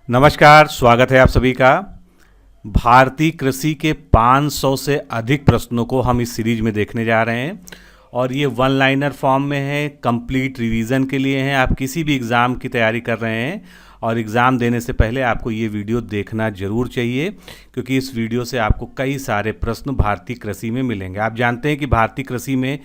नमस्कार, स्वागत है आप सभी का। भारतीय कृषि के 500 से अधिक प्रश्नों को हम इस सीरीज में देखने जा रहे हैं और ये वन लाइनर फॉर्म में है, कंप्लीट रिवीजन के लिए हैं। आप किसी भी एग्ज़ाम की तैयारी कर रहे हैं और एग्ज़ाम देने से पहले आपको ये वीडियो देखना ज़रूर चाहिए, क्योंकि इस वीडियो से आपको कई सारे प्रश्न भारतीय कृषि में मिलेंगे। आप जानते हैं कि भारतीय कृषि में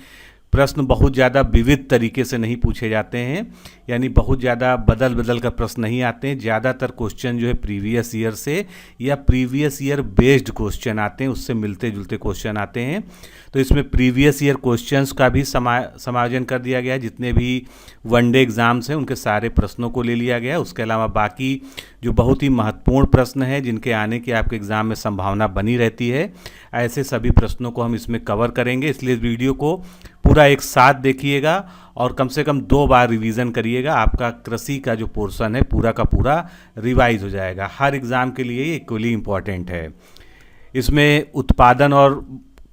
प्रश्न बहुत ज़्यादा विविध तरीके से नहीं पूछे जाते हैं, यानी बहुत ज़्यादा बदल बदल कर प्रश्न नहीं आते हैं। ज़्यादातर क्वेश्चन जो है प्रीवियस ईयर से या प्रीवियस ईयर बेस्ड क्वेश्चन आते हैं, उससे मिलते जुलते क्वेश्चन आते हैं। तो इसमें प्रीवियस ईयर क्वेश्चंस का भी समायोजन कर दिया गया है। जितने भी वनडे एग्ज़ाम्स हैं उनके सारे प्रश्नों को ले लिया गया है। उसके अलावा बाकी जो बहुत ही महत्वपूर्ण प्रश्न हैं, जिनके आने की आपके एग्ज़ाम में संभावना बनी रहती है, ऐसे सभी प्रश्नों को हम इसमें कवर करेंगे। इसलिए इस वीडियो को पूरा एक साथ देखिएगा और कम से कम 2 बार रिवीजन करिएगा। आपका कृषि का जो पोर्शन है पूरा का पूरा रिवाइज हो जाएगा। हर एग्ज़ाम के लिए ये इक्वली इम्पॉर्टेंट है। इसमें उत्पादन और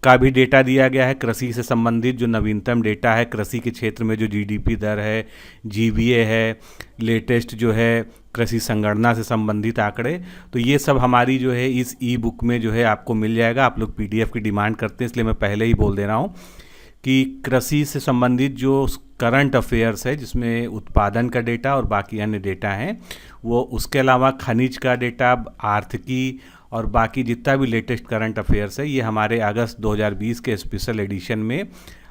का भी डेटा दिया गया है। कृषि से संबंधित जो नवीनतम डेटा है, कृषि के क्षेत्र में जो जीडीपी दर है, जीवीए है, लेटेस्ट जो है कृषि संगणना से संबंधित आंकड़े, तो ये सब हमारी जो है इस ई बुक में जो है आपको मिल जाएगा। आप लोग पीडीएफ की डिमांड करते हैं, इसलिए मैं पहले ही बोल दे रहा हूँ कि कृषि से संबंधित जो करंट अफेयर्स है, जिसमें उत्पादन का डेटा और बाकी अन्य डेटा हैं वो, उसके अलावा खनिज का डेटा, आर्थिकी और बाकी जितना भी लेटेस्ट करंट अफेयर्स है, ये हमारे अगस्त 2020 के स्पेशल एडिशन में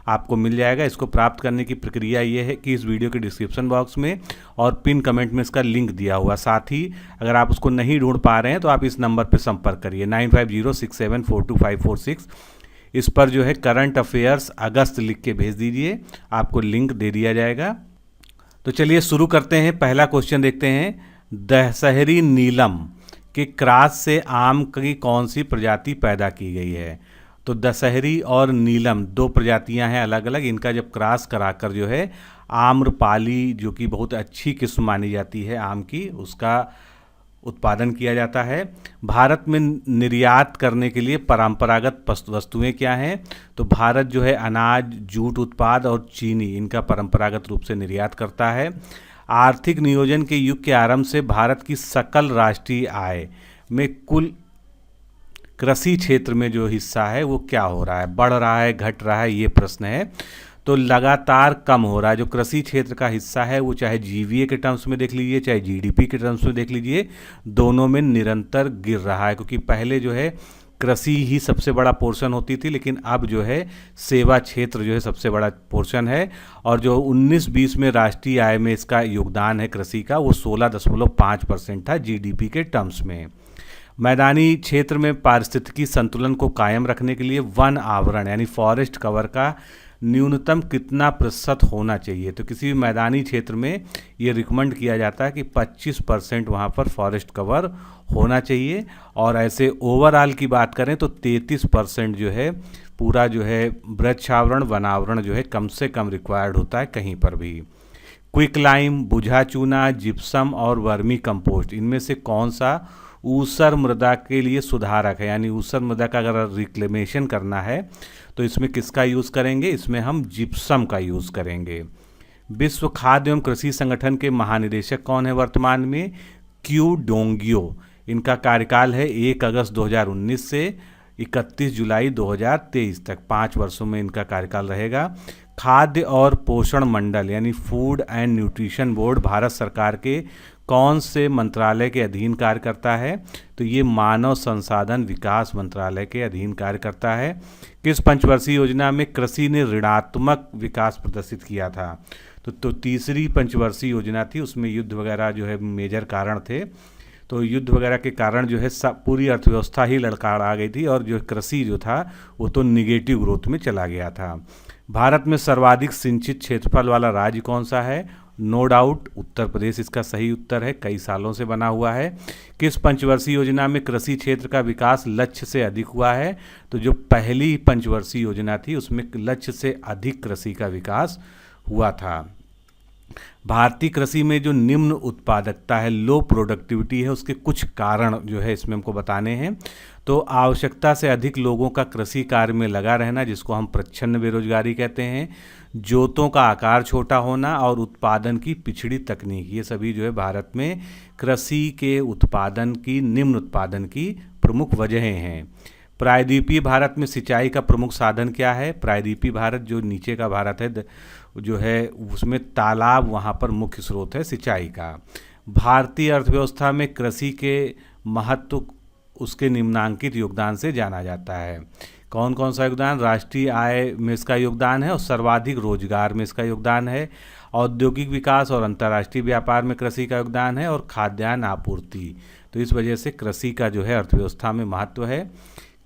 आपको मिल जाएगा। इसको प्राप्त करने की प्रक्रिया ये है कि इस वीडियो के डिस्क्रिप्शन बॉक्स में और पिन कमेंट में इसका लिंक दिया हुआ। साथ ही अगर आप उसको नहीं ढूंढ पा रहे हैं तो आप इस नंबर पर संपर्क करिए 9506742546। इस पर जो है करंट अफेयर्स अगस्त लिख के भेज दीजिए, आपको लिंक दे दिया जाएगा। तो चलिए शुरू करते हैं। पहला क्वेश्चन देखते हैं। दशहरी नीलम के क्रॉस से आम की कौन सी प्रजाति पैदा की गई है? तो दशहरी और नीलम 2 प्रजातियां हैं अलग अलग। इनका जब क्रॉस कराकर जो है आम्रपाली, जो कि बहुत अच्छी किस्म मानी जाती है आम की, उसका उत्पादन किया जाता है। भारत में निर्यात करने के लिए परंपरागत वस्तुएं क्या हैं? तो भारत जो है अनाज, जूट उत्पाद और चीनी, इनका परंपरागत रूप से निर्यात करता है। आर्थिक नियोजन के युग के आरंभ से भारत की सकल राष्ट्रीय आय में कुल कृषि क्षेत्र में जो हिस्सा है वो क्या हो रहा है? बढ़ रहा है, घट रहा है? ये प्रश्न है। तो लगातार कम हो रहा है। जो कृषि क्षेत्र का हिस्सा है वो चाहे जीवीए के टर्म्स में देख लीजिए, चाहे जीडीपी के टर्म्स में देख लीजिए, दोनों में निरंतर गिर रहा है। क्योंकि पहले जो है कृषि ही सबसे बड़ा पोर्शन होती थी, लेकिन अब जो है सेवा क्षेत्र जो है सबसे बड़ा पोर्शन है। और जो 19-20 में राष्ट्रीय आय में इसका योगदान है कृषि का, वो 16.5% था जीडीपी के टर्म्स में। मैदानी क्षेत्र में पारिस्थितिकी संतुलन को कायम रखने के लिए वन आवरण यानी फॉरेस्ट कवर का न्यूनतम कितना प्रतिशत होना चाहिए? तो किसी भी मैदानी क्षेत्र में ये रिकमेंड किया जाता है कि 25% वहाँ पर फॉरेस्ट कवर होना चाहिए। और ऐसे ओवरऑल की बात करें तो 33% जो है पूरा जो है वृक्षावरण, वनावरण जो है कम से कम रिक्वायर्ड होता है कहीं पर भी। क्विक लाइम, बुझा चूना, जिप्सम और वर्मी कंपोस्ट, इनमें से कौन सा ऊसर मृदा के लिए सुधारक है? यानी ऊसर मृदा का अगर रिक्लेमेशन करना है तो इसमें किसका यूज़ करेंगे? इसमें हम जिप्सम का यूज़ करेंगे। विश्व खाद्य एवं कृषि संगठन के महानिदेशक कौन है वर्तमान में? क्यू डोंगियो। इनका कार्यकाल है 1 अगस्त 2019 से 31 जुलाई 2023 तक। 5 वर्षों में इनका कार्यकाल रहेगा। खाद्य और पोषण मंडल यानी food and nutrition board Bharat सरकार के कौन से मंत्रालय के अधीन कार्य करता है? तो ये मानव संसाधन विकास मंत्रालय के अधीन कार्य करता है। किस पंचवर्षीय योजना में कृषि ने ऋणात्मक विकास प्रदर्शित किया था? तो तीसरी पंचवर्षीय योजना थी, उसमें युद्ध वगैरह जो है मेजर कारण थे। तो युद्ध वगैरह के कारण जो है सब पूरी अर्थव्यवस्था ही लड़खड़ा गई थी और जो कृषि जो था वो तो निगेटिव ग्रोथ में चला गया था। भारत में सर्वाधिक सिंचित क्षेत्रफल वाला राज्य कौन सा है? नो डाउट उत्तर प्रदेश इसका सही उत्तर है, कई सालों से बना हुआ है। किस पंचवर्षीय योजना में कृषि क्षेत्र का विकास लक्ष्य से अधिक हुआ है? तो जो पहली पंचवर्षीय योजना थी उसमें लक्ष्य से अधिक कृषि का विकास हुआ था। भारतीय कृषि में जो निम्न उत्पादकता है, लो प्रोडक्टिविटी है, उसके कुछ कारण जो है इसमें हमको बताने हैं। तो आवश्यकता से अधिक लोगों का कृषि कार्य में लगा रहना, जिसको हम प्रच्छन्न बेरोजगारी कहते हैं, जोतों का आकार छोटा होना और उत्पादन की पिछड़ी तकनीक, ये सभी जो है भारत में कृषि के उत्पादन की निम्न उत्पादन की प्रमुख वजहें हैं। प्रायद्वीपीय भारत में सिंचाई का प्रमुख साधन क्या है? प्रायद्वीपीय भारत जो नीचे का भारत है जो है उसमें तालाब वहाँ पर मुख्य स्रोत है सिंचाई का। भारतीय अर्थव्यवस्था में कृषि के महत्व उसके निम्नांकित योगदान से जाना जाता है। कौन कौन सा योगदान? राष्ट्रीय आय में इसका योगदान है और सर्वाधिक रोजगार में इसका योगदान है। औद्योगिक विकास और अंतर्राष्ट्रीय व्यापार में कृषि का योगदान है और खाद्यान्न आपूर्ति। तो इस वजह से कृषि का जो है अर्थव्यवस्था में महत्व है।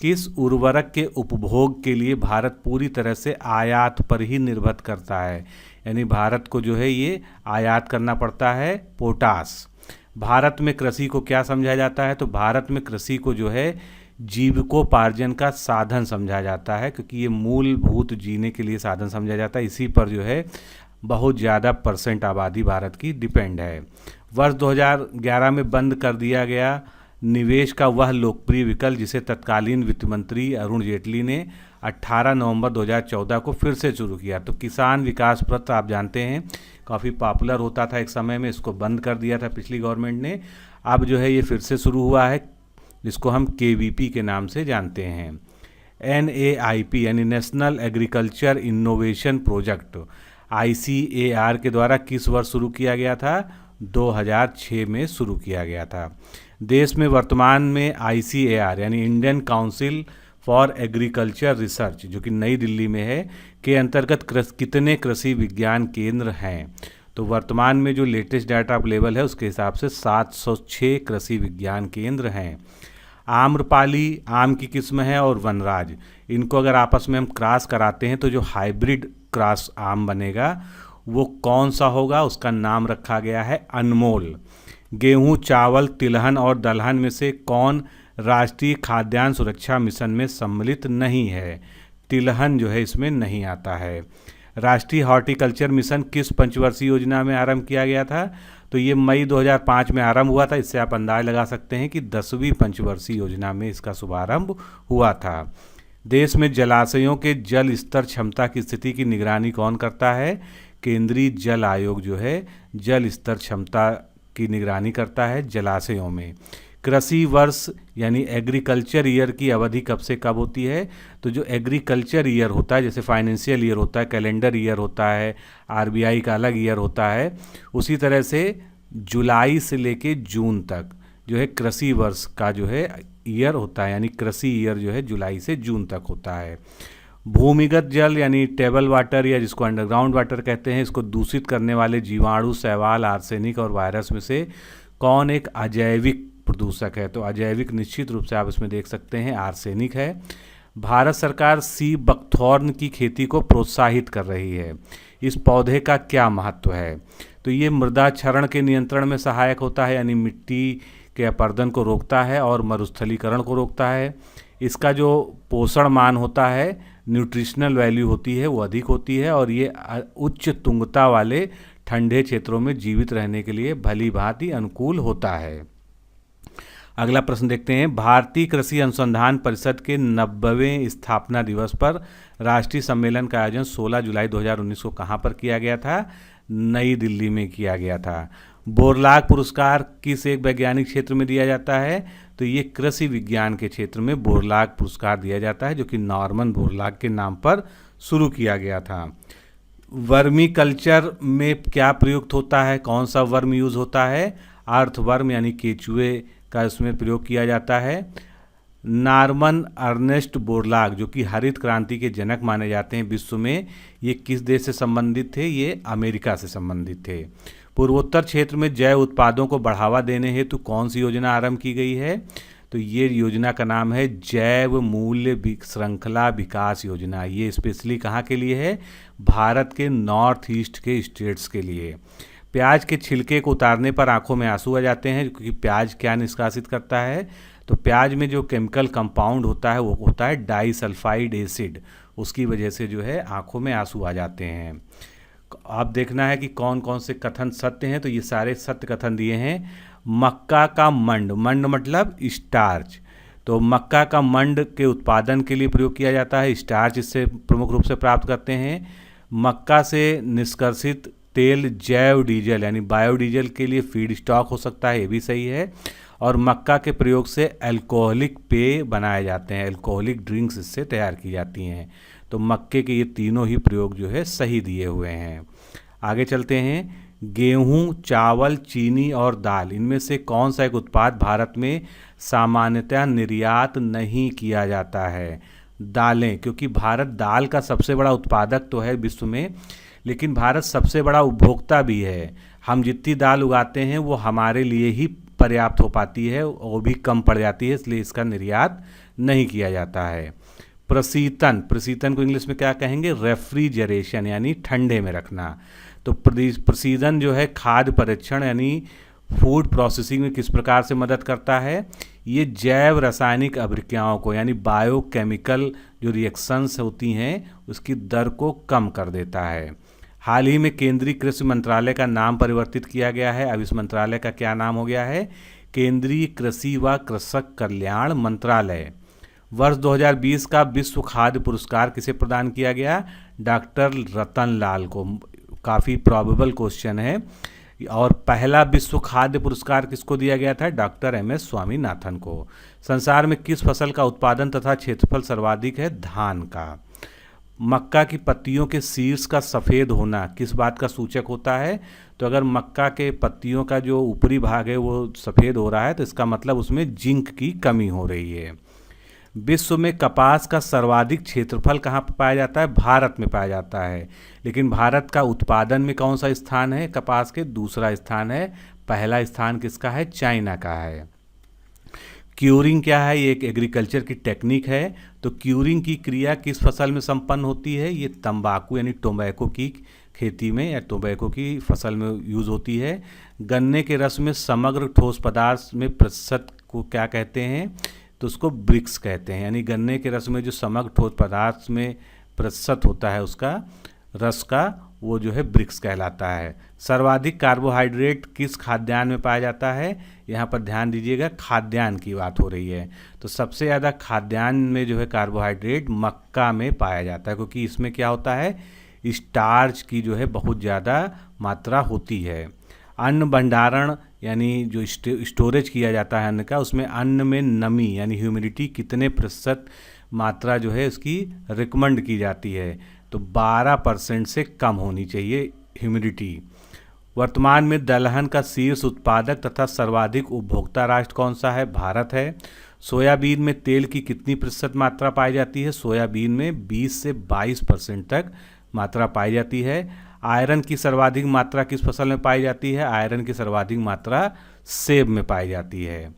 किस उर्वरक के उपभोग के लिए भारत पूरी तरह से आयात पर ही निर्भर करता है? यानी भारत को जो है ये आयात करना पड़ता है पोटास। भारत में कृषि को क्या समझा जाता है? तो भारत में कृषि को जो है जीविकोपार्जन का साधन समझा जाता है, क्योंकि ये मूलभूत जीने के लिए साधन समझा जाता है। इसी पर जो है बहुत ज़्यादा % आबादी भारत की डिपेंड है। वर्ष 2011 में बंद कर दिया गया निवेश का वह लोकप्रिय विकल्प जिसे तत्कालीन वित्त मंत्री अरुण जेटली ने 18 नवंबर 2014 को फिर से शुरू किया। तो किसान विकास पत्र आप जानते हैं काफ़ी पॉपुलर होता था एक समय में, इसको बंद कर दिया था पिछली गवर्नमेंट ने। अब जो है ये फिर से शुरू हुआ है, जिसको हम KVP के नाम से जानते हैं। NAIP यानी national agriculture innovation project ICAR के द्वारा किस वर्ष शुरू किया गया था? 2006 में शुरू किया गया था। देश में वर्तमान में ICAR यानी Indian council for agriculture research जो कि नई दिल्ली में है के अंतर्गत कितने कृषि विज्ञान केंद्र हैं? तो वर्तमान में जो लेटेस्ट डाटा अवेलेबल है उसके हिसाब से 706 कृषि विज्ञान केंद्र हैं। आम्रपाली आम की किस्म है और वनराज, इनको अगर आपस में हम क्रॉस कराते हैं तो जो हाइब्रिड क्रॉस आम बनेगा वो कौन सा होगा? उसका नाम रखा गया है अनमोल। गेहूं, चावल, तिलहन और दलहन में से कौन राष्ट्रीय खाद्यान्न सुरक्षा मिशन में सम्मिलित नहीं है? तिलहन जो है इसमें नहीं आता है। राष्ट्रीय हॉर्टिकल्चर मिशन किस पंचवर्षीय योजना में आरंभ किया गया था? तो ये मई 2005 में आरंभ हुआ था। इससे आप अंदाज लगा सकते हैं कि 10वीं पंचवर्षीय योजना में इसका शुभारंभ हुआ था। देश में जलाशयों के जल स्तर क्षमता की स्थिति की निगरानी कौन करता है? केंद्रीय जल आयोग जो है जल स्तर क्षमता की निगरानी करता है जलाशयों में। कृषि वर्ष यानी एग्रीकल्चर ईयर की अवधि कब से कब होती है? तो जो एग्रीकल्चर ईयर होता है, जैसे फाइनेंशियल ईयर होता है, कैलेंडर ईयर होता है, RBI का अलग ईयर होता है, उसी तरह से जुलाई से लेके जून तक जो है कृषि वर्ष का जो है ईयर होता है, यानी कृषि ईयर जो है जुलाई से जून तक होता है। भूमिगत जल यानी टेबल वाटर या जिसको अंडरग्राउंड वाटर कहते हैं, इसको दूषित करने वाले जीवाणु, शैवाल, आर्सेनिक और वायरस में से कौन एक अजैविक प्रदूषक है? तो अजैविक निश्चित रूप से आप इसमें देख सकते हैं आर्सेनिक है। भारत सरकार सी बकथॉर्न की खेती को प्रोत्साहित कर रही है। इस पौधे का क्या महत्व है? तो ये मृदा क्षरण के नियंत्रण में सहायक होता है, यानी मिट्टी के अपरदन को रोकता है और मरुस्थलीकरण को रोकता है। इसका जो पोषण मान होता है, न्यूट्रिशनल वैल्यू होती है, वो अधिक होती है और ये उच्च तुंगता वाले ठंडे क्षेत्रों में जीवित रहने के लिए भली भांति अनुकूल होता है। अगला प्रश्न देखते हैं। भारतीय कृषि अनुसंधान परिषद के 90वें स्थापना दिवस पर राष्ट्रीय सम्मेलन का आयोजन 16 जुलाई 2019 को कहाँ पर किया गया था? नई दिल्ली में किया गया था। बोरलाग पुरस्कार किस एक वैज्ञानिक क्षेत्र में दिया जाता है? तो ये कृषि विज्ञान के क्षेत्र में बोरलाग पुरस्कार दिया जाता है, जो कि नॉर्मन बोरलाग के नाम पर शुरू किया गया था। वर्मी कल्चर में क्या प्रयुक्त होता है? कौन सा वर्म यूज होता है? अर्थवर्म यानी केचुए का इसमें प्रयोग किया जाता है। नॉर्मन अर्नेस्ट बोरलाग जो कि हरित क्रांति के जनक माने जाते हैं विश्व में, ये किस देश से संबंधित थे? ये अमेरिका से संबंधित थे। पूर्वोत्तर क्षेत्र में जैव उत्पादों को बढ़ावा देने हेतु कौन सी योजना आरंभ की गई है? तो ये योजना का नाम है जैव मूल्य श्रृंखला विकास योजना। ये स्पेशली कहाँ के लिए है? भारत के नॉर्थ ईस्ट के स्टेट्स के लिए। प्याज के छिलके को उतारने पर आंखों में आंसू आ जाते हैं, क्योंकि प्याज क्या निष्कासित करता है? तो प्याज में जो केमिकल कंपाउंड होता है वो होता है डाइसल्फाइड एसिड, उसकी वजह से जो है आंखों में आंसू आ जाते हैं। आप देखना है कि कौन कौन से कथन सत्य हैं, तो ये सारे सत्य कथन दिए हैं। मक्का का मंड, मंड मतलब स्टार्च, तो मक्का का मंड के उत्पादन के लिए प्रयोग किया जाता है। स्टार्च इससे प्रमुख रूप से प्राप्त करते हैं। मक्का से निष्कर्षित तेल जैव डीजल यानी बायोडीजल के लिए फीड स्टॉक हो सकता है, ये भी सही है। और मक्का के प्रयोग से अल्कोहलिक पेय बनाए जाते हैं, अल्कोहलिक ड्रिंक्स इससे तैयार की जाती हैं। तो मक्के के ये तीनों ही प्रयोग जो है सही दिए हुए हैं। आगे चलते हैं। गेहूं, चावल, चीनी और दाल, इनमें से कौन सा एक उत्पाद भारत में सामान्यतः निर्यात नहीं किया जाता है? दालें, क्योंकि भारत दाल का सबसे बड़ा उत्पादक तो है विश्व में, लेकिन भारत सबसे बड़ा उपभोक्ता भी है। हम जितनी दाल उगाते हैं वो हमारे लिए ही पर्याप्त हो पाती है, वो भी कम पड़ जाती है, इसलिए इसका निर्यात नहीं किया जाता है। प्रशीतन, प्रशीतन को इंग्लिश में क्या कहेंगे? रेफ्रिजरेशन, यानी ठंडे में रखना। तो प्रशीतन जो है खाद्य परीक्षण यानी फूड प्रोसेसिंग में किस प्रकार से मदद करता है? ये जैव रासायनिक अभिक्रियाओं को यानी बायोकेमिकल जो रिएक्शंस होती हैं उसकी दर को कम कर देता है। हाल ही में केंद्रीय कृषि मंत्रालय का नाम परिवर्तित किया गया है। अब इस मंत्रालय का क्या नाम हो गया है? केंद्रीय कृषि व कृषक कल्याण मंत्रालय। वर्ष 2020 का विश्व खाद्य पुरस्कार किसे प्रदान किया गया? डॉक्टर रतन लाल को। काफ़ी प्रोबेबल क्वेश्चन है। और पहला विश्व खाद्य पुरस्कार किसको दिया गया था? डॉक्टर MS स्वामीनाथन को। संसार में किस फसल का उत्पादन तथा क्षेत्रफल सर्वाधिक है? धान का। मक्का की पत्तियों के शीर्ष का सफ़ेद होना किस बात का सूचक होता है? तो अगर मक्का के पत्तियों का जो ऊपरी भाग है वो सफ़ेद हो रहा है तो इसका मतलब उसमें जिंक की कमी हो रही है। विश्व में कपास का सर्वाधिक क्षेत्रफल कहाँ पर पाया जाता है? भारत में पाया जाता है। लेकिन भारत का उत्पादन में कौन सा स्थान है? कपास के दूसरा स्थान है। पहला स्थान किसका है? चाइना का है। क्यूरिंग क्या है? ये एक एग्रीकल्चर की टेक्निक है। तो क्यूरिंग की क्रिया किस फसल में संपन्न होती है? ये तंबाकू यानी टोबैको की खेती में या टोबैको की फसल में यूज़ होती है। गन्ने के रस में समग्र ठोस पदार्थ में प्रतिशत को क्या कहते हैं? तो उसको ब्रिक्स कहते हैं। यानी गन्ने के रस में जो समग्र ठोस पदार्थ में प्रतिशत होता है उसका रस का, वो जो है ब्रिक्स कहलाता है। सर्वाधिक कार्बोहाइड्रेट किस खाद्यान्न में पाया जाता है? यहाँ पर ध्यान दीजिएगा, खाद्यान्न की बात हो रही है। तो सबसे ज़्यादा खाद्यान्न में जो है कार्बोहाइड्रेट मक्का में पाया जाता है, क्योंकि इसमें क्या होता है? स्टार्च की जो है बहुत ज़्यादा मात्रा होती है। अन्न भंडारण यानी जो स्टोरेज किया जाता है अन्न का, उसमें अन्न में नमी यानी ह्यूमिडिटी कितने प्रतिशत मात्रा जो है उसकी रिकमेंड की जाती है? तो 12% से कम होनी चाहिए ह्यूमिडिटी। वर्तमान में दलहन का शीर्ष उत्पादक तथा सर्वाधिक उपभोक्ता राष्ट्र कौन सा है? भारत है। सोयाबीन में तेल की कितनी प्रतिशत मात्रा पाई जाती है? सोयाबीन में 20 से 22% तक मात्रा पाई जाती है। आयरन की सर्वाधिक मात्रा किस फसल में पाई जाती है? आयरन की सर्वाधिक मात्रा सेब में पाई जाती है।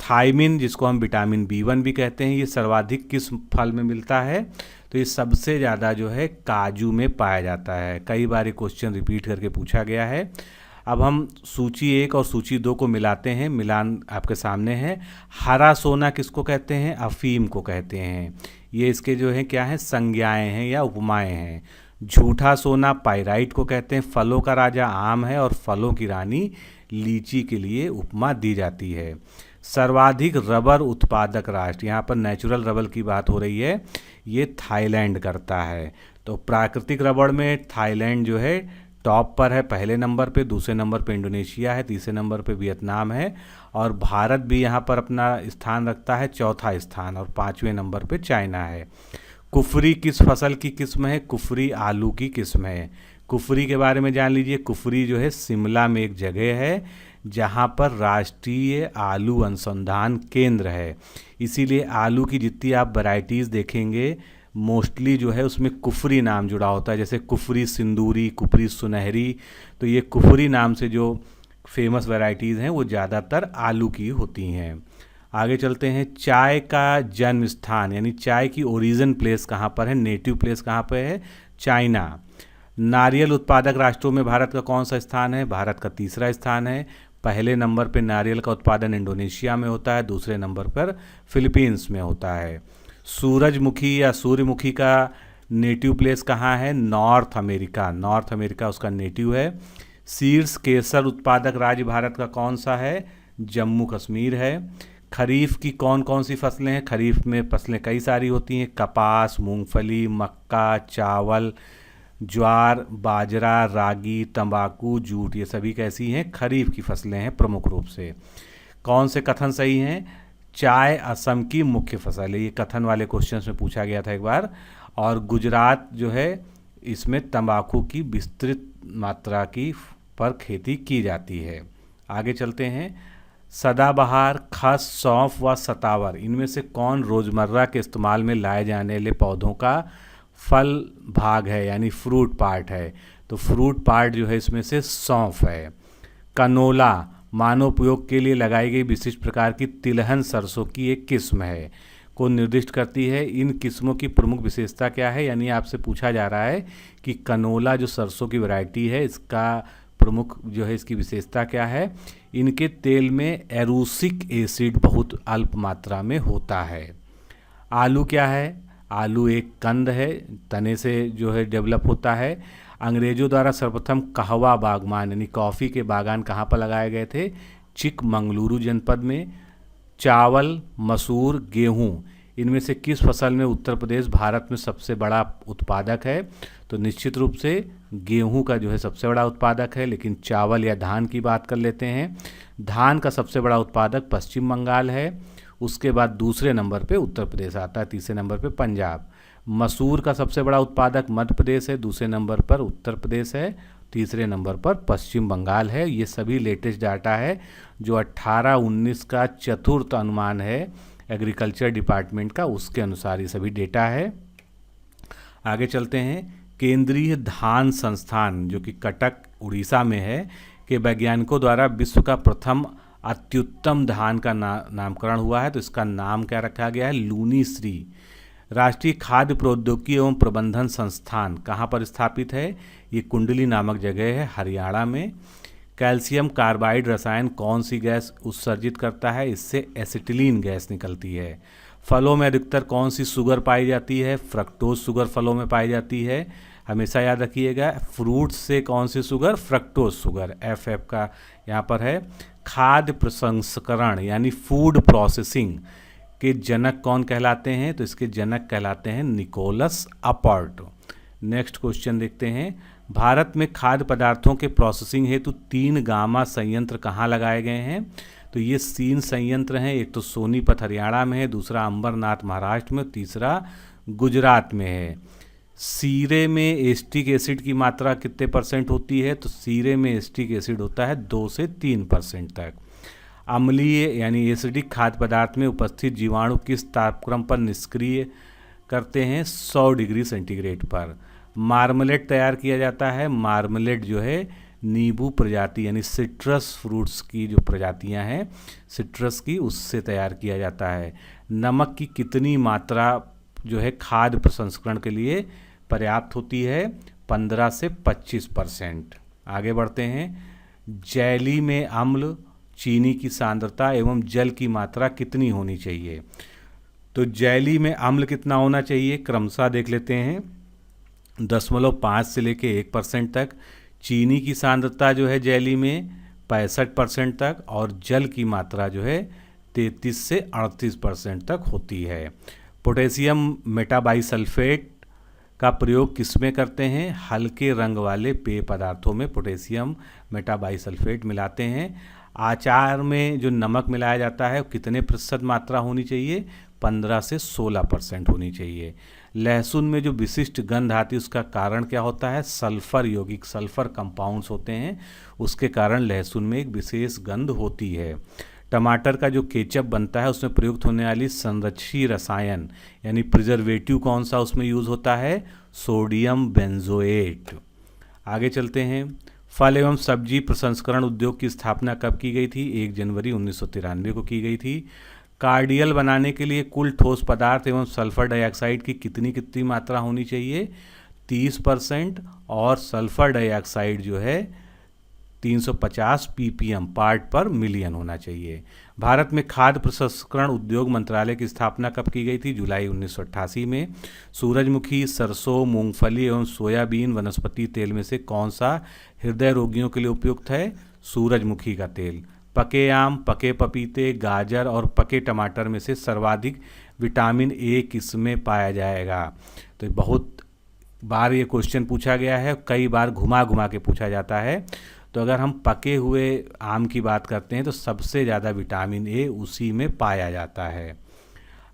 थायमिन, जिसको हम विटामिन B1 भी कहते हैं, ये सर्वाधिक किस फल में मिलता है? तो ये सबसे ज़्यादा जो है काजू में पाया जाता है। कई बार ये क्वेश्चन रिपीट करके पूछा गया है। अब हम सूची 1 और सूची 2 को मिलाते हैं। मिलान आपके सामने है। हरा सोना किसको कहते हैं? अफीम को कहते हैं। ये इसके जो है क्या है? संज्ञाएं हैं या उपमाएं हैं। झूठा सोना पाइराइट को कहते हैं। फलों का राजा आम है और फलों की रानी लीची के लिए उपमा दी जाती है। सर्वाधिक रबर उत्पादक राष्ट्र, यहाँ पर नेचुरल रबर की बात हो रही है, ये थाईलैंड करता है। तो प्राकृतिक रबर में थाईलैंड जो है टॉप पर है, पहले नंबर पे। दूसरे नंबर पे इंडोनेशिया है। तीसरे नंबर पे वियतनाम है। और भारत भी यहाँ पर अपना स्थान रखता है, चौथा स्थान। और 5वें नंबर पे चाइना है। कुफरी किस फसल की किस्म है? कुफरी आलू की किस्म है। कुफरी के बारे में जान लीजिए। कुफरी जो है शिमला में एक जगह है जहाँ पर राष्ट्रीय आलू अनुसंधान केंद्र है। इसीलिए आलू की जितनी आप वैरायटीज़ देखेंगे मोस्टली जो है उसमें कुफरी नाम जुड़ा होता है। जैसे कुफरी सिंदूरी, कुफरी सुनहरी, तो ये कुफरी नाम से जो फेमस वैरायटीज़ हैं वो ज़्यादातर आलू की होती हैं। आगे चलते हैं। चाय का जन्म स्थान यानी चाय की ओरिजिन प्लेस कहाँ पर है? नेटिव प्लेस कहाँ पर है? चाइना। नारियल उत्पादक राष्ट्रों में भारत का कौन सा स्थान है? भारत का तीसरा स्थान है। पहले नंबर पे नारियल का उत्पादन इंडोनेशिया में होता है। दूसरे नंबर पर फिलीपींस में होता है। सूरजमुखी या सूर्यमुखी का नेटिव प्लेस कहाँ है? North America. नॉर्थ अमेरिका उसका नेटिव है। शीर्ष केसर उत्पादक राज्य भारत का कौन सा है? जम्मू कश्मीर है। खरीफ की कौन कौन सी फसलें हैं? खरीफ में फसलें कई सारी होती हैं। कपास, मूंगफली, मक्का, चावल, ज्वार, बाजरा, रागी, तंबाकू, जूट, ये सभी कैसी हैं? खरीफ की फसलें हैं प्रमुख रूप से। कौन से कथन सही हैं? चाय असम की मुख्य फसल है, ये कथन वाले क्वेश्चन में पूछा गया था एक बार। और गुजरात जो है इसमें तंबाकू की विस्तृत मात्रा की पर खेती की जाती है। आगे चलते हैं। सदाबहार, खस, सौंफ व सतावर, इनमें से कौन रोज़मर्रा के इस्तेमाल में लाए जाने वाले पौधों का फल भाग है, यानी फ्रूट पार्ट है? तो फ्रूट पार्ट जो है इसमें से सौंफ है। कनोला, मानव उपयोग के लिए लगाई गई विशिष्ट प्रकार की तिलहन सरसों की एक किस्म है, को निर्दिष्ट करती है। इन किस्मों की प्रमुख विशेषता क्या है? यानी आपसे पूछा जा रहा है कि कनोला जो सरसों की वैरायटी है, इसका प्रमुख जो है इसकी विशेषता क्या है? इनके तेल में एरूसिक एसिड बहुत अल्प मात्रा में होता है। आलू क्या है? आलू एक कंद है, तने से जो है डेवलप होता है। अंग्रेजों द्वारा सर्वप्रथम कहवा बागवान यानी कॉफ़ी के बागान कहाँ पर लगाए गए थे? चिकमंगलुरु जनपद में। चावल, मसूर, गेहूँ, इनमें से किस फसल में उत्तर प्रदेश भारत में सबसे बड़ा उत्पादक है? तो निश्चित रूप से गेहूं का जो है सबसे बड़ा उत्पादक है, लेकिन चावल या धान की बात कर लेते हैं। धान का सबसे बड़ा उत्पादक पश्चिम बंगाल है, उसके बाद दूसरे नंबर पे उत्तर प्रदेश आता है, तीसरे नंबर पे पंजाब। मसूर का सबसे बड़ा उत्पादक मध्य प्रदेश है, दूसरे नंबर पर उत्तर प्रदेश है, तीसरे नंबर पर पश्चिम बंगाल है। ये सभी लेटेस्ट डाटा है जो 18-19 का चतुर्थ अनुमान है एग्रीकल्चर डिपार्टमेंट का, उसके अनुसार ये सभी डेटा है। आगे चलते हैं। केंद्रीय धान संस्थान जो कि कटक उड़ीसा में है के वैज्ञानिकों द्वारा विश्व का प्रथम अत्युत्तम धान का नामकरण हुआ है, तो इसका नाम क्या रखा गया है? लूनी श्री। राष्ट्रीय खाद्य प्रौद्योगिकी एवं प्रबंधन संस्थान कहाँ पर स्थापित है? ये कुंडली नामक जगह है हरियाणा में। कैल्शियम कार्बाइड रसायन कौन सी गैस उत्सर्जित करता है? इससे एसिटिलीन गैस निकलती है। फलों में अधिकतर कौन सी शुगर पाई जाती है? फ्रक्टोज शुगर फलों में पाई जाती है, हमेशा याद रखिएगा। फ्रूट्स से कौन सी शुगर? फ्रक्टोज शुगर, एफ का यहाँ पर है। खाद्य प्रसंस्करण यानी फूड प्रोसेसिंग के जनक कौन कहलाते हैं? तो इसके जनक कहलाते हैं निकोलस अपर्ट। नेक्स्ट क्वेश्चन देखते हैं। भारत में खाद्य पदार्थों के प्रोसेसिंग हेतु 3 गामा संयंत्र कहाँ लगाए गए हैं? तो ये 3 संयंत्र हैं, एक तो सोनीपत हरियाणा में है, दूसरा अंबरनाथ महाराष्ट्र में, तीसरा गुजरात में है। सीरे में एस्टिक एसिड की मात्रा कितने % होती है? तो सीरे में एस्टिक एसिड होता है 2 से 3% तक। अम्लीय यानी एसिडिक खाद्य पदार्थ में उपस्थित जीवाणु किस तापक्रम पर निष्क्रिय करते हैं? 100 डिग्री सेंटीग्रेड पर। मार्मलेट तैयार किया जाता है, मार्मलेट जो है नींबू प्रजाति यानी सिट्रस फ्रूट्स की जो प्रजातियां हैं सिट्रस की, उससे तैयार किया जाता है। नमक की कितनी मात्रा जो है खाद्य प्रसंस्करण के लिए पर्याप्त होती है? 15 से 25%। आगे बढ़ते हैं। जैली में अम्ल, चीनी की सांद्रता एवं जल की मात्रा कितनी होनी चाहिए? तो जैली में अम्ल कितना होना चाहिए? क्रमशः देख लेते हैं। 0.5 से लेके 1% तक। चीनी की सांद्रता जो है जैली में 65% तक, और जल की मात्रा जो है 33 से 38% तक होती है। पोटेशियम मेटाबाइसल्फेट का प्रयोग किसमें करते हैं? हल्के रंग वाले पेय पदार्थों में पोटेशियम मेटाबाइसल्फेट मिलाते हैं। अचार में जो नमक मिलाया जाता है कितने प्रतिशत मात्रा होनी चाहिए? 15 से 16% होनी चाहिए। लहसुन में जो विशिष्ट गंध आती है उसका कारण क्या होता है? सल्फर यौगिक, सल्फर कंपाउंड्स होते हैं, उसके कारण लहसुन में एक विशेष गंध होती है। टमाटर का जो केचप बनता है उसमें प्रयुक्त होने वाली संरक्षी रसायन यानी प्रिजर्वेटिव कौन सा उसमें यूज़ होता है? Sodium benzoate. आगे चलते हैं। फल एवं सब्जी प्रसंस्करण उद्योग की स्थापना कब की गई थी? 1 जनवरी 1993 को की गई थी। कार्डियल बनाने के लिए कुल ठोस पदार्थ एवं सल्फर डाइऑक्साइड की कितनी मात्रा होनी चाहिए? 30%, और सल्फर डाइऑक्साइड जो है 350 ppm पार्ट पर मिलियन होना चाहिए। भारत में खाद्य प्रसंस्करण उद्योग मंत्रालय की स्थापना कब की गई थी? जुलाई 1988 में। सूरजमुखी, सरसों, मूंगफली एवं सोयाबीन वनस्पति तेल में से कौन सा हृदय रोगियों के लिए उपयुक्त है? सूरजमुखी का तेल। पके आम, पके पपीते, गाजर और पके टमाटर में से सर्वाधिक विटामिन ए किसमें पाया जाएगा? तो बहुत बार ये क्वेश्चन पूछा गया है, कई बार घुमा घुमा के पूछा जाता है। तो अगर हम पके हुए आम की बात करते हैं तो सबसे ज़्यादा विटामिन ए उसी में पाया जाता है।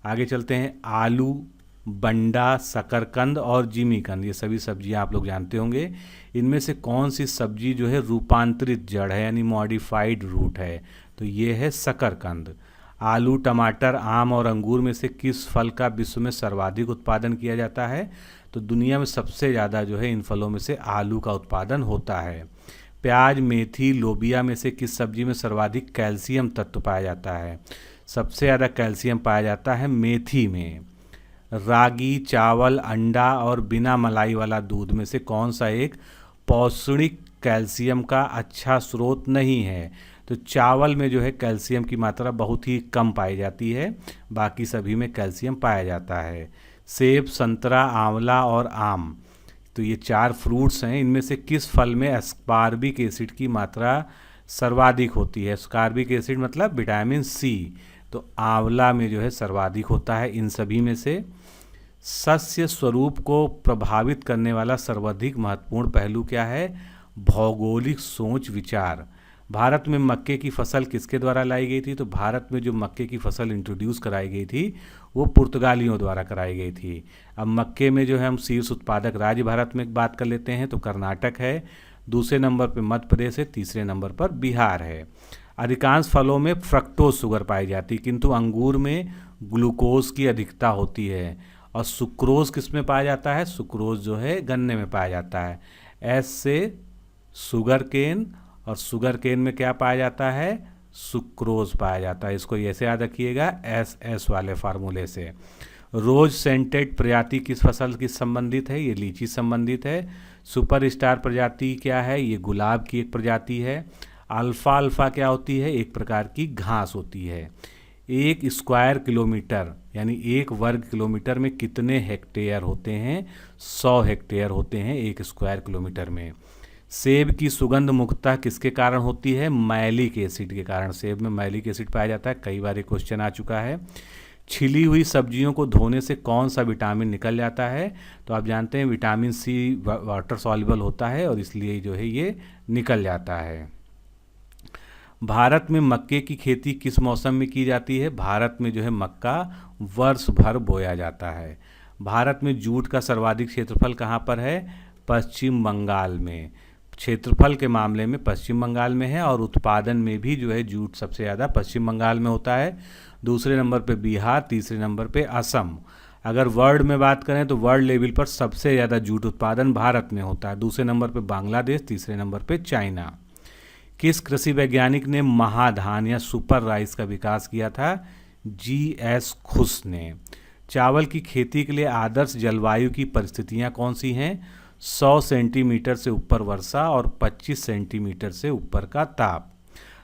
आगे चलते हैं। आलू, बंडा, शकरकंद और जिमीकंद, ये सभी सब्जियां आप लोग जानते होंगे। इनमें से कौन सी सब्जी जो है रूपांतरित जड़ है यानी मॉडिफाइड रूट है? तो ये है शकरकंद। आलू, टमाटर, आम और अंगूर में से किस फल का विश्व में सर्वाधिक उत्पादन किया जाता है? तो दुनिया में सबसे ज़्यादा जो है इन फलों में से आलू का उत्पादन होता है। प्याज, मेथी, लोबिया में से किस सब्जी में सर्वाधिक कैल्शियम तत्व पाया जाता है? सबसे ज़्यादा कैल्शियम पाया जाता है मेथी में। रागी, चावल, अंडा और बिना मलाई वाला दूध में से कौन सा एक पौष्टिक कैल्शियम का अच्छा स्रोत नहीं है? तो चावल में जो है कैल्शियम की मात्रा बहुत ही कम पाई जाती है, बाकी सभी में कैल्शियम पाया जाता है। सेब, संतरा, आंवला और आम, तो ये 4 फ्रूट्स हैं। इनमें से किस फल में एस्पार्बिक एसिड की मात्रा सर्वाधिक होती है? एस्पार्बिक एसिड मतलब विटामिन सी, तो आंवला में जो है सर्वाधिक होता है इन सभी में से। सस्य स्वरूप को प्रभावित करने वाला सर्वाधिक महत्वपूर्ण पहलू क्या है? भौगोलिक सोच विचार। भारत में मक्के की फसल किसके द्वारा लाई गई थी? तो भारत में जो मक्के की फसल इंट्रोड्यूस कराई गई थी वो पुर्तगालियों द्वारा कराई गई थी। अब मक्के में जो है हम शीर्ष उत्पादक राज्य भारत में बात कर लेते हैं तो कर्नाटक है, दूसरे नंबर पर मध्य प्रदेश है, तीसरे नंबर पर बिहार है। अधिकांश फलों में फ्रक्टोज शुगर पाई जाती है, किंतु अंगूर में ग्लूकोज की अधिकता होती है। और सुक्रोज किस में पाया जाता है? सुक्रोज जो है गन्ने में पाया जाता है। एस से शुगर केन, और शुगर केन में क्या पाया जाता है? सुक्रोज पाया जाता है। इसको ऐसे याद रखिएगा एस वाले फार्मूले से। रोज सेंटेड प्रजाति किस फसल की संबंधित है? ये लीची संबंधित है। सुपर स्टार प्रजाति क्या है? ये गुलाब की एक प्रजाति है। अल्फा क्या होती है? एक प्रकार की घास होती है। 1 स्क्वायर किलोमीटर यानी 1 वर्ग किलोमीटर में कितने हेक्टेयर होते हैं? 100 हेक्टेयर होते हैं 1 स्क्वायर किलोमीटर में। सेब की सुगंध मुख्यतः किसके कारण होती है? मैलिक एसिड के कारण। सेब में मैलिक एसिड पाया जाता है, कई बार ये क्वेश्चन आ चुका है। छिली हुई सब्जियों को धोने से कौन सा विटामिन निकल जाता है? तो आप जानते हैं विटामिन सी वाटर सॉल्युबल होता है और इसलिए जो है ये निकल जाता है। भारत में मक्के की खेती किस मौसम में की जाती है? भारत में जो है मक्का वर्ष भर बोया जाता है। भारत में जूट का सर्वाधिक क्षेत्रफल कहाँ पर है? पश्चिम बंगाल में। क्षेत्रफल के मामले में पश्चिम बंगाल में है और उत्पादन में भी जो है जूट सबसे ज़्यादा पश्चिम बंगाल में होता है। दूसरे नंबर पे बिहार, तीसरे नंबर पे असम। अगर वर्ल्ड में बात करें तो वर्ल्ड लेवल पर सबसे ज़्यादा जूट उत्पादन भारत में होता है। दूसरे नंबर पे बांग्लादेश, तीसरे नंबर पे चाइना। किस कृषि वैज्ञानिक ने महाधान या सुपर राइस का विकास किया था? GS खुश ने। चावल की खेती के लिए आदर्श जलवायु की परिस्थितियां कौन सी हैं? 100 सेंटीमीटर से ऊपर वर्षा और 25 सेंटीमीटर से ऊपर का ताप।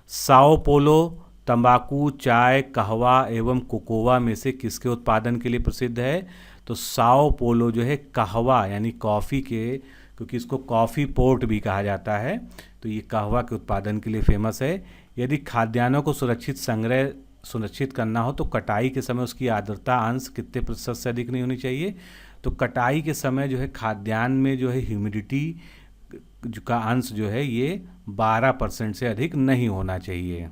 साओ पोलो तंबाकू, चाय, कहवा एवं कोकोवा में से किसके उत्पादन के लिए प्रसिद्ध है? तो साओ पोलो जो है कहवा यानी कॉफ़ी के, क्योंकि इसको कॉफ़ी पोर्ट भी कहा जाता है, तो ये कहवा के उत्पादन के लिए फेमस है। यदि खाद्यान्नों को सुरक्षित करना हो तो कटाई के समय उसकी आर्द्रता अंश कितने प्रतिशत से अधिक नहीं होनी चाहिए? तो कटाई के समय जो है खाद्यान्न में जो है ह्यूमिडिटी का अंश जो है ये 12% से अधिक नहीं होना चाहिए।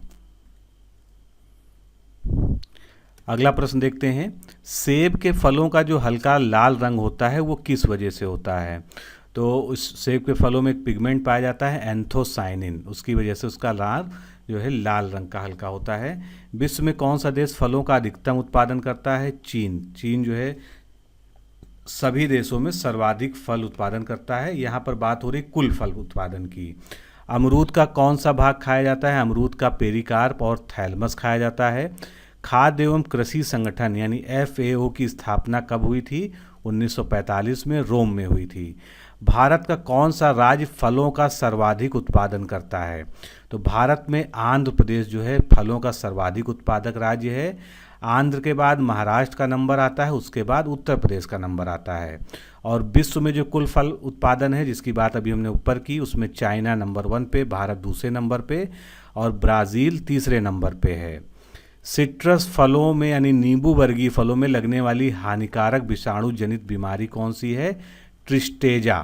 अगला प्रश्न देखते हैं। सेब के फलों का जो हल्का लाल रंग होता है वो किस वजह से होता है? तो उस सेब के फलों में एक पिगमेंट पाया जाता है एंथोसाइनिन, उसकी वजह से उसका रंग जो है लाल रंग का हल्का होता है। विश्व में कौन सा देश फलों का अधिकतम उत्पादन करता है? चीन। चीन जो है सभी देशों में सर्वाधिक फल उत्पादन करता है। यहाँ पर बात हो रही कुल फल उत्पादन की। अमरूद का कौन सा भाग खाया जाता है? अमरूद का पेरिकार्प और थैलमस खाया जाता है। खाद्य एवं कृषि संगठन यानी FAO की स्थापना कब हुई थी? 1945 में रोम में हुई थी। भारत का कौन सा राज्य फलों का सर्वाधिक उत्पादन करता है? तो भारत में आंध्र प्रदेश जो है फलों का सर्वाधिक उत्पादक राज्य है। आंध्र के बाद महाराष्ट्र का नंबर आता है, उसके बाद उत्तर प्रदेश का नंबर आता है। और विश्व में जो कुल फल उत्पादन है जिसकी बात अभी हमने ऊपर की, उसमें चाइना नंबर 1 पे, भारत दूसरे नंबर पे और ब्राज़ील तीसरे नंबर पे है। सिट्रस फलों में यानी नींबू वर्गीय फलों में लगने वाली हानिकारक विषाणु जनित बीमारी कौन सी है? ट्रिस्टेजा।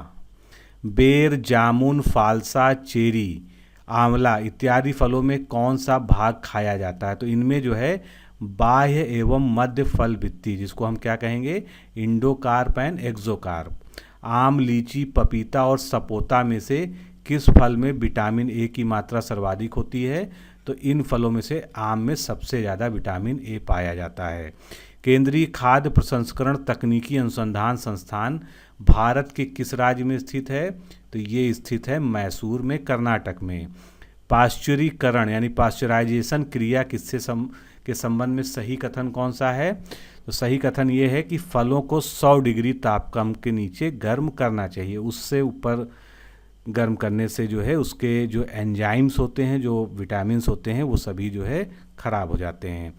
बेर, जामुन, फालसा, चेरी, आंवला इत्यादि फलों में कौन सा भाग खाया जाता है? तो इनमें जो है बाह्य एवं मध्य फल भित्ति, जिसको हम क्या कहेंगे, इंडोकार्प एंड एक्सोकार्प। आम, लीची, पपीता और सपोता में से किस फल में विटामिन ए की मात्रा सर्वाधिक होती है? तो इन फलों में से आम में सबसे ज़्यादा विटामिन ए पाया जाता है। केंद्रीय खाद्य प्रसंस्करण तकनीकी अनुसंधान संस्थान भारत के किस राज्य में स्थित है? तो ये स्थित है मैसूर में, कर्नाटक में। पाश्चुरीकरण यानी पाश्चराइजेशन क्रिया के संबंध में सही कथन कौन सा है? तो सही कथन ये है कि फलों को 100 डिग्री तापक्रम के नीचे गर्म करना चाहिए। उससे ऊपर गर्म करने से जो है उसके जो एंजाइम्स होते हैं, जो विटामिन्स होते हैं, वो सभी जो है खराब हो जाते हैं।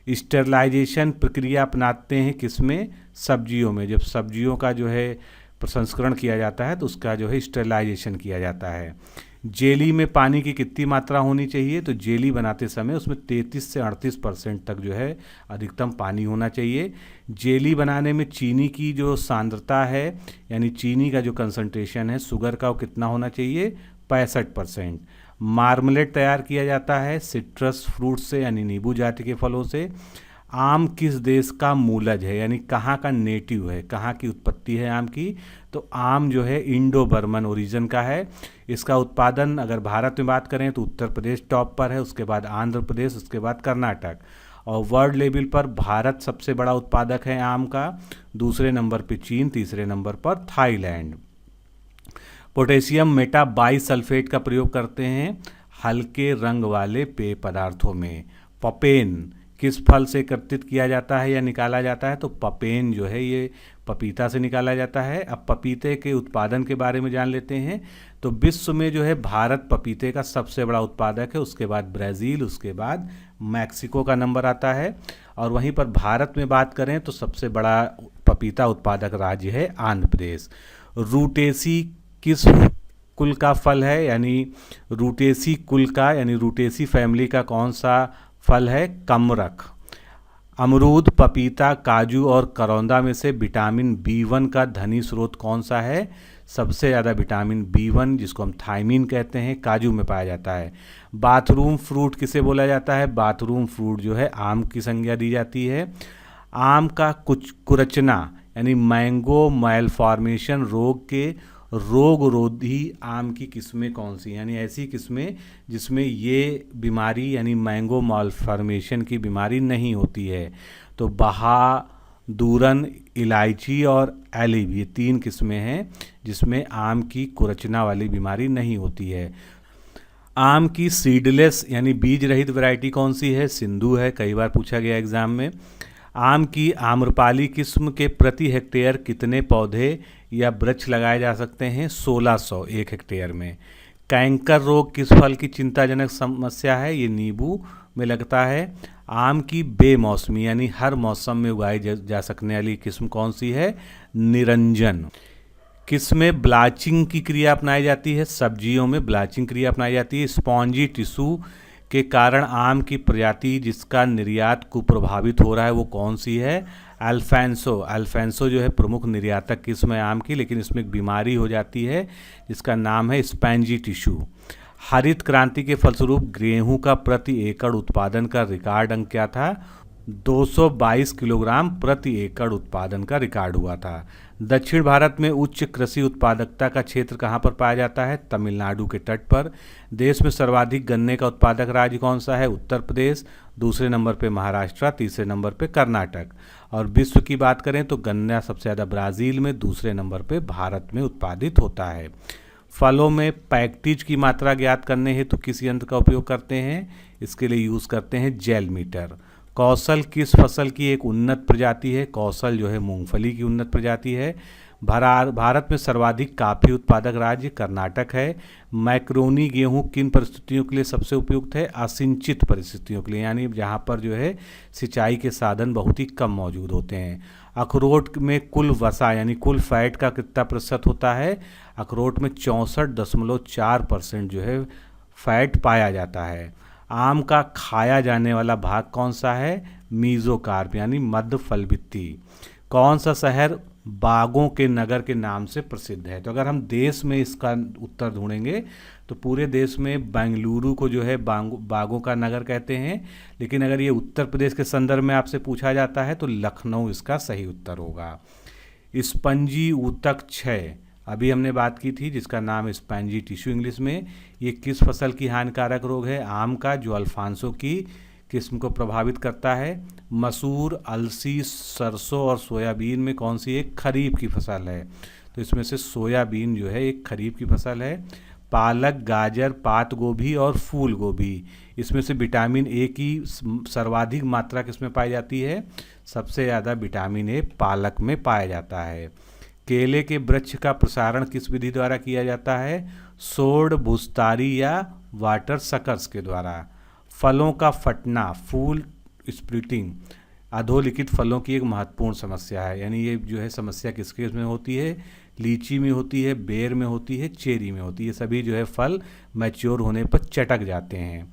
स्टेरलाइजेशन प्रक्रिया अपनाते हैं किसमें? सब्जियों में। जब सब्जियों का जो है प्रसंस्करण किया जाता है तो उसका जो है स्टेरलाइजेशन किया जाता है। जेली में पानी की कितनी मात्रा होनी चाहिए? तो जेली बनाते समय उसमें 33 से 38% तक जो है अधिकतम पानी होना चाहिए। जेली बनाने में चीनी की जो सांद्रता है, यानी चीनी का जो कंसंट्रेशन है शुगर का, वो कितना होना चाहिए? 65%। मार्मलेट तैयार किया जाता है सिट्रस फ्रूट से, यानी नींबू जाति के फलों से। आम किस देश का मूलज है, यानी कहाँ का नेटिव है, कहाँ की उत्पत्ति है आम की? तो आम जो है इंडो बर्मन ओरिजिन का है। इसका उत्पादन अगर भारत में बात करें तो उत्तर प्रदेश टॉप पर है, उसके बाद आंध्र प्रदेश, उसके बाद कर्नाटक। और वर्ल्ड लेवल पर भारत सबसे बड़ा उत्पादक है आम का, दूसरे नंबर पर चीन, तीसरे नंबर पर थाईलैंड। पोटेशियम मेटा बाइसल्फेट का प्रयोग करते हैं हल्के रंग वाले पेय पदार्थों में। पपेन किस फल से एकत्रित किया जाता है या निकाला जाता है? तो पपेन जो है ये पपीता से निकाला जाता है। अब पपीते के उत्पादन के बारे में जान लेते हैं। तो विश्व में जो है भारत पपीते का सबसे बड़ा उत्पादक है, उसके बाद ब्राज़ील, उसके बाद मैक्सिको का नंबर आता है। और वहीं पर भारत में बात करें तो सबसे बड़ा पपीता उत्पादक राज्य है आंध्र प्रदेश। रूटेसी किस कुल का फल है, यानी रूटेसी कुल का, यानी रूटेसी फैमिली का कौन सा फल है? कमरख। अमरूद, पपीता, काजू और करौंदा में से विटामिन B1 का धनी स्रोत कौन सा है? सबसे ज़्यादा विटामिन B1, जिसको हम थायमीन कहते हैं, काजू में पाया जाता है। बाथरूम फ्रूट किसे बोला जाता है? बाथरूम फ्रूट जो है आम की संज्ञा दी जाती है। आम का कुरचना यानी मैंगो मैलफॉर्मेशन रोग के रोगरोधी आम की किस्में कौन सी, यानी ऐसी किस्में जिसमें ये बीमारी यानी मैंगो मालफॉर्मेशन की बीमारी नहीं होती है? तो बहादुरन, इलायची और एलिव, ये 3 किस्में हैं जिसमें आम की कुरचना वाली बीमारी नहीं होती है। आम की सीडलेस यानी बीज रहित वैरायटी कौन सी है? सिंधु है, कई बार पूछा गया एग्जाम में। आम की आम्रपाली किस्म के प्रति हेक्टेयर कितने पौधे या वृक्ष लगाए जा सकते हैं? 1600 एक हेक्टेयर में। कैंकर रोग किस फल की चिंताजनक समस्या है? ये नींबू में लगता है। आम की बेमौसमी यानी हर मौसम में उगाई जा सकने वाली किस्म कौन सी है? निरंजन। किसमें ब्लाचिंग की क्रिया अपनाई जाती है? सब्जियों में ब्लाचिंग क्रिया अपनाई जाती है। स्पॉन्जी टिश्यू के कारण आम की प्रजाति जिसका निर्यात कुप्रभावित हो रहा है वो कौन सी है? अल्फांसो। अल्फांसो जो है प्रमुख निर्यातक किस्म है आम की, लेकिन इसमें एक बीमारी हो जाती है जिसका नाम है स्पैंजी टिश्यू। हरित क्रांति के फलस्वरूप गेहूं का प्रति एकड़ उत्पादन का रिकॉर्ड अंक क्या था? 222 किलोग्राम प्रति एकड़ उत्पादन का रिकॉर्ड हुआ था। दक्षिण भारत में उच्च कृषि उत्पादकता का क्षेत्र कहाँ पर पाया जाता है? तमिलनाडु के तट पर। देश में सर्वाधिक गन्ने का उत्पादक राज्य कौन सा है? उत्तर प्रदेश, दूसरे नंबर पे महाराष्ट्र, तीसरे नंबर पे कर्नाटक। और विश्व की बात करें तो गन्ना सबसे ज़्यादा ब्राज़ील में, दूसरे नंबर पे भारत में उत्पादित होता है। फलों में पैक्टिज की मात्रा ज्ञात करने हेतु किस यंत्र का उपयोग करते हैं? इसके लिए यूज़ करते हैं जेल मीटर। कौशल किस फसल की एक उन्नत प्रजाति है? कौशल जो है मूंगफली की उन्नत प्रजाति है। भारत में सर्वाधिक कॉफी उत्पादक राज्य कर्नाटक है। मैक्रोनी गेहूं किन परिस्थितियों के लिए सबसे उपयुक्त है? असिंचित परिस्थितियों के लिए, यानी जहां पर जो है सिंचाई के साधन बहुत ही कम मौजूद होते हैं। अखरोट में कुल वसा यानी कुल फैट का कितना प्रतिशत होता है? अखरोट में 64.4% जो है फैट पाया जाता है। आम का खाया जाने वाला भाग कौन सा है? मीजोकार्प यानी मध्य फल भित्ति। कौन सा शहर बागों के नगर के नाम से प्रसिद्ध है। तो अगर हम देश में इसका उत्तर ढूंढेंगे तो पूरे देश में बेंगलुरु को जो है बागों का नगर कहते हैं, लेकिन अगर ये उत्तर प्रदेश के संदर्भ में आपसे पूछा जाता है तो लखनऊ इसका सही उत्तर होगा। स्पंजी ऊतक क्षय अभी हमने बात की थी, जिसका नाम है स्पंजी टिश्यू इंग्लिश में। ये किस फसल की हानिकारक रोग है? आम का, जो अल्फांसो की किस्म को प्रभावित करता है। मसूर, अलसी, सरसों और सोयाबीन में कौन सी एक खरीफ की फसल है? तो इसमें से सोयाबीन जो है एक खरीफ की फसल है। पालक, गाजर, पात गोभी और फूल गोभी, इसमें से विटामिन ए की सर्वाधिक मात्रा किसमें पाई जाती है? सबसे ज़्यादा विटामिन ए पालक में पाया जाता है। केले के वृक्ष का प्रसारण किस विधि द्वारा किया जाता है? सोड़, भुस्तारी या वाटर सकर्स के द्वारा। फलों का फटना, फूल स्प्लिटिंग, अधोलिखित फलों की एक महत्वपूर्ण समस्या है। यानी ये जो है समस्या किसके में होती है? लीची में होती है, बेर में होती है, चेरी में होती है। सभी जो है फल मैच्योर होने पर चटक जाते हैं।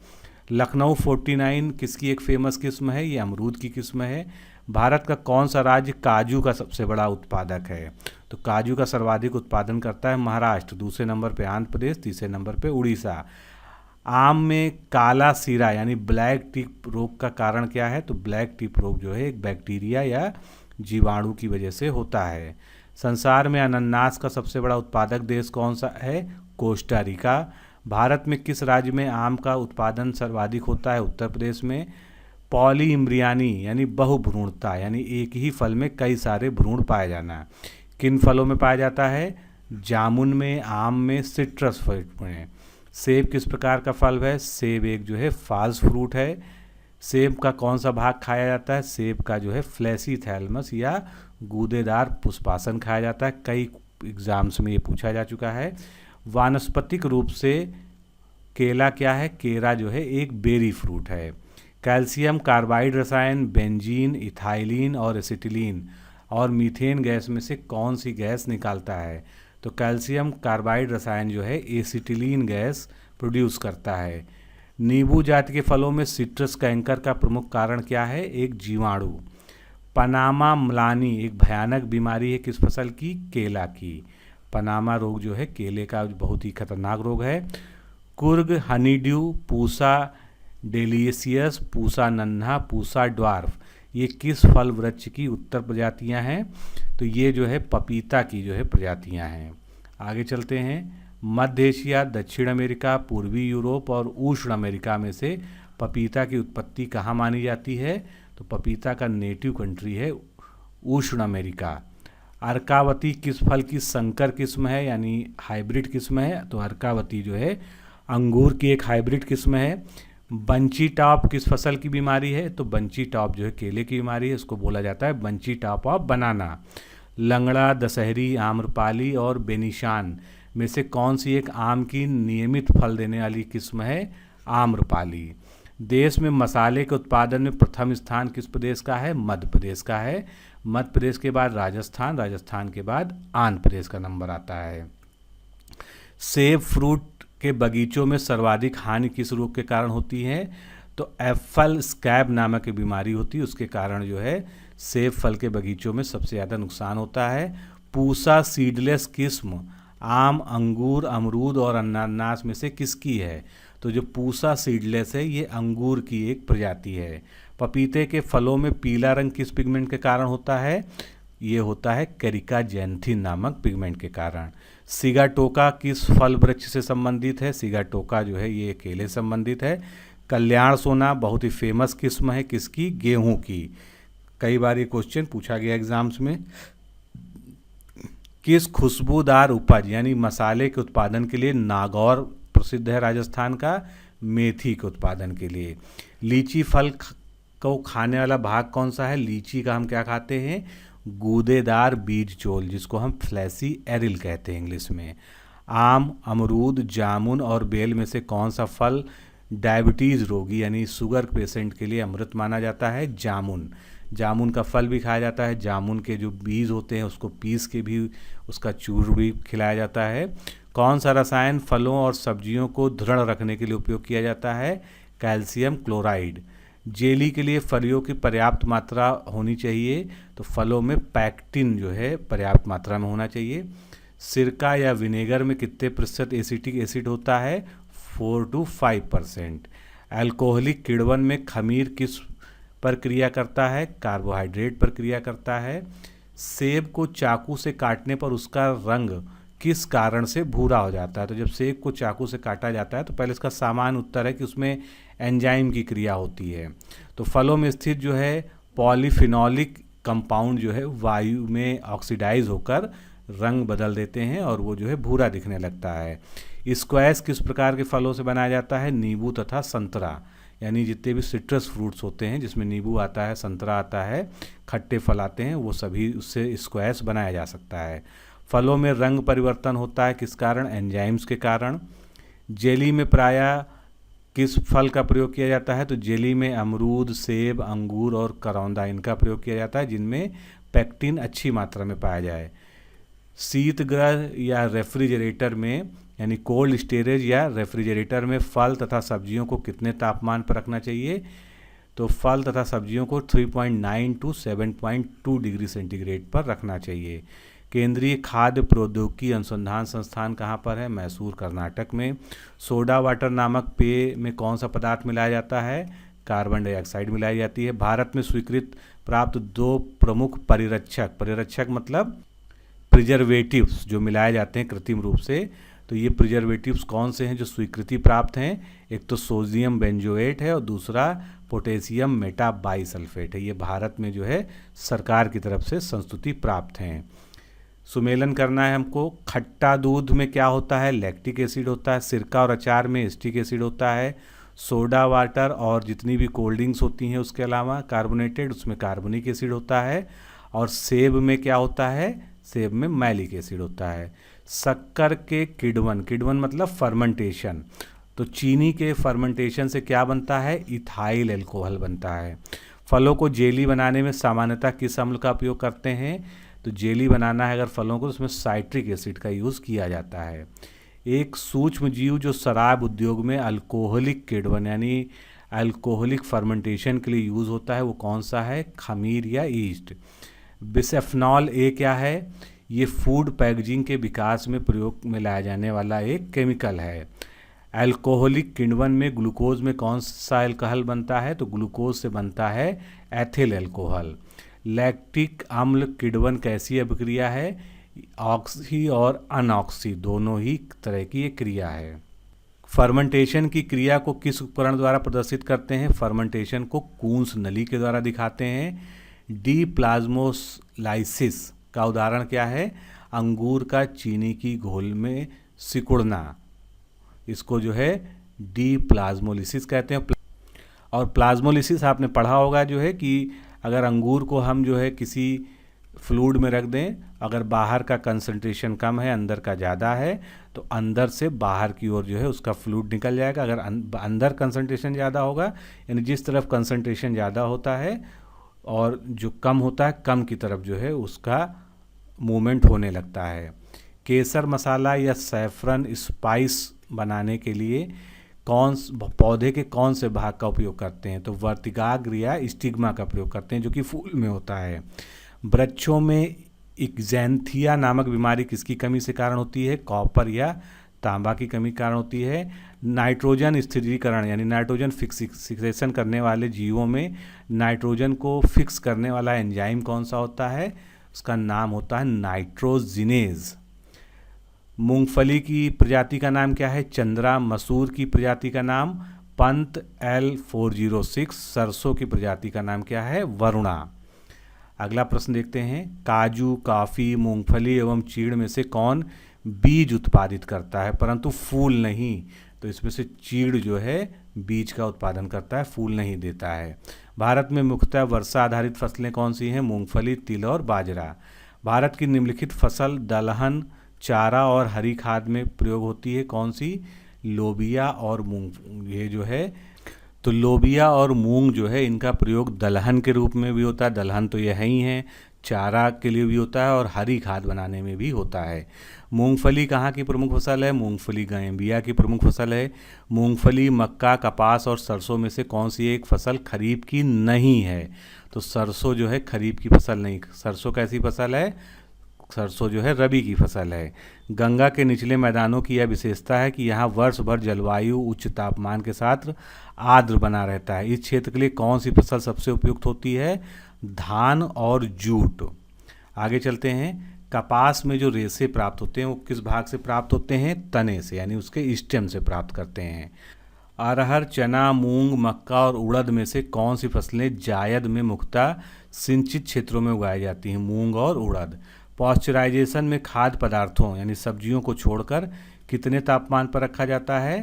लखनऊ 49 किसकी एक फेमस किस्म है? ये अमरूद की किस्म है। भारत का कौन सा राज्य काजू का सबसे बड़ा उत्पादक है? तो काजू का सर्वाधिक उत्पादन करता है महाराष्ट्र, दूसरे नंबर पे आंध्र प्रदेश, तीसरे नंबर पे उड़ीसा। आम में काला सीरा यानी ब्लैक टिप रोग का कारण क्या है? तो ब्लैक टिप रोग जो है एक बैक्टीरिया या जीवाणु की वजह से होता है। संसार में अनानास का सबसे बड़ा उत्पादक देश कौन सा है? Costa Rica. भारत में किस राज्य में आम का उत्पादन सर्वाधिक होता है? उत्तर प्रदेश में। पॉली इम्ब्रियानी यानी बहुभ्रूणता, यानी एक ही फल में कई सारे भ्रूण पाए जाना, किन फलों में पाया जाता है? जामुन में, आम में, सिट्रस फ्रूट में। सेब किस प्रकार का फल है? सेब एक जो है फाल्स फ्रूट है। सेब का कौन सा भाग खाया जाता है? सेब का जो है फ्लैसी थैलमस या गूदेदार पुष्पासन खाया जाता है। कई एग्जाम्स में ये पूछा जा चुका है। वानस्पतिक रूप से केला क्या है? केरा जो है एक बेरी फ्रूट है। कैल्शियम कार्बाइड रसायन बेंजीन, इथाइलिन और एसिटिलीन और मीथेन गैस में से कौन सी गैस निकालता है? तो कैल्शियम कार्बाइड रसायन जो है एसिटिलीन गैस प्रोड्यूस करता है। नींबू जाति के फलों में सिट्रस कैंकर का प्रमुख कारण क्या है? एक जीवाणु। पनामा म्लानी एक भयानक बीमारी है किस फसल की? केला की। पनामा रोग जो है केले का बहुत ही खतरनाक रोग है। कुर्ग, हनीड्यू, पूसा डेलिशियस, पूसा नन्हा, पूसा ड्वार्फ, ये किस फल वृक्ष की उत्तर प्रजातियां हैं? तो ये जो है पपीता की जो है प्रजातियां हैं। आगे चलते हैं। मध्य एशिया, दक्षिण अमेरिका, पूर्वी यूरोप और उष्ण अमेरिका में से पपीता की उत्पत्ति कहाँ मानी जाती है? तो पपीता का नेटिव कंट्री है उष्ण अमेरिका। अर्कावती किस फल की संकर किस्म है यानी हाइब्रिड किस्म है? तो अर्कावती जो है अंगूर की एक हाइब्रिड किस्म है। बंची टॉप किस फसल की बीमारी है? तो बंची टॉप जो है केले की बीमारी है, इसको बोला जाता है बंची टॉप ऑफ बनाना। लंगड़ा, दशहरी, आम्रपाली और बेनिशान में से कौन सी एक आम की नियमित फल देने वाली किस्म है? आम्रपाली। देश में मसाले के उत्पादन में प्रथम स्थान किस प्रदेश का है? मध्य प्रदेश का है। मध्य प्रदेश के बाद राजस्थान, राजस्थान के बाद आंध्र प्रदेश का नंबर आता है। सेब फ्रूट के बगीचों में सर्वाधिक हानि किस रोग के कारण होती है? तो एप्पल स्कैब नामक एक बीमारी होती है, उसके कारण जो है सेब फल के बगीचों में सबसे ज़्यादा नुकसान होता है। पूसा सीडलेस किस्म आम, अंगूर, अमरूद और अनानास में से किसकी है? तो जो पूसा सीडलेस है ये अंगूर की एक प्रजाति है। पपीते के फलों में पीला रंग किस पिगमेंट के कारण होता है? ये होता है कैरिका जैंथिन नामक पिगमेंट के कारण। सिगाटोका किस फल वृक्ष से संबंधित है? सिगाटोका जो है ये केले संबंधित है। कल्याण सोना बहुत ही फेमस किस्म है किसकी? गेहूं की। कई बार ये क्वेश्चन पूछा गया एग्जाम्स में। किस खुशबूदार उपज यानी मसाले के उत्पादन के लिए नागौर प्रसिद्ध है राजस्थान का? मेथी के उत्पादन के लिए। लीची फल को खाने वाला भाग कौन सा है? लीची का हम क्या खाते हैं? गूदेदार बीज चोल, जिसको हम फ्लैसी एरिल कहते हैं इंग्लिश में। आम, अमरूद, जामुन और बेल में से कौन सा फल डायबिटीज़ रोगी यानी शुगर पेशेंट के लिए अमृत माना जाता है? जामुन। जामुन का फल भी खाया जाता है, जामुन के जो बीज होते हैं उसको पीस के भी उसका चूर भी खिलाया जाता है। कौन सा रसायन फलों और सब्जियों को दृढ़ रखने के लिए उपयोग किया जाता है? Calcium chloride. जेली के लिए फलियों की पर्याप्त मात्रा होनी चाहिए, तो फलों में पैक्टिन जो है पर्याप्त मात्रा में होना चाहिए। सिरका या विनेगर में कितने प्रतिशत एसिटिक एसिड होता है? 4 to 5%। अल्कोहलिक किण्वन में खमीर किस पर क्रिया करता है? कार्बोहाइड्रेट पर क्रिया करता है। सेब को चाकू से काटने पर उसका रंग किस कारण से भूरा हो जाता है? तो जब सेब को चाकू से काटा जाता है तो पहले इसका सामान्य उत्तर है कि उसमें एंजाइम की क्रिया होती है। तो फलों में स्थित जो है पॉलीफिनोलिक कंपाउंड जो है वायु में ऑक्सीडाइज होकर रंग बदल देते हैं और वो जो है भूरा दिखने लगता है। स्क्वैश किस प्रकार के फलों से बनाया जाता है? नींबू तथा संतरा, यानी जितने भी सिट्रस फ्रूट्स होते हैं जिसमें नींबू आता है, संतरा आता है, खट्टे फल आते हैं, वो सभी उससे स्क्वैश बनाया जा सकता है। फलों में रंग परिवर्तन होता है किस कारण? एंजाइम्स के कारण। जेली में प्रायः किस फल का प्रयोग किया जाता है? तो जेली में अमरूद, सेब, अंगूर और करौंदा इनका प्रयोग किया जाता है जिनमें पैक्टिन अच्छी मात्रा में पाया जाए। शीतगृह या रेफ्रिजरेटर में यानी कोल्ड स्टोरेज या रेफ्रिजरेटर में फल तथा सब्जियों को कितने तापमान पर रखना चाहिए? तो फल तथा सब्जियों को 3.9 to 7.2 डिग्री सेंटीग्रेड पर रखना चाहिए। केंद्रीय खाद्य प्रौद्योगिकी अनुसंधान संस्थान कहाँ पर है? मैसूर, कर्नाटक में। सोडा वाटर नामक पेय में कौन सा पदार्थ मिलाया जाता है? कार्बन डाइऑक्साइड मिलाई जाती है। भारत में स्वीकृत प्राप्त 2 प्रमुख परिरक्षक मतलब प्रिजर्वेटिव्स जो मिलाए जाते हैं कृत्रिम रूप से, तो ये प्रिजर्वेटिव्स कौन से हैं जो स्वीकृति प्राप्त हैं? एक तो सोडियम बेंजोएट है और दूसरा पोटेशियम मेटाबाइसल्फेट है। ये भारत में जो है सरकार की तरफ से संस्तुति प्राप्त हैं। सुमेलन करना है हमको। खट्टा दूध में क्या होता है? लैक्टिक एसिड होता है। सिरका और अचार में एसिटिक एसिड होता है। सोडा वाटर और जितनी भी कोल्ड ड्रिंक्स होती हैं उसके अलावा कार्बोनेटेड, उसमें कार्बोनिक एसिड होता है। और सेब में क्या होता है? सेब में मैलिक एसिड होता है। शक्कर के किण्वन मतलब फर्मेंटेशन, तो चीनी के फर्मेंटेशन से क्या बनता है? इथाइल अल्कोहल बनता है। फलों को जेली बनाने में सामान्यतः किस अम्ल का उपयोग करते हैं? तो जेली बनाना है अगर फलों को, उसमें साइट्रिक एसिड का यूज़ किया जाता है। एक सूक्ष्म जीव जो शराब उद्योग में अल्कोहलिक किण्वन यानी अल्कोहलिक फर्मेंटेशन के लिए यूज़ होता है वो कौन सा है? खमीर या ईस्ट। बिसफेनॉल ए क्या है? ये फूड पैकेजिंग के विकास में प्रयोग में लाया जाने वाला एक केमिकल है। अल्कोहलिक किण्वन में ग्लूकोज में कौन सा अल्कोहल बनता है? तो ग्लूकोज से बनता है एथिल अल्कोहल। लैक्टिक अम्ल किण्वन कैसी अभिक्रिया है? ऑक्सी और अनऑक्सी दोनों ही तरह की ये क्रिया है। फर्मेंटेशन की क्रिया को किस उपकरण द्वारा प्रदर्शित करते हैं? फर्मेंटेशन को कून्स नली के द्वारा दिखाते हैं। डी प्लाज्मोलाइसिस का उदाहरण क्या है? अंगूर का चीनी की घोल में सिकुड़ना, इसको जो है डी प्लाज्मोलिसिस कहते हैं। और प्लाज्मोलिसिस आपने पढ़ा होगा जो है कि अगर अंगूर को हम जो है किसी फ्लूइड में रख दें, अगर बाहर का कंसंट्रेशन कम है अंदर का ज़्यादा है तो अंदर से बाहर की ओर जो है उसका फ्लूइड निकल जाएगा। अगर अंदर कंसंट्रेशन ज़्यादा होगा यानी जिस तरफ कंसंट्रेशन ज़्यादा होता है और जो कम होता है कम की तरफ जो है उसका मूवमेंट होने लगता है। केसर मसाला या सैफरन स्पाइस बनाने के लिए पौधे के कौन से भाग का उपयोग करते हैं? तो वर्तिकाग्र या स्टिग्मा का प्रयोग करते हैं जो कि फूल में होता है। वृक्षों में इक्जेंथिया नामक बीमारी किसकी कमी से कारण होती है? कॉपर या तांबा की कमी के कारण होती है। नाइट्रोजन स्थिरीकरण यानी नाइट्रोजन फिक्सेशन करने वाले जीवों में नाइट्रोजन को फिक्स करने वाला एंजाइम कौन सा होता है? उसका नाम होता है नाइट्रोजिनेज। मूंगफली की प्रजाति का नाम क्या है? चंद्रा। मसूर की प्रजाति का नाम पंत L406। सरसों की प्रजाति का नाम क्या है? वरुणा। अगला प्रश्न देखते हैं। काजू, कॉफ़ी, मूंगफली एवं चीड़ में से कौन बीज उत्पादित करता है परंतु फूल नहीं? तो इसमें से चीड़ जो है बीज का उत्पादन करता है, फूल नहीं देता है। भारत में मुख्यतः वर्षा आधारित फसलें कौन सी हैं? मूंगफली, तिल और बाजरा। भारत की निम्नलिखित फसल दलहन, चारा और हरी खाद में प्रयोग होती है कौन सी? लोबिया और मूंग। ये जो है तो लोबिया और मूंग जो है इनका प्रयोग दलहन के रूप में भी होता है, दलहन तो ये है ही हैं। चारा के लिए भी होता है और हरी खाद बनाने में भी होता है। मूंगफली कहाँ की प्रमुख फसल है? मूंगफली गैम्बिया की प्रमुख फसल है। मूंगफली, मक्का, कपास और सरसों में से कौन सी एक फसल खरीफ की नहीं है? तो सरसों जो है खरीफ की फसल नहीं। सरसों कैसी फसल है? सरसों जो है रबी की फसल है। गंगा के निचले मैदानों की यह विशेषता है कि यहाँ वर्ष भर जलवायु उच्च तापमान के साथ आर्द्र बना रहता है। इस क्षेत्र के लिए कौन सी फसल सबसे उपयुक्त होती है? धान और जूट। आगे चलते हैं। कपास में जो रेशे प्राप्त होते हैं वो किस भाग से प्राप्त होते हैं? तने से, यानी उसके स्टेम से प्राप्त करते हैं। अरहर, चना, मूंग, मक्का और उड़द में से कौन सी फसलें जायद में मुख्यतः सिंचित क्षेत्रों में उगाई जाती हैं? मूंग और उड़द। पॉस्चराइजेशन में खाद्य पदार्थों यानी सब्जियों को छोड़कर कितने तापमान पर रखा जाता है?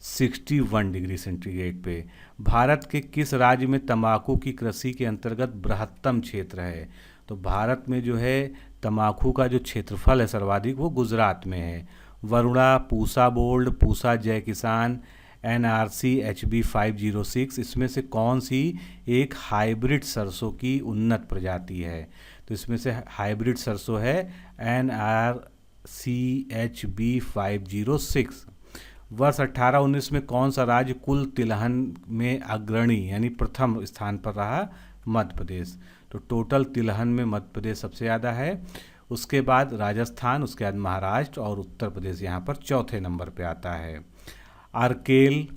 61 डिग्री सेंटीग्रेड पे। भारत के किस राज्य में तंबाकू की कृषि के अंतर्गत बृहत्तम क्षेत्र है? तो भारत में जो है तंबाकू का जो क्षेत्रफल है सर्वाधिक वो गुजरात में है। वरुणा, पूसा गोल्ड, पूसा जय किसान, NRC HB 506 इसमें से कौन सी एक हाइब्रिड सरसों की उन्नत प्रजाति है? तो इसमें से हाइब्रिड सरसों है NRC HB 506। वर्ष 1819 में कौन सा राज्य कुल तिलहन में अग्रणी यानी प्रथम स्थान पर रहा? मध्य प्रदेश। तो टोटल तिलहन में मध्य प्रदेश सबसे ज़्यादा है, उसके बाद राजस्थान, उसके बाद महाराष्ट्र और उत्तर प्रदेश यहाँ पर चौथे नंबर पे आता है। अर्केल,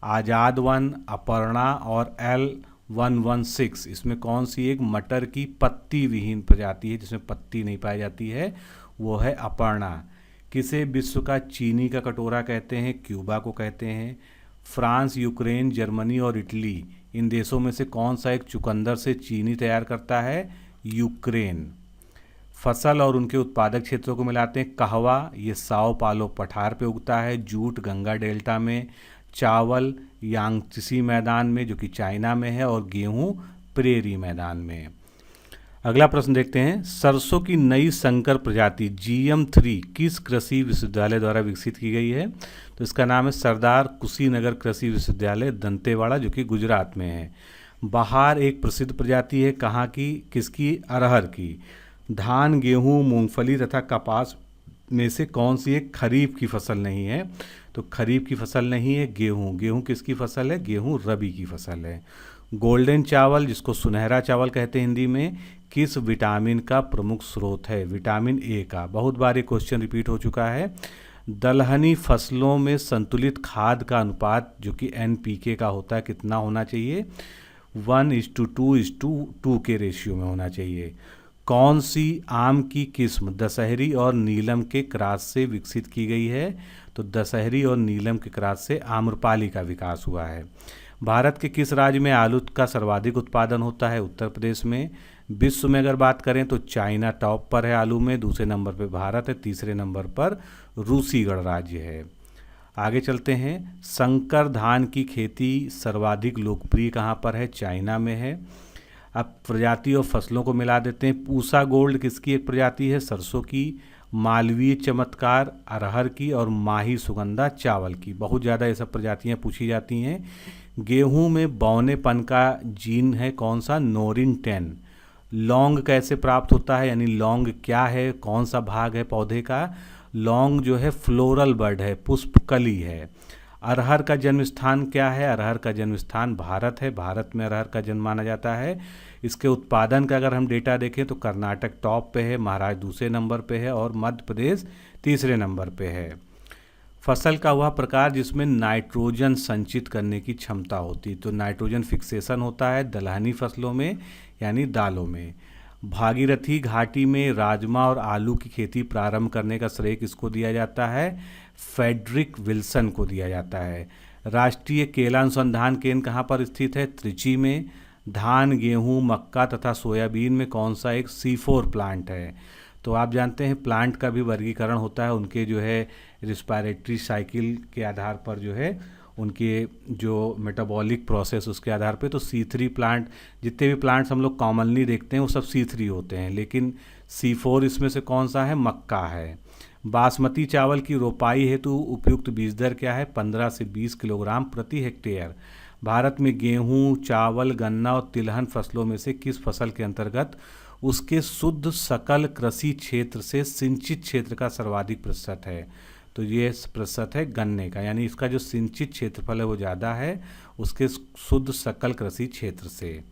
आज़ाद वन, अपर्णा और L116 इसमें कौन सी एक मटर की पत्ती विहीन प्रजाति है जिसमें पत्ती नहीं पाई जाती है? वो है अपर्णा। किसे विश्व का चीनी का कटोरा कहते हैं? क्यूबा को कहते हैं। फ्रांस, यूक्रेन, जर्मनी और इटली इन देशों में से कौन सा एक चुकंदर से चीनी तैयार करता है? यूक्रेन। फसल और उनके उत्पादक क्षेत्रों को मिलाते हैं। कहवा ये साओ पालो पठार पे उगता है। जूट गंगा डेल्टा में। चावल यांगत्सी मैदान में जो कि चाइना में है। और गेहूं प्रेरी मैदान में। अगला प्रश्न देखते हैं। सरसों की नई संकर प्रजाति GM3 किस कृषि विश्वविद्यालय द्वारा विकसित की गई है? तो इसका नाम है सरदार कुशीनगर कृषि विश्वविद्यालय दंतेवाड़ा जो कि गुजरात में है। बहार एक प्रसिद्ध प्रजाति है कहाँ की? किसकी? अरहर की। धान, गेहूं, मूंगफली तथा कपास में से कौन सी एक खरीफ की फसल नहीं है? तो खरीफ की फसल नहीं है गेहूं। गेहूं किसकी फसल है? गेहूं रबी की फसल है। गोल्डन चावल जिसको सुनहरा चावल कहते हैं हिंदी में, किस विटामिन का प्रमुख स्रोत है? विटामिन ए का। बहुत बार ये क्वेश्चन रिपीट हो चुका है। दलहनी फसलों में संतुलित खाद का अनुपात जो कि NPK का होता है कितना होना चाहिए? 1:2:2 के रेशियो में होना चाहिए। कौन सी आम की किस्म दशहरी और नीलम के क्रॉस से विकसित की गई है? तो दशहरी और नीलम के क्रॉस से आम्रपाली का विकास हुआ है। भारत के किस राज्य में आलू का सर्वाधिक उत्पादन होता है? उत्तर प्रदेश में। विश्व में अगर बात करें तो चाइना टॉप पर है आलू में, दूसरे नंबर पर भारत है, तीसरे नंबर पर रूसी गणराज्य है। आगे चलते हैं। संकर धान की खेती सर्वाधिक लोकप्रिय कहाँ पर है? चाइना में है। अब प्रजाति और फसलों को मिला देते हैं। पूसा गोल्ड किसकी एक प्रजाति है? सरसों की। मालवीय चमत्कार अरहर की। और माही सुगंधा चावल की। बहुत ज़्यादा ये सब प्रजातियाँ पूछी जाती हैं। गेहूं में बौनेपन का जीन है कौन सा? नोरिन 10। लौंग कैसे प्राप्त होता है यानी लौंग क्या है, कौन सा भाग है पौधे का? लौंग जो है फ्लोरल बड है, पुष्पकली है। अरहर का जन्म स्थान क्या है? अरहर का जन्म स्थान भारत है। भारत में अरहर का जन्म माना जाता है। इसके उत्पादन का अगर हम डेटा देखें तो कर्नाटक टॉप पे है, महाराष्ट्र दूसरे नंबर पे है और मध्य प्रदेश तीसरे नंबर पे है। फसल का वह प्रकार जिसमें नाइट्रोजन संचित करने की क्षमता होती, तो नाइट्रोजन फिक्सेशन होता है दलहनी फसलों में यानी दालों में। भागीरथी घाटी में राजमा और आलू की खेती प्रारंभ करने का श्रेय किसको दिया जाता है? फ्रेडरिक विल्सन को दिया जाता है। राष्ट्रीय केला अनुसंधान केंद्र कहाँ पर स्थित है? त्रिची में। धान, गेहूं, मक्का तथा सोयाबीन में कौन सा एक C4 प्लांट है? तो आप जानते हैं प्लांट का भी वर्गीकरण होता है उनके जो है रिस्पायरेटरी साइकिल के आधार पर, जो है उनके जो मेटाबॉलिक प्रोसेस उसके आधार पे। तो C3 प्लांट, जितने भी प्लांट्स हम लोग कॉमनली देखते हैं वो सब C3 होते हैं, लेकिन C4 इसमें से कौन सा है? मक्का है। बासमती चावल की रोपाई हेतु उपयुक्त बीज दर क्या है? 15 से 20 किलोग्राम प्रति हेक्टेयर। भारत में गेहूं, चावल, गन्ना और तिलहन फसलों में से किस फसल के अंतर्गत उसके शुद्ध सकल कृषि क्षेत्र से सिंचित क्षेत्र का सर्वाधिक प्रतिशत है? तो ये प्रतिशत है गन्ने का, यानी इसका जो सिंचित क्षेत्रफल है वो ज़्यादा है उसके शुद्ध सकल कृषि क्षेत्र से।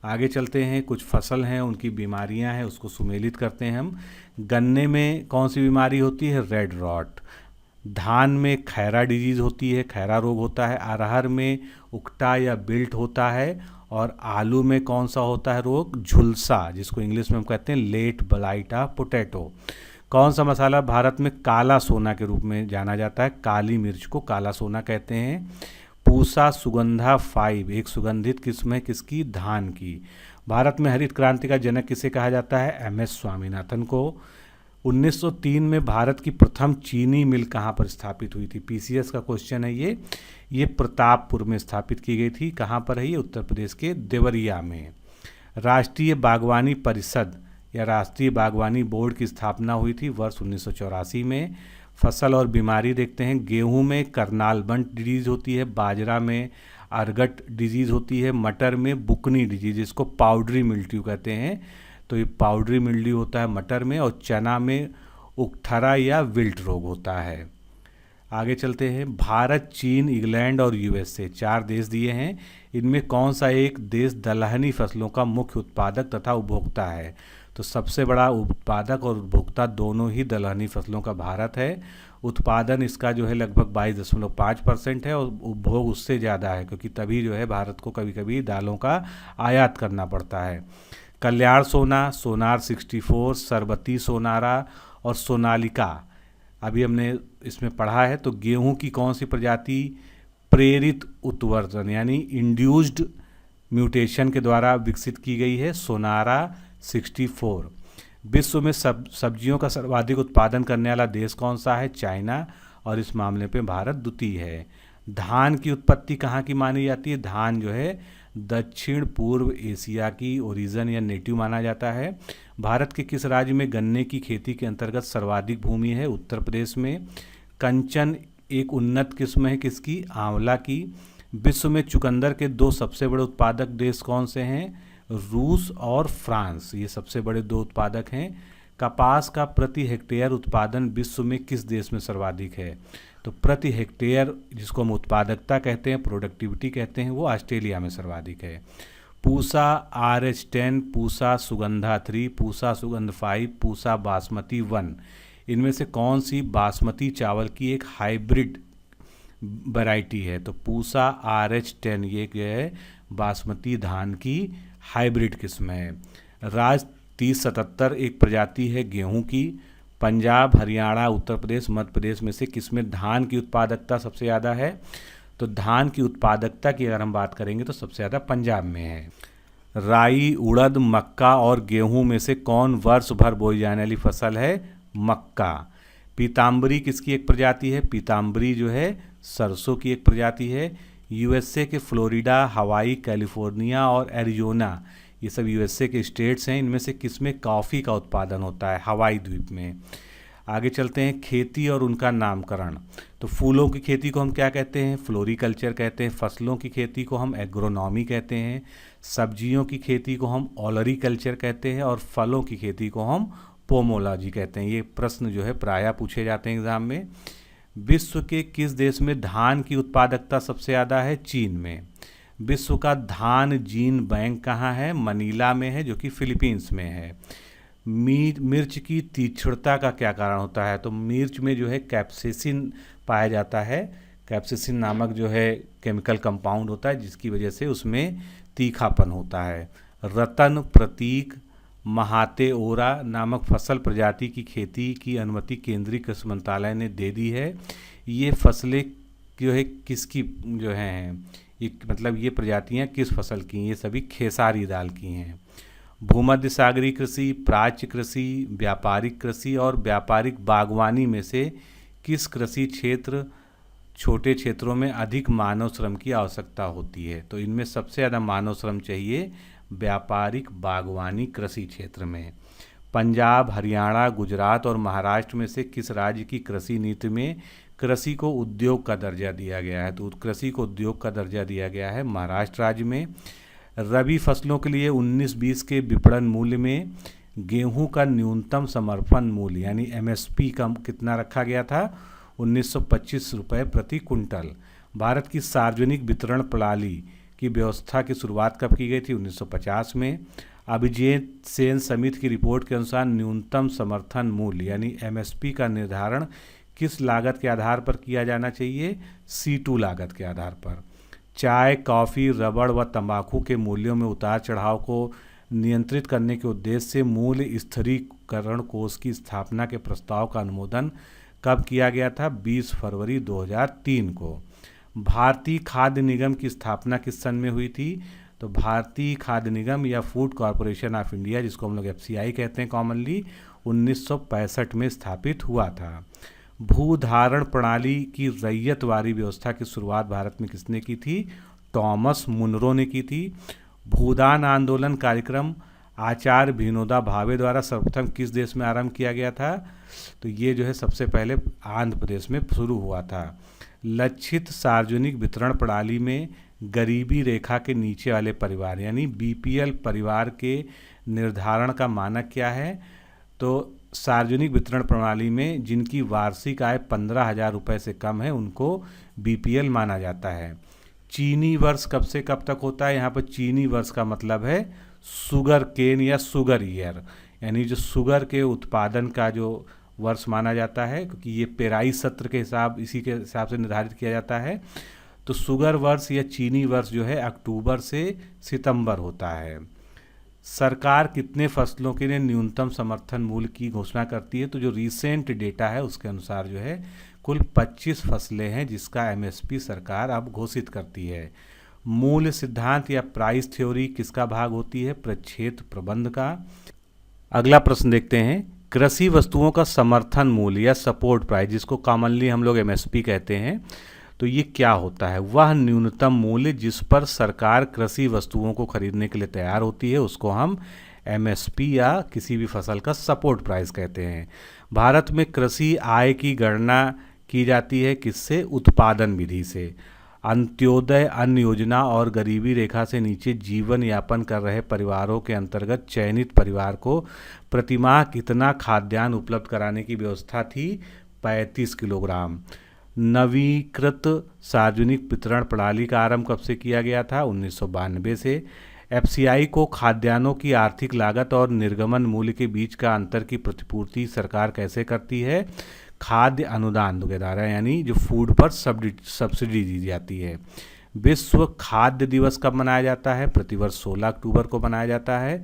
आगे चलते हैं, कुछ फसल हैं उनकी बीमारियां हैं उसको सुमेलित करते हैं हम। गन्ने में कौन सी बीमारी होती है? Red rot. धान में खैरा डिजीज़ होती है, खैरा रोग होता है। अरहर में उकटा या बिल्ट होता है। और आलू में कौन सा होता है रोग? झुलसा, जिसको इंग्लिश में हम कहते हैं लेट ब्लाइट ऑफ पोटैटो। कौन सा मसाला भारत में काला सोना के रूप में जाना जाता है? काली मिर्च को काला सोना कहते हैं। पूसा सुगंधा 5 एक सुगंधित किस्म है किसकी? धान की। भारत में हरित क्रांति का जनक किसे कहा जाता है? एम एस स्वामीनाथन को। 1903 में भारत की प्रथम चीनी मिल कहाँ पर स्थापित हुई थी? पीसीएस का क्वेश्चन है ये प्रतापपुर में स्थापित की गई थी। कहाँ पर है ये? उत्तर प्रदेश के देवरिया में। राष्ट्रीय बागवानी परिषद या राष्ट्रीय बागवानी बोर्ड की स्थापना हुई थी वर्ष 1984 में। फसल और बीमारी देखते हैं। गेहूं में करनाल बंट डिजीज़ होती है, बाजरा में अरगट डिजीज़ होती है, मटर में बुकनी डिजीज़ जिसको पाउडरी मिल्ट्यू कहते हैं, तो ये पाउडरी मिल्ट्यू होता है मटर में। और चना में उकठरा या विल्ट रोग होता है। आगे चलते हैं, भारत, चीन, इंग्लैंड और यूएसए 4 देश दिए हैं। इनमें कौन सा एक देश दलहनी फसलों का मुख्य उत्पादक तथा उपभोक्ता है? तो सबसे बड़ा उत्पादक और उपभोक्ता दोनों ही दलहनी फसलों का भारत है। उत्पादन इसका जो है लगभग 22.5% है और उपभोग उससे ज़्यादा है, क्योंकि तभी जो है भारत को कभी कभी दालों का आयात करना पड़ता है। कल्याण सोना, सोनार 64, सरबती सोनारा और सोनालिका अभी हमने इसमें पढ़ा है। तो गेहूं की कौन सी प्रजाति प्रेरित उत्वर्धन यानी इंड्यूस्ड म्यूटेशन के द्वारा विकसित की गई है? सोनारा 64। विश्व में सब्जियों का सर्वाधिक उत्पादन करने वाला देश कौन सा है? चाइना। और इस मामले पे भारत द्वितीय है। धान की उत्पत्ति कहाँ की मानी जाती है? धान जो है दक्षिण पूर्व एशिया की ओरिजिन या नेटिव माना जाता है। भारत के किस राज्य में गन्ने की खेती के अंतर्गत सर्वाधिक भूमि है? उत्तर प्रदेश में। कंचन एक उन्नत किस्म है किसकी? आंवला की। विश्व में चुकंदर के 2 सबसे बड़े उत्पादक देश कौन से हैं? रूस और फ्रांस, ये सबसे बड़े 2 उत्पादक हैं। कपास का प्रति हेक्टेयर उत्पादन विश्व में किस देश में सर्वाधिक है? तो प्रति हेक्टेयर जिसको हम उत्पादकता कहते हैं, प्रोडक्टिविटी कहते हैं, वो ऑस्ट्रेलिया में सर्वाधिक है। पूसा RH10, पूसा सुगंधा 3, पूसा सुगंध 5, पूसा बासमती 1, इनमें से कौन सी बासमती चावल की एक हाइब्रिड वैरायटी है? तो पूसा RH10 ये क्या है? बासमती धान की हाइब्रिड किस्म है। राज 3077 एक प्रजाति है गेहूं की। पंजाब, हरियाणा, उत्तर प्रदेश, मध्य प्रदेश में से किसमें धान की उत्पादकता सबसे ज़्यादा है? तो धान की उत्पादकता की अगर हम बात करेंगे तो सबसे ज़्यादा पंजाब में है। राई, उड़द, मक्का और गेहूं में से कौन वर्ष भर बोई जाने वाली फसल है? मक्का। पीताम्बरी किसकी एक प्रजाति है? पीताम्बरी जो है सरसों की एक प्रजाति है। यूएसए के फ्लोरिडा, हवाई, कैलिफोर्निया और एरिजोना ये सब यूएसए के स्टेट्स हैं। इनमें से किसमें कॉफ़ी का उत्पादन होता है? हवाई द्वीप में। आगे चलते हैं, खेती और उनका नामकरण। तो फूलों की खेती को हम क्या कहते हैं? फ्लोरिकल्चर कहते हैं। फसलों की खेती को हम एग्रोनॉमी कहते हैं। सब्जियों की खेती को हम ऑलरीकल्चर कहते हैं। और फलों की खेती को हम पोमोलॉजी कहते हैं। ये प्रश्न जो है प्रायः पूछे जाते हैं एग्जाम में। विश्व के किस देश में धान की उत्पादकता सबसे ज़्यादा है? चीन में। विश्व का धान जीन बैंक कहाँ है? मनीला में है, जो कि फिलीपींस में है। मिर्च की तीक्ष्णता का क्या कारण होता है? तो मिर्च में जो है कैप्सेसिन पाया जाता है। कैप्सेसिन नामक जो है केमिकल कंपाउंड होता है जिसकी वजह से उसमें तीखापन होता है। रतन, प्रतीक, महाते ओरा नामक फसल प्रजाति की खेती की अनुमति केंद्रीय कृषि मंत्रालय ने दे दी है। ये फसलें जो है किसकी जो हैं, ये मतलब ये प्रजातियां किस फसल की? ये सभी खेसारी दाल की हैं। भूमध्य सागरीय कृषि, प्राच्य कृषि, व्यापारिक कृषि और व्यापारिक बागवानी में से किस कृषि क्षेत्र छोटे क्षेत्रों में अधिक मानव श्रम की आवश्यकता होती है? तो इनमें सबसे ज़्यादा मानव श्रम चाहिए व्यापारिक बागवानी कृषि क्षेत्र में। पंजाब, हरियाणा, गुजरात और महाराष्ट्र में से किस राज्य की कृषि नीति में कृषि को उद्योग का दर्जा दिया गया है? तो कृषि को उद्योग का दर्जा दिया गया है महाराष्ट्र राज्य में। रबी फसलों के लिए 19-20 के विपणन मूल्य में गेहूं का न्यूनतम समर्थन मूल्य यानी एमएसपी का कितना रखा गया था? 1925 रुपये प्रति कुंटल। भारत की सार्वजनिक वितरण प्रणाली की व्यवस्था की शुरुआत कब की गई थी? 1950 में। अभिजीत सेन समिति की रिपोर्ट के अनुसार न्यूनतम समर्थन मूल्य यानी एमएसपी का निर्धारण किस लागत के आधार पर किया जाना चाहिए? C2 लागत के आधार पर। चाय, कॉफ़ी, रबड़ व तंबाकू के मूल्यों में उतार चढ़ाव को नियंत्रित करने के उद्देश्य से मूल्य स्थिरीकरण कोष की स्थापना के प्रस्ताव का अनुमोदन कब किया गया था? 20 फरवरी 2003 को। भारतीय खाद्य निगम की स्थापना किस सन में हुई थी? तो भारतीय खाद्य निगम या फूड कॉरपोरेशन ऑफ इंडिया, जिसको हम लोग FCI कहते हैं कॉमनली, 1965 में स्थापित हुआ था। भूधारण प्रणाली की रैयतवारी व्यवस्था की शुरुआत भारत में किसने की थी? टॉमस मुनरो ने की थी। भूदान आंदोलन कार्यक्रम आचार्य विनोबा भावे द्वारा सर्वप्रथम किस देश में आरंभ किया गया था? तो ये जो है सबसे पहले आंध्र प्रदेश में शुरू हुआ था। लक्षित सार्वजनिक वितरण प्रणाली में गरीबी रेखा के नीचे वाले परिवार यानी BPL परिवार के निर्धारण का मानक क्या है? तो सार्वजनिक वितरण प्रणाली में जिनकी वार्षिक आय 15,000 रुपये से कम है उनको BPL माना जाता है। चीनी वर्ष कब से कब तक होता है? यहाँ पर चीनी वर्ष का मतलब है शुगर केन या शुगर ईयर, यानी जो शुगर के उत्पादन का जो वर्ष माना जाता है, क्योंकि ये पेराई सत्र के हिसाब इसी के हिसाब से निर्धारित किया जाता है। तो शुगर वर्ष या चीनी वर्ष जो है अक्टूबर से सितंबर होता है। सरकार कितने फसलों के लिए न्यूनतम समर्थन मूल्य की घोषणा करती है? तो जो रिसेंट डेटा है उसके अनुसार जो है कुल 25 फसलें हैं जिसका MSP सरकार अब घोषित करती है। मूल्य सिद्धांत या प्राइस थ्योरी किसका भाग होती है? प्रक्षेत्र प्रबंध का। अगला प्रश्न देखते हैं, कृषि वस्तुओं का समर्थन मूल्य या सपोर्ट प्राइस, जिसको कॉमनली हम लोग MSP कहते हैं, तो ये क्या होता है? वह न्यूनतम मूल्य जिस पर सरकार कृषि वस्तुओं को खरीदने के लिए तैयार होती है उसको हम MSP या किसी भी फसल का सपोर्ट प्राइस कहते हैं। भारत में कृषि आय की गणना की जाती है किससे? उत्पादन विधि से। अंत्योदय अन्न योजना और गरीबी रेखा से नीचे जीवन यापन कर रहे परिवारों के अंतर्गत चयनित परिवार को प्रतिमाह कितना खाद्यान्न उपलब्ध कराने की व्यवस्था थी? 35 किलोग्राम। नवीकृत सार्वजनिक वितरण प्रणाली का आरंभ कब से किया गया था? 1992 से। FCI को खाद्यान्नों की आर्थिक लागत और निर्गमन मूल्य के बीच का अंतर की प्रतिपूर्ति सरकार कैसे करती है? खाद्य अनुदान के द्वारा, यानी जो फूड पर सब्सिडी दी जाती है। विश्व खाद्य दिवस कब मनाया जाता है? प्रतिवर्ष 16 अक्टूबर को मनाया जाता है।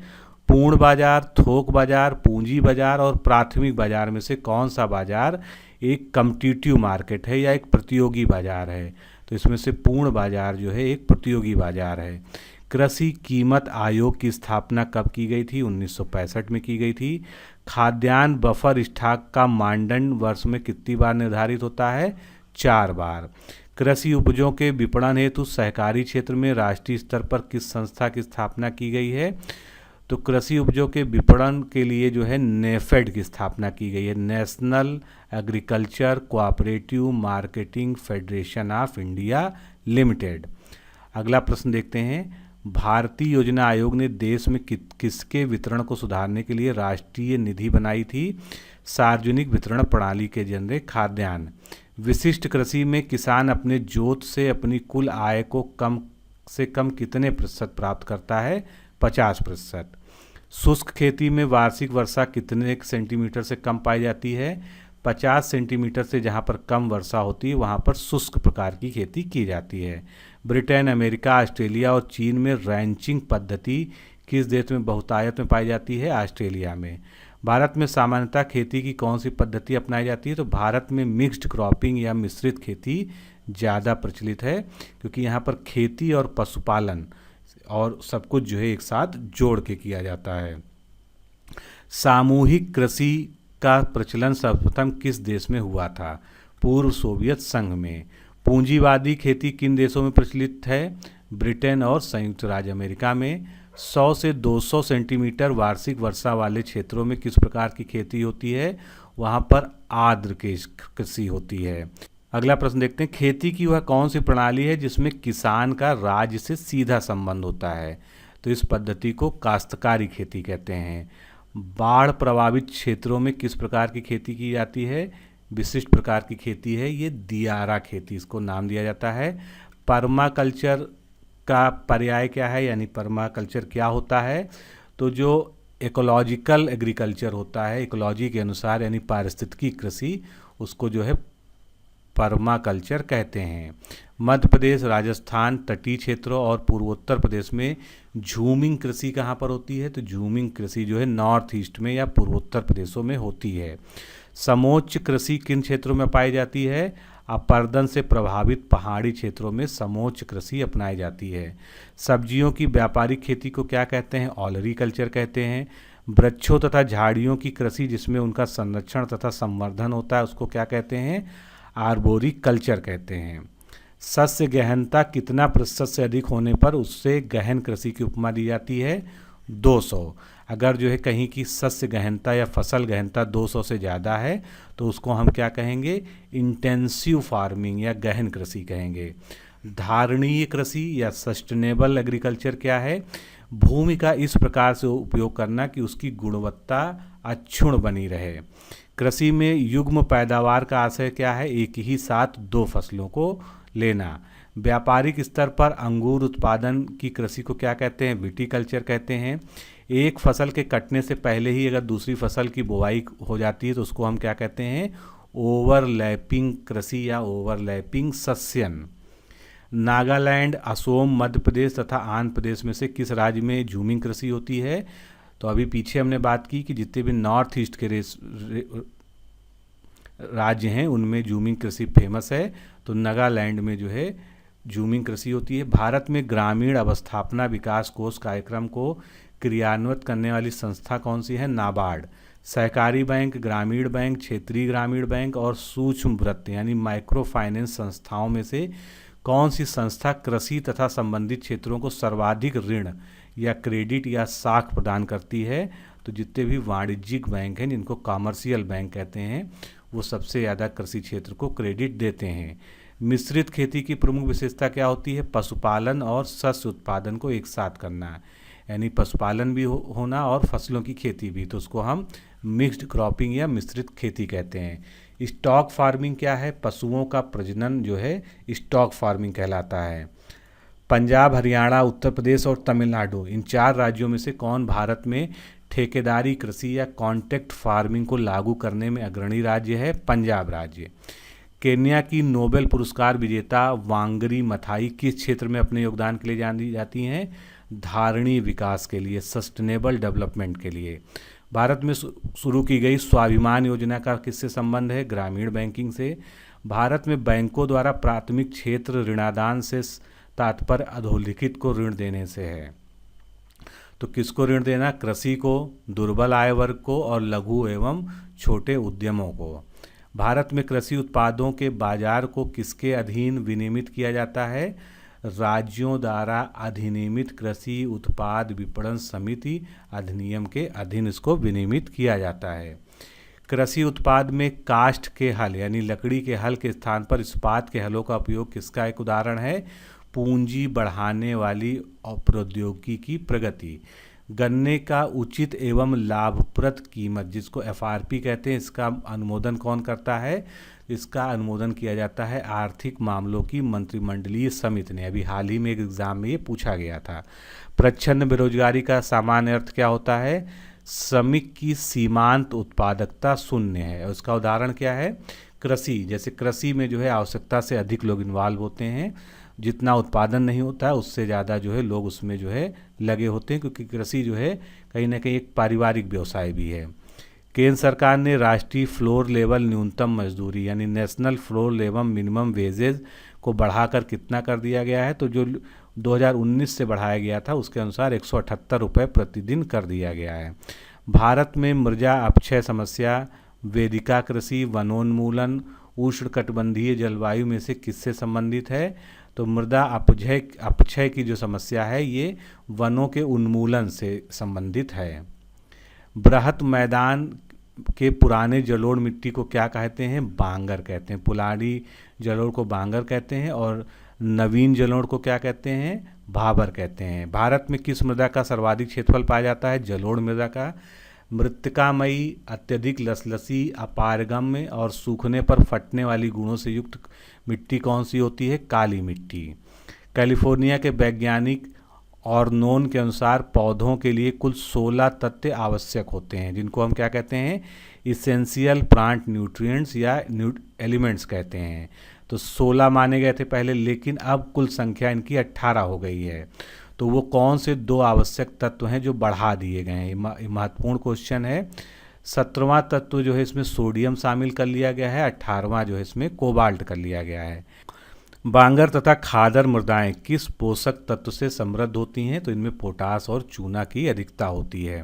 पूर्ण बाजार, थोक बाजार, पूंजी बाजार और प्राथमिक बाजार में से कौन सा बाजार एक कम्पिटिटिव मार्केट है या एक प्रतियोगी बाजार है? तो इसमें से पूर्ण बाजार जो है एक प्रतियोगी बाजार है। कृषि कीमत आयोग की स्थापना कब की गई थी? 1965 में की गई थी। खाद्यान्न बफर स्टॉक का मानदंड वर्ष में कितनी बार निर्धारित होता है? 4 बार। कृषि उपजों के विपणन हेतु सहकारी क्षेत्र में राष्ट्रीय स्तर पर किस संस्था की स्थापना की गई है? तो कृषि उपजों के विपणन के लिए जो है नेफेड की स्थापना की गई है, national agriculture cooperative marketing federation of India limited. अगला प्रश्न देखते हैं, भारतीय योजना आयोग ने देश में किसके वितरण को सुधारने के लिए राष्ट्रीय निधि बनाई थी? सार्वजनिक वितरण प्रणाली के जरिए खाद्यान्न। विशिष्ट कृषि में किसान अपने जोत से अपनी कुल आय को कम से कम कितने प्रतिशत प्राप्त करता है? 50%। शुष्क खेती में वार्षिक वर्षा कितने सेंटीमीटर से कम पाई जाती है? 50 सेंटीमीटर से जहाँ पर कम वर्षा होती है वहाँ पर शुष्क प्रकार की खेती की जाती है। ब्रिटेन, अमेरिका, ऑस्ट्रेलिया और चीन में रैंचिंग पद्धति किस देश में बहुतायत में पाई जाती है? ऑस्ट्रेलिया में। भारत में सामान्यतः खेती की कौन सी पद्धति अपनाई जाती है? तो भारत में मिक्स्ड क्रॉपिंग या मिश्रित खेती ज़्यादा प्रचलित है, क्योंकि यहाँ पर खेती और पशुपालन और सब कुछ जो है एक साथ जोड़ के किया जाता है। सामूहिक कृषि का प्रचलन सर्वप्रथम किस देश में हुआ था? पूर्व सोवियत संघ में। पूंजीवादी खेती किन देशों में प्रचलित है? ब्रिटेन और संयुक्त राज्य अमेरिका में। 100 से 200 सेंटीमीटर वार्षिक वर्षा वाले क्षेत्रों में किस प्रकार की खेती होती है? वहाँ पर आर्द्र कृषि होती है। अगला प्रश्न देखते हैं, खेती की वह कौन सी प्रणाली है जिसमें किसान का राज्य से सीधा संबंध होता है? तो इस पद्धति को काश्तकारी खेती कहते हैं। बाढ़ प्रभावित क्षेत्रों में किस प्रकार की खेती की जाती है? विशिष्ट प्रकार की खेती है ये दियारा खेती, इसको नाम दिया जाता है। पर्माकल्चर का पर्याय क्या है, यानी पर्माकल्चर क्या होता है? तो जो इकोलॉजिकल एग्रीकल्चर होता है, इकोलॉजी के अनुसार यानी पारिस्थितिकी कृषि, उसको जो है पर्माकल्चर कहते हैं। मध्य प्रदेश, राजस्थान, तटीय क्षेत्रों और पूर्वोत्तर प्रदेश में झूमिंग कृषि कहाँ पर होती है? तो झूमिंग कृषि जो है नॉर्थ ईस्ट में या पूर्वोत्तर प्रदेशों में होती है। समोच्च कृषि किन क्षेत्रों में पाई जाती है? अपर्दन से प्रभावित पहाड़ी क्षेत्रों में समोच्च कृषि अपनाई जाती है। सब्जियों की व्यापारिक खेती को क्या कहते हैं? ऑलरीकल्चर कहते हैं। वृक्षों तथा झाड़ियों की कृषि जिसमें उनका संरक्षण तथा संवर्धन होता है उसको क्या कहते हैं? आर्बोरिकल्चर कहते हैं। सस्य गहनता कितना प्रतिशत से अधिक होने पर उससे गहन कृषि की उपमा दी जाती है? 200। अगर जो है कहीं की सस्य गहनता या फसल गहनता 200 से ज़्यादा है तो उसको हम क्या कहेंगे? इंटेंसिव फार्मिंग या गहन कृषि कहेंगे। धारणीय कृषि या सस्टेनेबल एग्रीकल्चर क्या है? भूमि का इस प्रकार से उपयोग करना कि उसकी गुणवत्ता अक्षुण्ण बनी रहे। कृषि में युग्म पैदावार का आशय क्या है? एक ही साथ दो फसलों को लेना। व्यापारिक स्तर पर अंगूर उत्पादन की कृषि को क्या कहते हैं? विटीकल्चर कहते हैं। एक फसल के कटने से पहले ही अगर दूसरी फसल की बुवाई हो जाती है तो उसको हम क्या कहते हैं? ओवरलैपिंग कृषि या ओवरलैपिंग सस्यन। नागालैंड, असोम, मध्य प्रदेश तथा आंध्र प्रदेश में से किस राज्य में झूमिंग कृषि होती है? तो अभी पीछे हमने बात की कि जितने भी नॉर्थ ईस्ट के राज्य हैं उनमें झूमिंग कृषि फेमस है, तो नागालैंड में जो है झूमिंग कृषि होती है। भारत में ग्रामीण अवस्थापना विकास कोष कार्यक्रम को क्रियान्वित करने वाली संस्था कौन सी है? नाबार्ड। सहकारी बैंक, ग्रामीण बैंक, क्षेत्रीय ग्रामीण बैंक और सूक्ष्म वित्त यानी माइक्रो फाइनेंस संस्थाओं में से कौन सी संस्था कृषि तथा संबंधित क्षेत्रों को सर्वाधिक ऋण या क्रेडिट या साख प्रदान करती है? तो जितने भी वाणिज्यिक बैंक हैं जिनको कॉमर्शियल बैंक कहते हैं वो सबसे ज़्यादा कृषि क्षेत्र को क्रेडिट देते हैं। मिश्रित खेती की प्रमुख विशेषता क्या होती है? पशुपालन और शस्य उत्पादन को एक साथ करना, यानी पशुपालन भी होना और फसलों की खेती भी, तो उसको हम मिक्स्ड क्रॉपिंग या मिश्रित खेती कहते हैं। स्टॉक फार्मिंग क्या है? पशुओं का प्रजनन जो है स्टॉक फार्मिंग कहलाता है। पंजाब, हरियाणा, उत्तर प्रदेश और तमिलनाडु, इन 4 राज्यों में से कौन भारत में ठेकेदारी कृषि या कॉन्ट्रैक्ट फार्मिंग को लागू करने में अग्रणी राज्य है? पंजाब राज्य। केन्या की नोबेल पुरस्कार विजेता वांगरी मथाई किस क्षेत्र में अपने योगदान के लिए जानी जाती हैं? धारणीय विकास के लिए, सस्टेनेबल डेवलपमेंट के लिए। भारत में शुरू की गई स्वाभिमान योजना का किससे संबंध है? ग्रामीण बैंकिंग से। भारत में बैंकों द्वारा प्राथमिक क्षेत्र ऋणादान से तात्पर्य अधोलिखित को ऋण देने से है। तो किसको ऋण देना? कृषि को, दुर्बल आय वर्ग को और लघु एवं छोटे उद्यमों को। भारत में कृषि उत्पादों के बाजार को किसके अधीन विनियमित किया जाता है? राज्यों द्वारा अधिनियमित कृषि उत्पाद विपणन समिति अधिनियम के अधीन इसको विनियमित किया जाता है। कृषि उत्पाद में काष्ठ के हल यानी लकड़ी के हल के स्थान पर इस्पात के हलों का उपयोग किसका एक उदाहरण है? पूंजी बढ़ाने वाली प्रौद्योगिकी की प्रगति। गन्ने का उचित एवं लाभप्रद कीमत जिसको एफआरपी कहते हैं, इसका अनुमोदन कौन करता है? इसका अनुमोदन किया जाता है आर्थिक मामलों की मंत्रिमंडलीय समिति ने। अभी हाल ही में एक एग्जाम में ये पूछा गया था। प्रच्छन्न बेरोजगारी का सामान्य अर्थ क्या होता है? श्रमिक की सीमांत उत्पादकता शून्य है। और उसका उदाहरण क्या है? कृषि, जैसे कृषि में जो है आवश्यकता से अधिक लोग इन्वॉल्व होते हैं, जितना उत्पादन नहीं होता है उससे ज़्यादा जो है लोग उसमें जो है लगे होते हैं, क्योंकि कृषि जो है कहीं ना कहीं एक पारिवारिक व्यवसाय भी है। केंद्र सरकार ने राष्ट्रीय फ्लोर लेवल न्यूनतम मजदूरी यानी national floor level minimum wages को बढ़ाकर कितना कर दिया गया है? तो जो 2019 से बढ़ाया गया था उसके अनुसार 178 रुपये प्रतिदिन कर दिया गया है। भारत में मृदा अपक्षय समस्या वेदिका कृषि, वनोन्मूलन, उष्णकटिबंधीय जलवायु में से किससे संबंधित है? तो मृदा अपक्षय की जो समस्या है ये वनों के उन्मूलन से संबंधित है। बृहत मैदान के पुराने जलोढ़ मिट्टी को क्या कहते हैं? बांगर कहते हैं। पुरानी जलोढ़ को बांगर कहते हैं और नवीन जलोढ़ को क्या कहते हैं? भाबर कहते हैं। भारत में किस मृदा का सर्वाधिक क्षेत्रफल पाया जाता है? जलोढ़ मृदा का। मृत्तिकामयी, अत्यधिक लसलसी, अपारगम्य और सूखने पर फटने वाली गुणों से युक्त मिट्टी कौन सी होती है? काली मिट्टी। कैलिफोर्निया के वैज्ञानिक ऑर्नोन के अनुसार पौधों के लिए कुल 16 तत्व आवश्यक होते हैं, जिनको हम क्या कहते हैं? इसेंशियल प्लांट न्यूट्रिएंट्स या एलिमेंट्स कहते हैं। तो 16 माने गए थे पहले, लेकिन अब कुल संख्या इनकी 18 हो गई है। तो वो कौन से 2 आवश्यक तत्व हैं जो बढ़ा दिए गए हैं? ये महत्वपूर्ण क्वेश्चन है। 17वां तत्व जो है इसमें सोडियम शामिल कर लिया गया है, 18वां जो है इसमें कोबाल्ट कर लिया गया है। बांगर तथा खादर मृदाएं किस पोषक तत्व से समृद्ध होती हैं? तो इनमें पोटास और चूना की अधिकता होती है।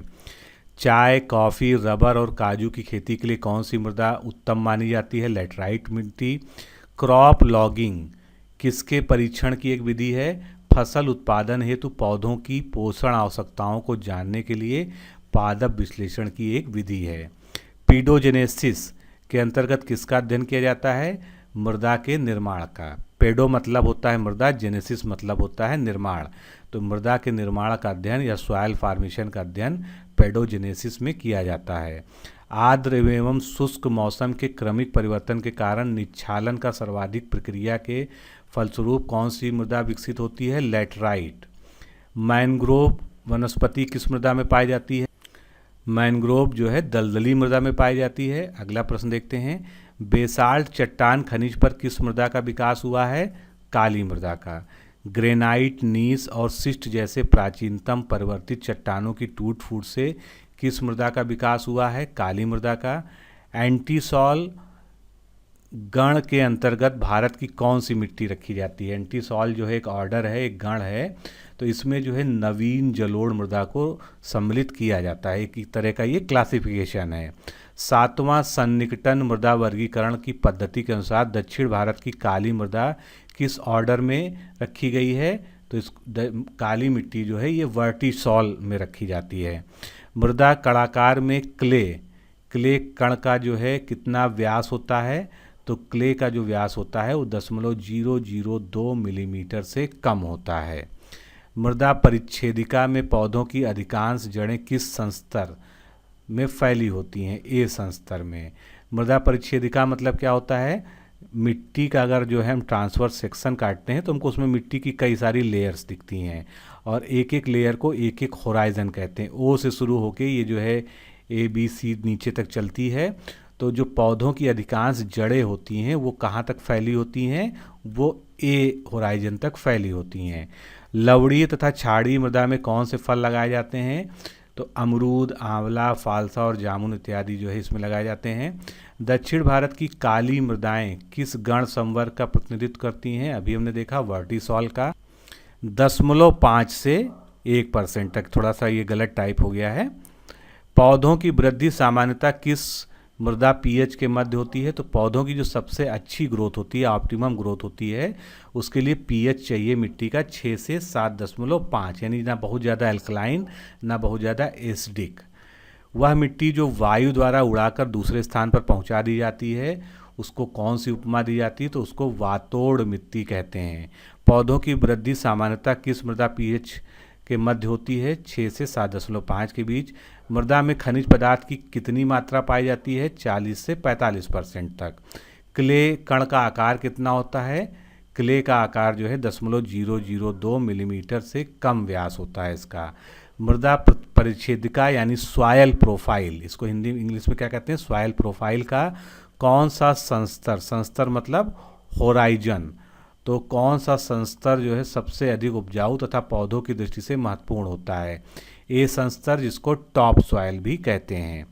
चाय, कॉफ़ी, रबर और काजू की खेती के लिए कौन सी मृदा उत्तम मानी जाती है? लैटराइट मिट्टी। क्रॉप लॉगिंग किसके परीक्षण की एक विधि है? फसल उत्पादन हेतु पौधों की पोषण आवश्यकताओं को जानने के लिए पादप विश्लेषण की एक विधि है। पीडोजेनेसिस के अंतर्गत किसका अध्ययन किया जाता है? मृदा के निर्माण का। पेडो मतलब होता है मृदा, जेनेसिस मतलब होता है निर्माण। तो मृदा के निर्माण का अध्ययन या सॉइल फॉर्मेशन का अध्ययन पेडोजेनेसिस में किया जाता है। आर्द्र एवं शुष्क मौसम के क्रमिक परिवर्तन के कारण निच्छालन का सर्वाधिक प्रक्रिया के फलस्वरूप कौन सी मृदा विकसित होती है? लैटराइट। मैनग्रोव वनस्पति किस मृदा में पाई जाती है? मैनग्रोव जो है दलदली मृदा में पाई जाती है। अगला प्रश्न देखते हैं। बेसाल्ट चट्टान खनिज पर किस मृदा का विकास हुआ है? काली मृदा का। ग्रेनाइट, नीस और सिस्ट जैसे प्राचीनतम परिवर्तित चट्टानों की टूट फूट से किस मृदा का विकास हुआ है? काली मृदा का। एंटीसॉल गण के अंतर्गत भारत की कौन सी मिट्टी रखी जाती है? एंटीसॉल जो है एक ऑर्डर है, एक गण है, तो इसमें जो है नवीन जलोढ़ मृदा को सम्मिलित किया जाता है। एक तरह का ये क्लासिफिकेशन है। 7वां सन्निकटन मृदा वर्गीकरण की पद्धति के अनुसार दक्षिण भारत की काली मृदा किस ऑर्डर में रखी गई है? तो इस काली मिट्टी जो है ये वर्टिसॉल में रखी जाती है। मृदा कणाकार में क्ले कण का जो है कितना व्यास होता है? तो क्ले का जो व्यास होता है वो 0.002 मिलीमीटर से कम होता है। मृदा परिच्छेदिका में पौधों की अधिकांश जड़ें किस संस्तर में फैली होती हैं? ए संस्तर में। मृदा परिच्छेदिका मतलब क्या होता है? मिट्टी का अगर जो है हम ट्रांसवर्स सेक्शन काटते हैं तो हमको उसमें मिट्टी की कई सारी लेयर्स दिखती हैं और एक एक लेयर को एक एक होराइजन कहते हैं। ओ से शुरू होके ये जो है ABC नीचे तक चलती है। तो जो पौधों की अधिकांश जड़ें होती हैं वो कहाँ तक फैली होती हैं? वो ए होराइजन तक फैली होती हैं। लवणीय तथा क्षारीय मृदा में कौन से फल लगाए जाते हैं? तो अमरूद, आंवला, फालसा और जामुन इत्यादि जो है इसमें लगाए जाते हैं। दक्षिण भारत की काली मृदाएं किस गण संवर्ग का प्रतिनिधित्व करती हैं? अभी हमने देखा वर्टिसॉल का। 0.5 से 1% तक, थोड़ा सा ये गलत टाइप हो गया है। पौधों की वृद्धि सामान्यतः किस मृदा pH के मध्य होती है? तो पौधों की जो सबसे अच्छी ग्रोथ होती है, ऑप्टिमम ग्रोथ होती है, उसके लिए pH चाहिए मिट्टी का 6 से 7.5, यानी ना बहुत ज़्यादा एल्कलाइन ना बहुत ज़्यादा एसिडिक। वह मिट्टी जो वायु द्वारा उड़ाकर दूसरे स्थान पर पहुंचा दी जाती है उसको कौन सी उपमा दी जाती है? तो उसको वातोड़ मिट्टी कहते हैं। पौधों की वृद्धि सामान्यतः किस मृदा pH के मध्य होती है? 6 से 7.5 के बीच। मृदा में खनिज पदार्थ की कितनी मात्रा पाई जाती है? 40 से 45% तक। क्ले कण का आकार कितना होता है? क्ले का आकार जो है 0.002 मिलीमीटर से कम व्यास होता है इसका। मृदा परिच्छेदिका यानी सॉइल प्रोफाइल, इसको हिंदी इंग्लिश में क्या कहते हैं? सॉइल प्रोफाइल का कौन सा संस्तर मतलब होराइजन, तो कौन सा संस्तर जो है सबसे अधिक उपजाऊ तथा पौधों की दृष्टि से महत्वपूर्ण होता है? ए संस्तर, जिसको टॉप सॉइल भी कहते हैं।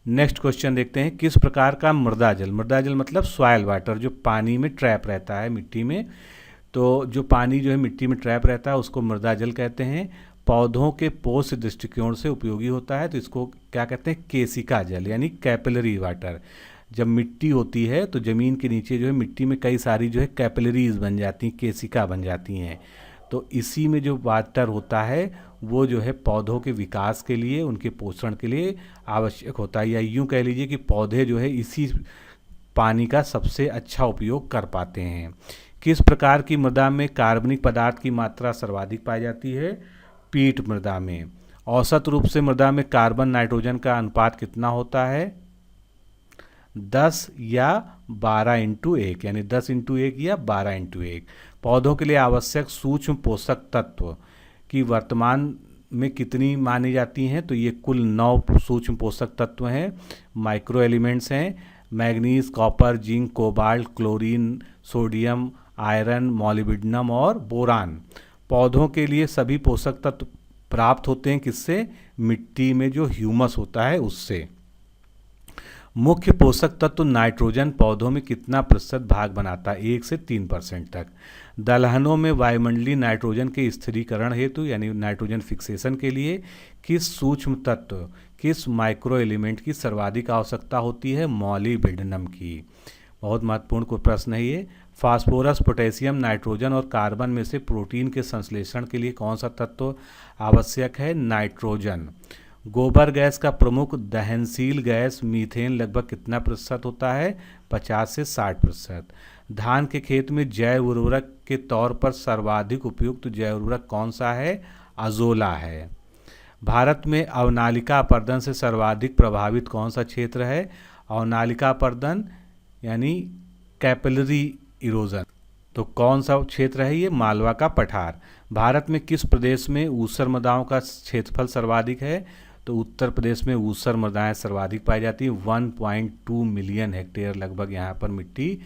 नेक्स्ट क्वेश्चन देखते हैं। किस प्रकार का मृदा जल मतलब सॉइल वाटर, जो पानी में ट्रैप रहता है मिट्टी में, तो जो पानी जो है मिट्टी में ट्रैप रहता है उसको मृदा जल कहते हैं। पौधों के पोष दृष्टिकोण से उपयोगी होता है तो इसको क्या कहते हैं? केशिका जल यानी कैपिलरी वाटर। जब मिट्टी होती है तो ज़मीन के नीचे जो है मिट्टी में कई सारी जो है कैपिलरीज बन जाती हैं, केशिका बन जाती हैं, तो इसी में जो वाटर होता है वो जो है पौधों के विकास के लिए, उनके पोषण के लिए आवश्यक होता है, या यूँ कह लीजिए कि पौधे जो है इसी पानी का सबसे अच्छा उपयोग कर पाते हैं। किस प्रकार की मृदा में कार्बनिक पदार्थ की मात्रा सर्वाधिक पाई जाती है? पीट मृदा में। औसत रूप से मृदा में कार्बन नाइट्रोजन का अनुपात कितना होता है? 10 या 12:1, यानी 10:1 या 12:1। पौधों के लिए आवश्यक सूक्ष्म पोषक तत्व की वर्तमान में कितनी मानी जाती हैं? तो ये कुल 9 सूक्ष्म पोषक तत्व हैं, माइक्रो एलिमेंट्स हैं। Manganese, copper, zinc, cobalt, chlorine, sodium, iron, molybdenum और बोरान। पौधों के लिए सभी पोषक तत्व प्राप्त होते हैं किससे? मिट्टी में जो ह्यूमस होता है उससे। मुख्य पोषक तत्व नाइट्रोजन पौधों में कितना प्रतिशत भाग बनाता है? 1 से 3% तक। दलहनों में वायुमंडलीय नाइट्रोजन के स्थिरीकरण हेतु यानी नाइट्रोजन फिक्सेशन के लिए किस सूक्ष्म तत्व, किस माइक्रो एलिमेंट की सर्वाधिक आवश्यकता होती है? मॉलिब्डेनम की। बहुत महत्वपूर्ण कोई प्रश्न है ये। फास्फोरस, पोटेशियम, नाइट्रोजन और कार्बन में से प्रोटीन के संश्लेषण के लिए कौन सा तत्व आवश्यक है? नाइट्रोजन। गोबर गैस का प्रमुख दहनशील गैस मीथेन लगभग कितना प्रतिशत होता है? 50 से 60%। धान के खेत में जैव उर्वरक के तौर पर सर्वाधिक उपयुक्त जैव उर्वरक कौन सा है? अजोला है। भारत में अवनालिका अपर्दन से सर्वाधिक प्रभावित कौन सा क्षेत्र है? अवनालिका अपर्दन यानी कैपिलरी इरोजन। तो कौन सा क्षेत्र है ये? मालवा का पठार। भारत में किस प्रदेश में ऊसर मृदाओं का क्षेत्रफल सर्वाधिक है? तो उत्तर प्रदेश में ऊसर मृदाएं सर्वाधिक पाई जाती हैं। 1.2 मिलियन हेक्टेयर लगभग यहाँ पर मिट्टी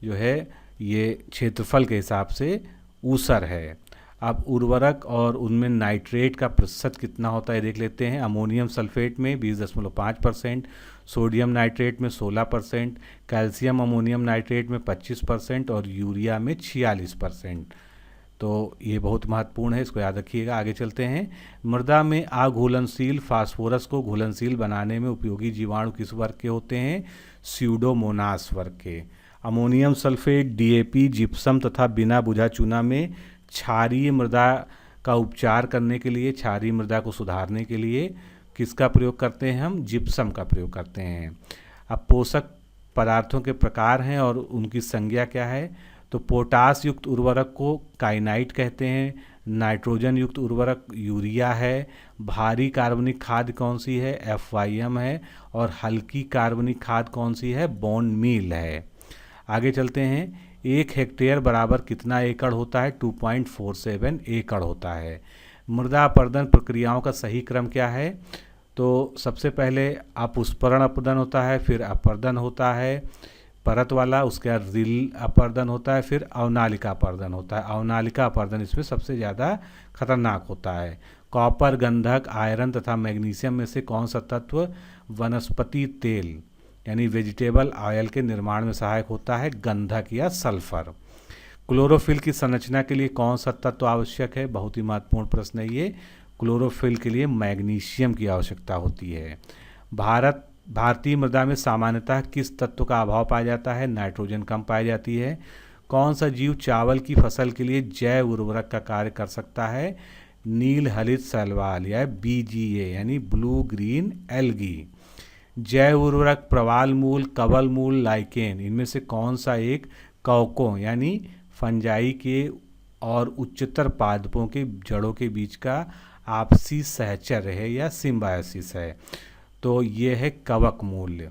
जो है ये क्षेत्रफल के हिसाब से ऊसर है। अब उर्वरक और उनमें नाइट्रेट का प्रतिशत कितना होता है देख लेते हैं। अमोनियम सल्फेट में 20.5%, सोडियम नाइट्रेट में 16%, कैल्शियम अमोनियम नाइट्रेट में 25% और यूरिया में 46%। तो ये बहुत महत्वपूर्ण है, इसको याद रखिएगा। आगे चलते हैं। मृदा में अघुलनशील फास्फोरस को घुलनशील बनाने में उपयोगी जीवाणु किस वर्ग के होते हैं? स्यूडोमोनास वर्ग के। अमोनियम सल्फेट, डीएपी, जिप्सम तथा बिना बुझा चूना में क्षारीय मृदा का उपचार करने के लिए, क्षारीय मृदा को सुधारने के लिए किसका प्रयोग करते हैं हम? जिप्सम का प्रयोग करते हैं। अब पोषक पदार्थों के प्रकार हैं और उनकी संज्ञा क्या है? तो पोटास युक्त उर्वरक को काइनाइट कहते हैं, नाइट्रोजन युक्त उर्वरक यूरिया है, भारी कार्बनिक खाद कौन सी है? FYM है, और हल्की कार्बनिक खाद कौन सी है? बोन मील है। आगे चलते हैं। 1 हेक्टेयर बराबर कितना एकड़ होता है? 2.47 एकड़ होता है। मृदा अपर्दन प्रक्रियाओं का सही क्रम क्या है? तो सबसे पहले अपुष्परण अपर्दन होता है, फिर अपर्दन होता है परत वाला, उसके बाद रिल अपर्दन होता है, फिर अवनालिका अपर्दन होता है। अवनालिका अपर्दन इसमें सबसे ज़्यादा खतरनाक होता है। कॉपर, गंधक, आयरन तथा मैग्नीशियम में से कौन सा तत्व वनस्पति तेल यानी वेजिटेबल ऑयल के निर्माण में सहायक होता है? गंधक या सल्फर। क्लोरोफिल की संरचना के लिए कौन सा तत्व आवश्यक है? बहुत ही महत्वपूर्ण प्रश्न है ये। क्लोरोफिल के लिए मैग्नीशियम की आवश्यकता होती है। भारतीय मृदा में सामान्यतः किस तत्व का अभाव पाया जाता है? नाइट्रोजन कम पाई जाती है। कौन सा जीव चावल की फसल के लिए जैव उर्वरक का कार्य कर सकता है? नील हरित शैवाल या BGA यानी ब्लू ग्रीन एल्गी। जैव उर्वरक प्रवाल मूल, कवल मूल, लाइकेन, इनमें से कौन सा एक कवकों यानी फंजाई के और उच्चतर पादपों के जड़ों के बीच का आपसी सहचर्य है या सिम्बायोसिस है? तो ये है कवक मूल्य।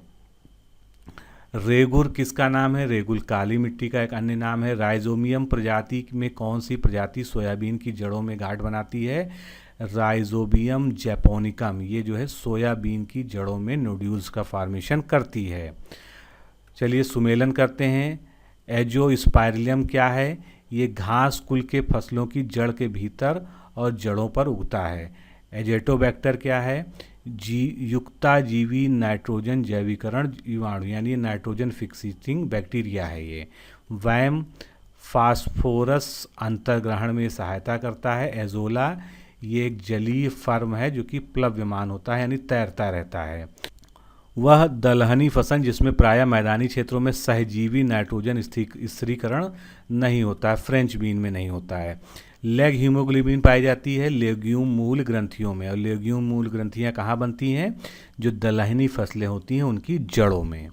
रेगुर किसका नाम है? रेगुर काली मिट्टी का एक अन्य नाम है। राइजोबियम प्रजाति में कौन सी प्रजाति सोयाबीन की जड़ों में गांठ बनाती है? Rhizobium japonicum. ये जो है सोयाबीन की जड़ों में नोड्यूल्स का फॉर्मेशन करती है। चलिए सुमेलन करते हैं। एजोस्पाइरिलम क्या है? ये घास कुल के फसलों की जड़ के भीतर और जड़ों पर उगता है। एजेटोबैक्टर क्या है? युक्ताजीवी नाइट्रोजन जैवीकरण जीवाणु यानी नाइट्रोजन फिक्सिंग बैक्टीरिया है ये। वैम फास्फोरस अंतर्ग्रहण में सहायता करता है। एजोला ये एक जलीय फर्म है जो कि प्लव्यमान होता है यानी तैरता रहता है। वह दलहनी फसल जिसमें प्रायः मैदानी क्षेत्रों में सहजीवी नाइट्रोजन स्थिरीकरण नहीं होता है, फ्रेंच बीन में नहीं होता है। लेग हीमोग्लोबिन पाई जाती है लेग्यूम मूल ग्रंथियों में, और लेग्यूम मूल ग्रंथियां कहाँ बनती हैं? जो दलहनी फसलें होती हैं उनकी जड़ों में।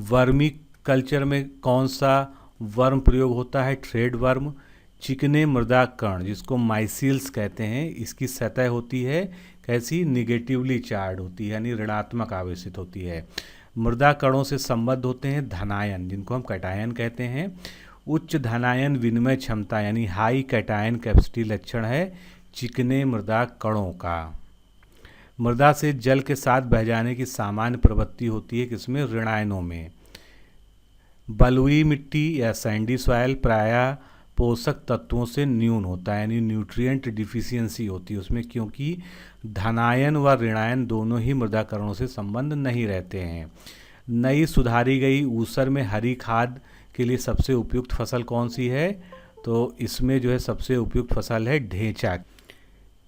वर्मी कल्चर में कौन सा वर्म प्रयोग होता है? Thread worm. चिकने मृदा कण जिसको माइसिल्स कहते हैं, इसकी सतह होती है कैसी? निगेटिवली चार्ज होती है, यानी ऋणात्मक आवेशित होती है। मृदा कणों से संबद्ध होते हैं धनायन, जिनको हम कैटायन कहते हैं। उच्च धनायन विनिमय क्षमता यानी हाई कैटायन कैपेसिटी लक्षण है चिकने मृदा कणों का। मृदा से जल के साथ बह जाने की सामान्य प्रवृत्ति होती है किसमें? ऋणायनों में। बलुई मिट्टी या सैंडी सॉयल प्रायः पोषक तत्वों से न्यून होता है, यानी न्यूट्रिएंट डिफिशियंसी होती है उसमें, क्योंकि धनायन व ऋणायन दोनों ही मृदा कणों से संबंध नहीं रहते हैं। नई सुधारी गई ऊसर में हरी खाद के लिए सबसे उपयुक्त फसल कौन सी है? तो इसमें जो है सबसे उपयुक्त फसल है ढेंचा।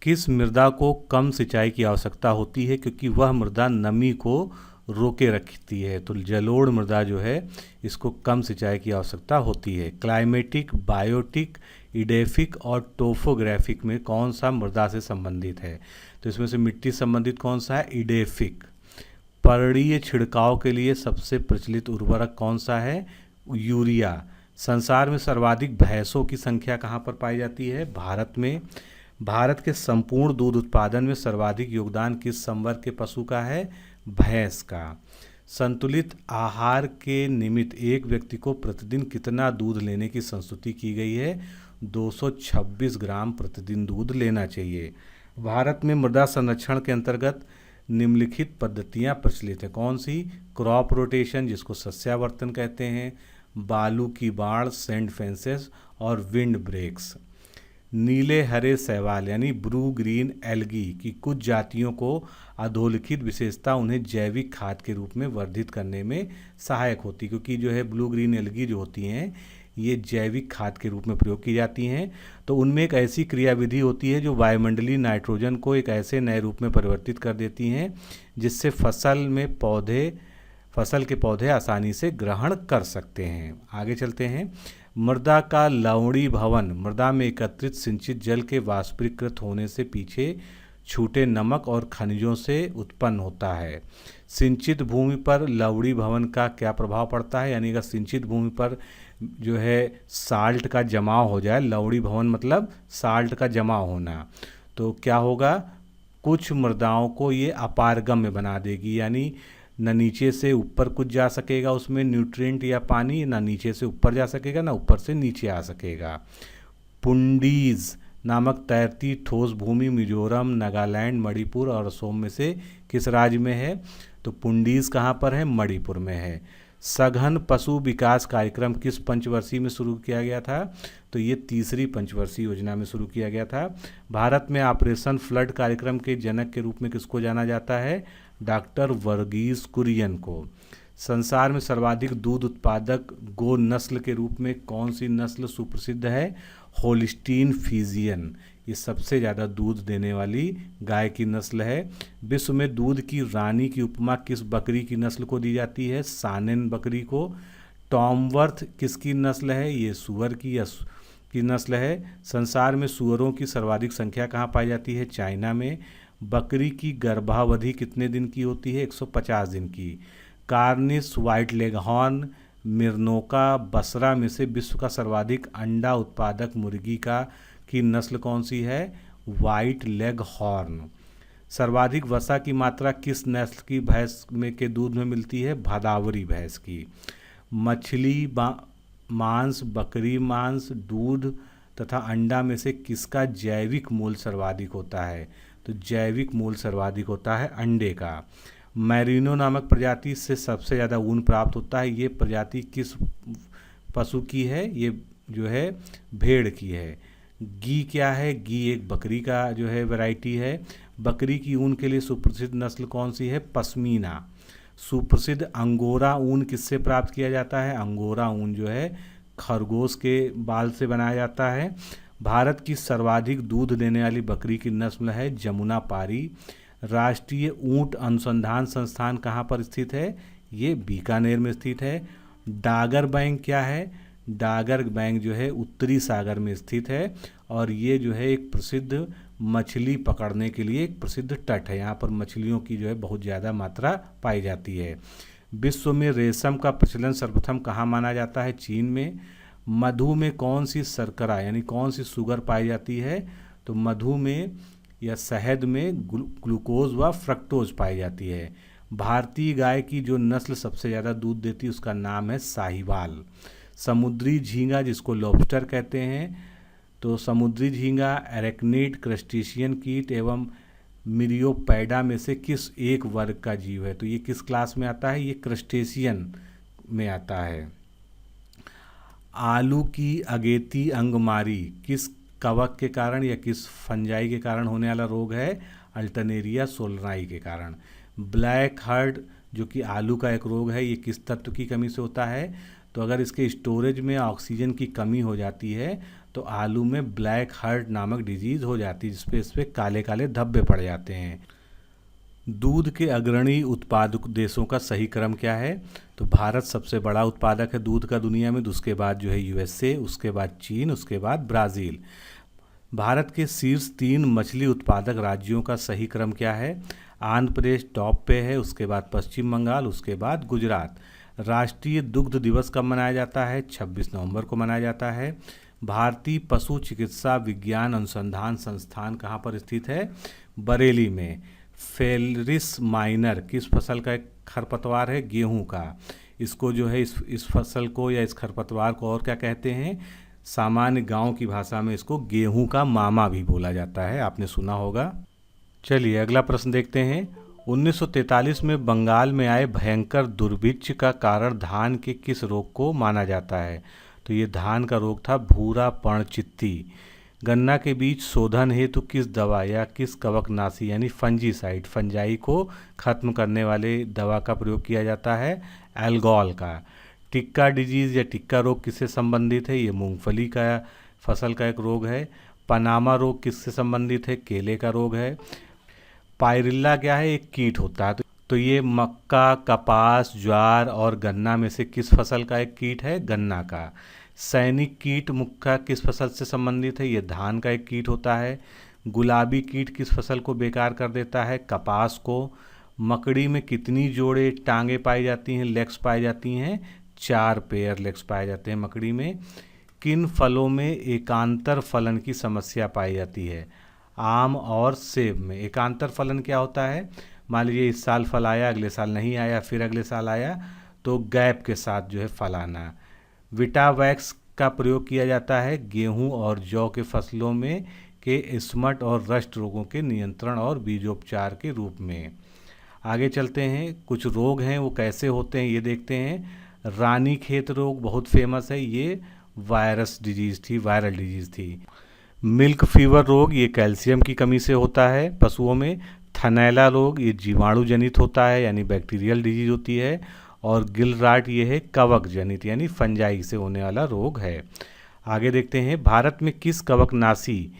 किस मृदा को कम सिंचाई की आवश्यकता होती है? क्योंकि वह मृदा नमी को रोके रखती है, तो जलोढ़ मृदा जो है इसको कम सिंचाई की आवश्यकता होती है। क्लाइमेटिक, बायोटिक, इडेफिक और टोपोग्राफिक में कौन सा मृदा से संबंधित है? तो इसमें से मिट्टी संबंधित कौन सा है? इडेफिक। पर्णीय छिड़काव के लिए सबसे प्रचलित उर्वरक कौन सा है? यूरिया। संसार में सर्वाधिक भैंसों की संख्या कहाँ पर पाई जाती है? भारत में। भारत के संपूर्ण दूध उत्पादन में सर्वाधिक योगदान किस संवर्ग के पशु का है? भैंस का। संतुलित आहार के निमित्त एक व्यक्ति को प्रतिदिन कितना दूध लेने की संस्तुति की गई है? 226 ग्राम प्रतिदिन दूध लेना चाहिए। भारत में मृदा संरक्षण के अंतर्गत निम्नलिखित पद्धतियां प्रचलित हैं। कौन सी? क्रॉप रोटेशन जिसको सस्यावर्तन कहते हैं, बालू की बाड़, सैंड फेंसेस और विंड ब्रेक्स। नीले हरे शैवाल यानी ब्लू ग्रीन एल्गी की कुछ जातियों को अधोलिखित विशेषता उन्हें जैविक खाद के रूप में वर्धित करने में सहायक होती, क्योंकि जो है ब्लू ग्रीन एल्गी जो होती हैं ये जैविक खाद के रूप में प्रयोग की जाती हैं। तो उनमें एक ऐसी क्रियाविधि होती है जो वायुमंडलीय नाइट्रोजन को एक ऐसे नए रूप में परिवर्तित कर देती हैं जिससे फसल के पौधे आसानी से ग्रहण कर सकते हैं। आगे चलते हैं। मृदा का लवणी भवन मृदा में एकत्रित सिंचित जल के वाष्पीकृत होने से पीछे छूटे नमक और खनिजों से उत्पन्न होता है। सिंचित भूमि पर लवणी भवन का क्या प्रभाव पड़ता है? यानी अगर सिंचित भूमि पर जो है साल्ट का जमाव हो जाए, लवणी भवन मतलब साल्ट का जमाव होना, तो क्या होगा? कुछ मृदाओं को ये अपारगम्य बना देगी, यानी न नीचे से ऊपर कुछ जा सकेगा उसमें न्यूट्रिएंट या पानी, ना नीचे से ऊपर जा सकेगा ना ऊपर से नीचे आ सकेगा। पुंडीज नामक तैरती ठोस भूमि मिजोरम, नागालैंड, मणिपुर और असम में से किस राज्य में है? तो पुंडीज कहाँ पर है? मणिपुर में है। सघन पशु विकास कार्यक्रम किस पंचवर्षीय में शुरू किया गया था? तो ये तीसरी पंचवर्षीय योजना में शुरू किया गया था। भारत में ऑपरेशन फ्लड कार्यक्रम के जनक के रूप में किसको जाना जाता है? डॉक्टर वर्गीस कुरियन को। संसार में सर्वाधिक दूध उत्पादक गो नस्ल के रूप में कौन सी नस्ल सुप्रसिद्ध है? Holstein Friesian. ये सबसे ज़्यादा दूध देने वाली गाय की नस्ल है। विश्व में दूध की रानी की उपमा किस बकरी की नस्ल को दी जाती है? सानेन बकरी को। टॉमवर्थ किसकी नस्ल है? ये सुअर की नस्ल है। संसार में सुअरों की सर्वाधिक संख्या कहाँ पाई जाती है? चाइना में। बकरी की गर्भावधि कितने दिन की होती है? 150 दिन की। कार्निस, व्हाइट लेगहॉर्न, मिर्नोका, बसरा में से विश्व का सर्वाधिक अंडा उत्पादक मुर्गी की नस्ल कौन सी है? White leg horn. सर्वाधिक वसा की मात्रा किस नस्ल की भैंस में के दूध में मिलती है? भदावरी भैंस की। मछली मांस, बकरी मांस, दूध तथा अंडा में से किसका जैविक मूल्य सर्वाधिक होता है? तो जैविक मूल्य सर्वाधिक होता है अंडे का। मैरिनो नामक प्रजाति से सबसे ज़्यादा ऊन प्राप्त होता है। ये प्रजाति किस पशु की है? ये जो है भेड़ की है। गी क्या है? गी एक बकरी का जो है वैरायटी है। बकरी की ऊन के लिए सुप्रसिद्ध नस्ल कौन सी है? पश्मीना। सुप्रसिद्ध अंगोरा ऊन किससे प्राप्त किया जाता है? अंगोरा ऊन जो है खरगोश के बाल से बनाया जाता है। भारत की सर्वाधिक दूध देने वाली बकरी की नस्ल है जमुना पारी। राष्ट्रीय ऊंट अनुसंधान संस्थान कहाँ पर स्थित है? ये बीकानेर में स्थित है। डागर बैंक क्या है? डागर बैंक जो है उत्तरी सागर में स्थित है और ये जो है एक प्रसिद्ध मछली पकड़ने के लिए एक प्रसिद्ध तट है। यहाँ पर मछलियों की जो है बहुत ज़्यादा मात्रा पाई जाती है। विश्व में रेशम का प्रचलन सर्वप्रथम कहाँ माना जाता है? चीन में। मधु में कौन सी शर्करा यानी कौन सी शुगर पाई जाती है? तो मधु में या शहद में ग्लूकोज व फ्रक्टोज पाई जाती है। भारतीय गाय की जो नस्ल सबसे ज़्यादा दूध देती है उसका नाम है साहिवाल। समुद्री झींगा जिसको लॉबस्टर कहते हैं, तो समुद्री झींगा एरेक्निड क्रस्टेशियन कीट एवं मिरियोपैडा में से किस एक वर्ग का जीव है? तो ये किस क्लास में आता है? ये क्रस्टेशियन में आता है। आलू की अगेती अंगमारी किस कवक के कारण या किस फंजाई के कारण होने वाला रोग है? अल्टरनेरिया सोलनाई के कारण। ब्लैक हर्ड जो कि आलू का एक रोग है, ये किस तत्व की कमी से होता है? तो अगर इसके स्टोरेज में ऑक्सीजन की कमी हो जाती है तो आलू में ब्लैक हर्ड नामक डिजीज़ हो जाती है, जिसपे इस पर काले काले धब्बे पड़ जाते हैं। दूध के अग्रणी उत्पादक देशों का सही क्रम क्या है? तो भारत सबसे बड़ा उत्पादक है दूध का दुनिया में, उसके बाद जो है यूएसए, उसके बाद चीन, उसके बाद ब्राज़ील। भारत के शीर्ष 3 मछली उत्पादक राज्यों का सही क्रम क्या है? आंध्र प्रदेश टॉप पे है, उसके बाद पश्चिम बंगाल, उसके बाद गुजरात। राष्ट्रीय दुग्ध दिवस कब मनाया जाता है? 26 नवंबर को मनाया जाता है। भारतीय पशु चिकित्सा विज्ञान अनुसंधान संस्थान कहाँ पर स्थित है? बरेली में। फेलरिस माइनर किस फसल का एक खरपतवार है? गेहूं का। इसको जो है इस फसल को या इस खरपतवार को और क्या कहते हैं? सामान्य गांव की भाषा में इसको गेहूं का मामा भी बोला जाता है, आपने सुना होगा। चलिए अगला प्रश्न देखते हैं। 1943 में बंगाल में आए भयंकर दुर्भिक्ष का कारण धान के किस रोग को माना जाता है? तो ये धान का रोग था भूरा पर्णचित्ती। गन्ना के बीज शोधन हेतु किस दवा या किस कवकनाशी यानी फंजीसाइड फंजाई को खत्म करने वाले दवा का प्रयोग किया जाता है? एल्गोल का। टिक्का डिजीज़ या टिक्का रोग किससे संबंधित है? ये मूंगफली का फसल का एक रोग है। पनामा रोग किससे संबंधित है? केले का रोग है। पायरिल्ला क्या है? एक कीट होता है। तो ये मक्का, कपास, ज्वार और गन्ना में से किस फसल का एक कीट है? गन्ना का। सैनिक कीट मुख्य किस फसल से संबंधित है? ये धान का एक कीट होता है। गुलाबी कीट किस फसल को बेकार कर देता है? कपास को। मकड़ी में कितनी जोड़े टांगे पाई जाती हैं, लेग्स पाई जाती हैं? 4 पेयर लेग्स पाए जाते हैं मकड़ी में। किन फलों में एकांतर फलन की समस्या पाई जाती है? आम और सेब में। एकांतर फलन क्या होता है? मान लीजिए इस साल फल आया, अगले साल नहीं आया, फिर अगले साल आया, तो गैप के साथ जो है फल आना। विटावैक्स का प्रयोग किया जाता है गेहूं और जौ के फसलों में के स्मट और रस्ट रोगों के नियंत्रण और बीजोपचार के रूप में। आगे चलते हैं, कुछ रोग हैं वो कैसे होते हैं ये देखते हैं। रानीखेत रोग बहुत फेमस है, ये वायरस डिजीज़ थी, वायरल डिजीज़ थी। मिल्क फीवर रोग ये कैल्शियम की कमी से होता है पशुओं में। थनैला रोग ये जीवाणु जनित होता है यानी बैक्टीरियल डिजीज होती है। और गिलराट ये है कवक जनित यानी फंजाई से होने वाला रोग है। आगे देखते हैं, भारत में किस कवकनाशी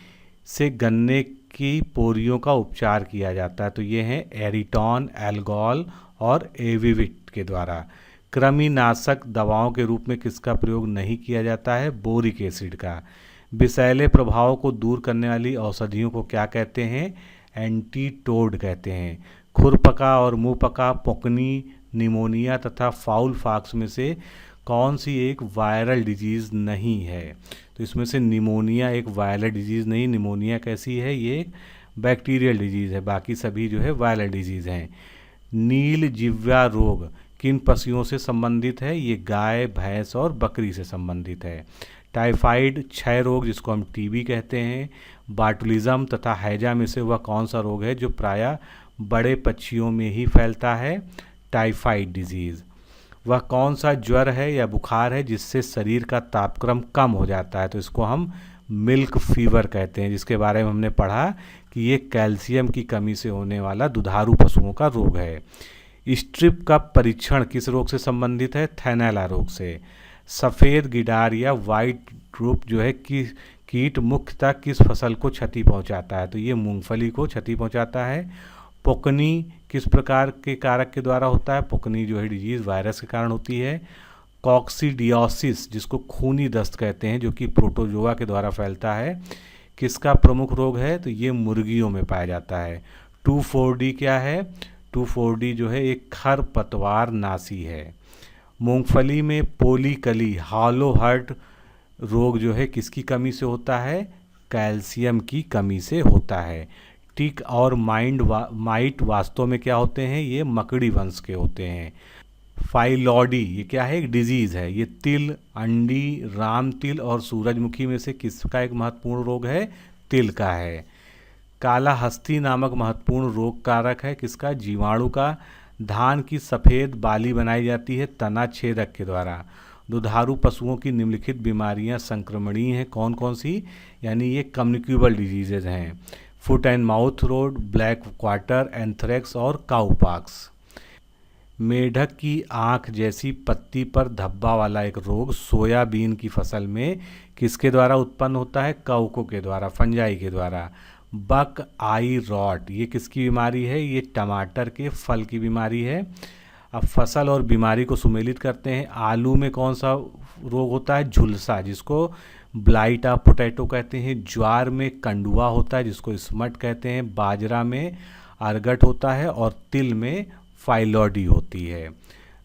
से गन्ने की पोरियों का उपचार किया जाता है? तो ये हैं एरिटॉन, एल्गोल और एविविट के द्वारा। कृमिनाशक दवाओं के रूप में किसका प्रयोग नहीं किया जाता है? बोरिक एसिड का। विषैले प्रभाव को दूर करने वाली औषधियों को क्या कहते हैं? एंटीटोड कहते हैं। खुरपका और मुंहपका, पोकनी, निमोनिया तथा फाउल फॉक्स में से कौन सी एक वायरल डिजीज़ नहीं है? तो इसमें से निमोनिया एक वायरल डिजीज़ नहीं। निमोनिया कैसी है? ये एक बैक्टीरियल डिजीज़ है, बाकी सभी जो है वायरल डिजीज़ हैं। नील जिह्वा रोग किन पशुओं से संबंधित है? ये गाय, भैंस और बकरी से संबंधित है। टाइफाइड क्षय रोग जिसको हम टीबी कहते हैं। बाटुलिज्म तथा हैजा में से वह कौन सा रोग है जो प्रायः बड़े पक्षियों में ही फैलता है? Typhoid disease. वह कौन सा ज्वर है या बुखार है जिससे शरीर का तापक्रम कम हो जाता है? तो इसको हम मिल्क फीवर कहते हैं, जिसके बारे में हमने पढ़ा कि ये कैल्शियम की कमी से होने वाला दुधारू पशुओं का रोग है। स्ट्रिप का परीक्षण किस रोग से संबंधित है? थैनैला रोग से। सफ़ेद गिडार या वाइट ड्रूप जो है कि कीट मुख्यतः किस फसल को क्षति पहुंचाता है? तो ये मूंगफली को क्षति पहुंचाता है। पोकनी किस प्रकार के कारक के द्वारा होता है? पोकनी जो है डिजीज़ वायरस के कारण होती है। कॉक्सीडियोसिस जिसको खूनी दस्त कहते हैं, जो कि प्रोटोजोआ के द्वारा फैलता है, किसका प्रमुख रोग है? तो ये मुर्गियों में पाया जाता है। 2,4-D क्या है? 2,4-D जो है एक खरपतवार नासी है। मूंगफली में पोलीकली हॉलो हार्ट रोग जो है किसकी कमी से होता है? कैल्शियम की कमी से होता है। टिक और माइट वास्तव में क्या होते हैं? ये मकड़ी वंश के होते हैं। फाइलॉडी ये क्या है? एक डिजीज़ है। ये तिल, अंडी, राम तिल और सूरजमुखी में से किसका एक महत्वपूर्ण रोग है? तिल का है। काला हस्ती नामक महत्वपूर्ण रोग कारक है किसका? जीवाणु का। धान की सफ़ेद बाली बनाई जाती है तना छेदक के द्वारा। दुधारू पशुओं की निम्नलिखित बीमारियां संक्रमणीय हैं, कौन कौन सी? यानी ये कम्युनिकेबल डिजीजेज हैं। फुट एंड माउथ रोग, ब्लैक क्वार्टर, एंथ्रेक्स और काउपॉक्स। मेढक की आँख जैसी पत्ती पर धब्बा वाला एक रोग सोयाबीन की फसल में किसके द्वारा उत्पन्न होता है? कवकों के द्वारा, फंजाई के द्वारा। बक आई रॉट ये किसकी बीमारी है? ये टमाटर के फल की बीमारी है। अब फसल और बीमारी को सुमेलित करते हैं। आलू में कौन सा रोग होता है? झुलसा, जिसको ब्लाइट ऑफ पोटैटो कहते हैं। ज्वार में कंडुआ होता है, जिसको स्मट कहते हैं। बाजरा में अर्गट होता है और तिल में फाइलॉडी होती है।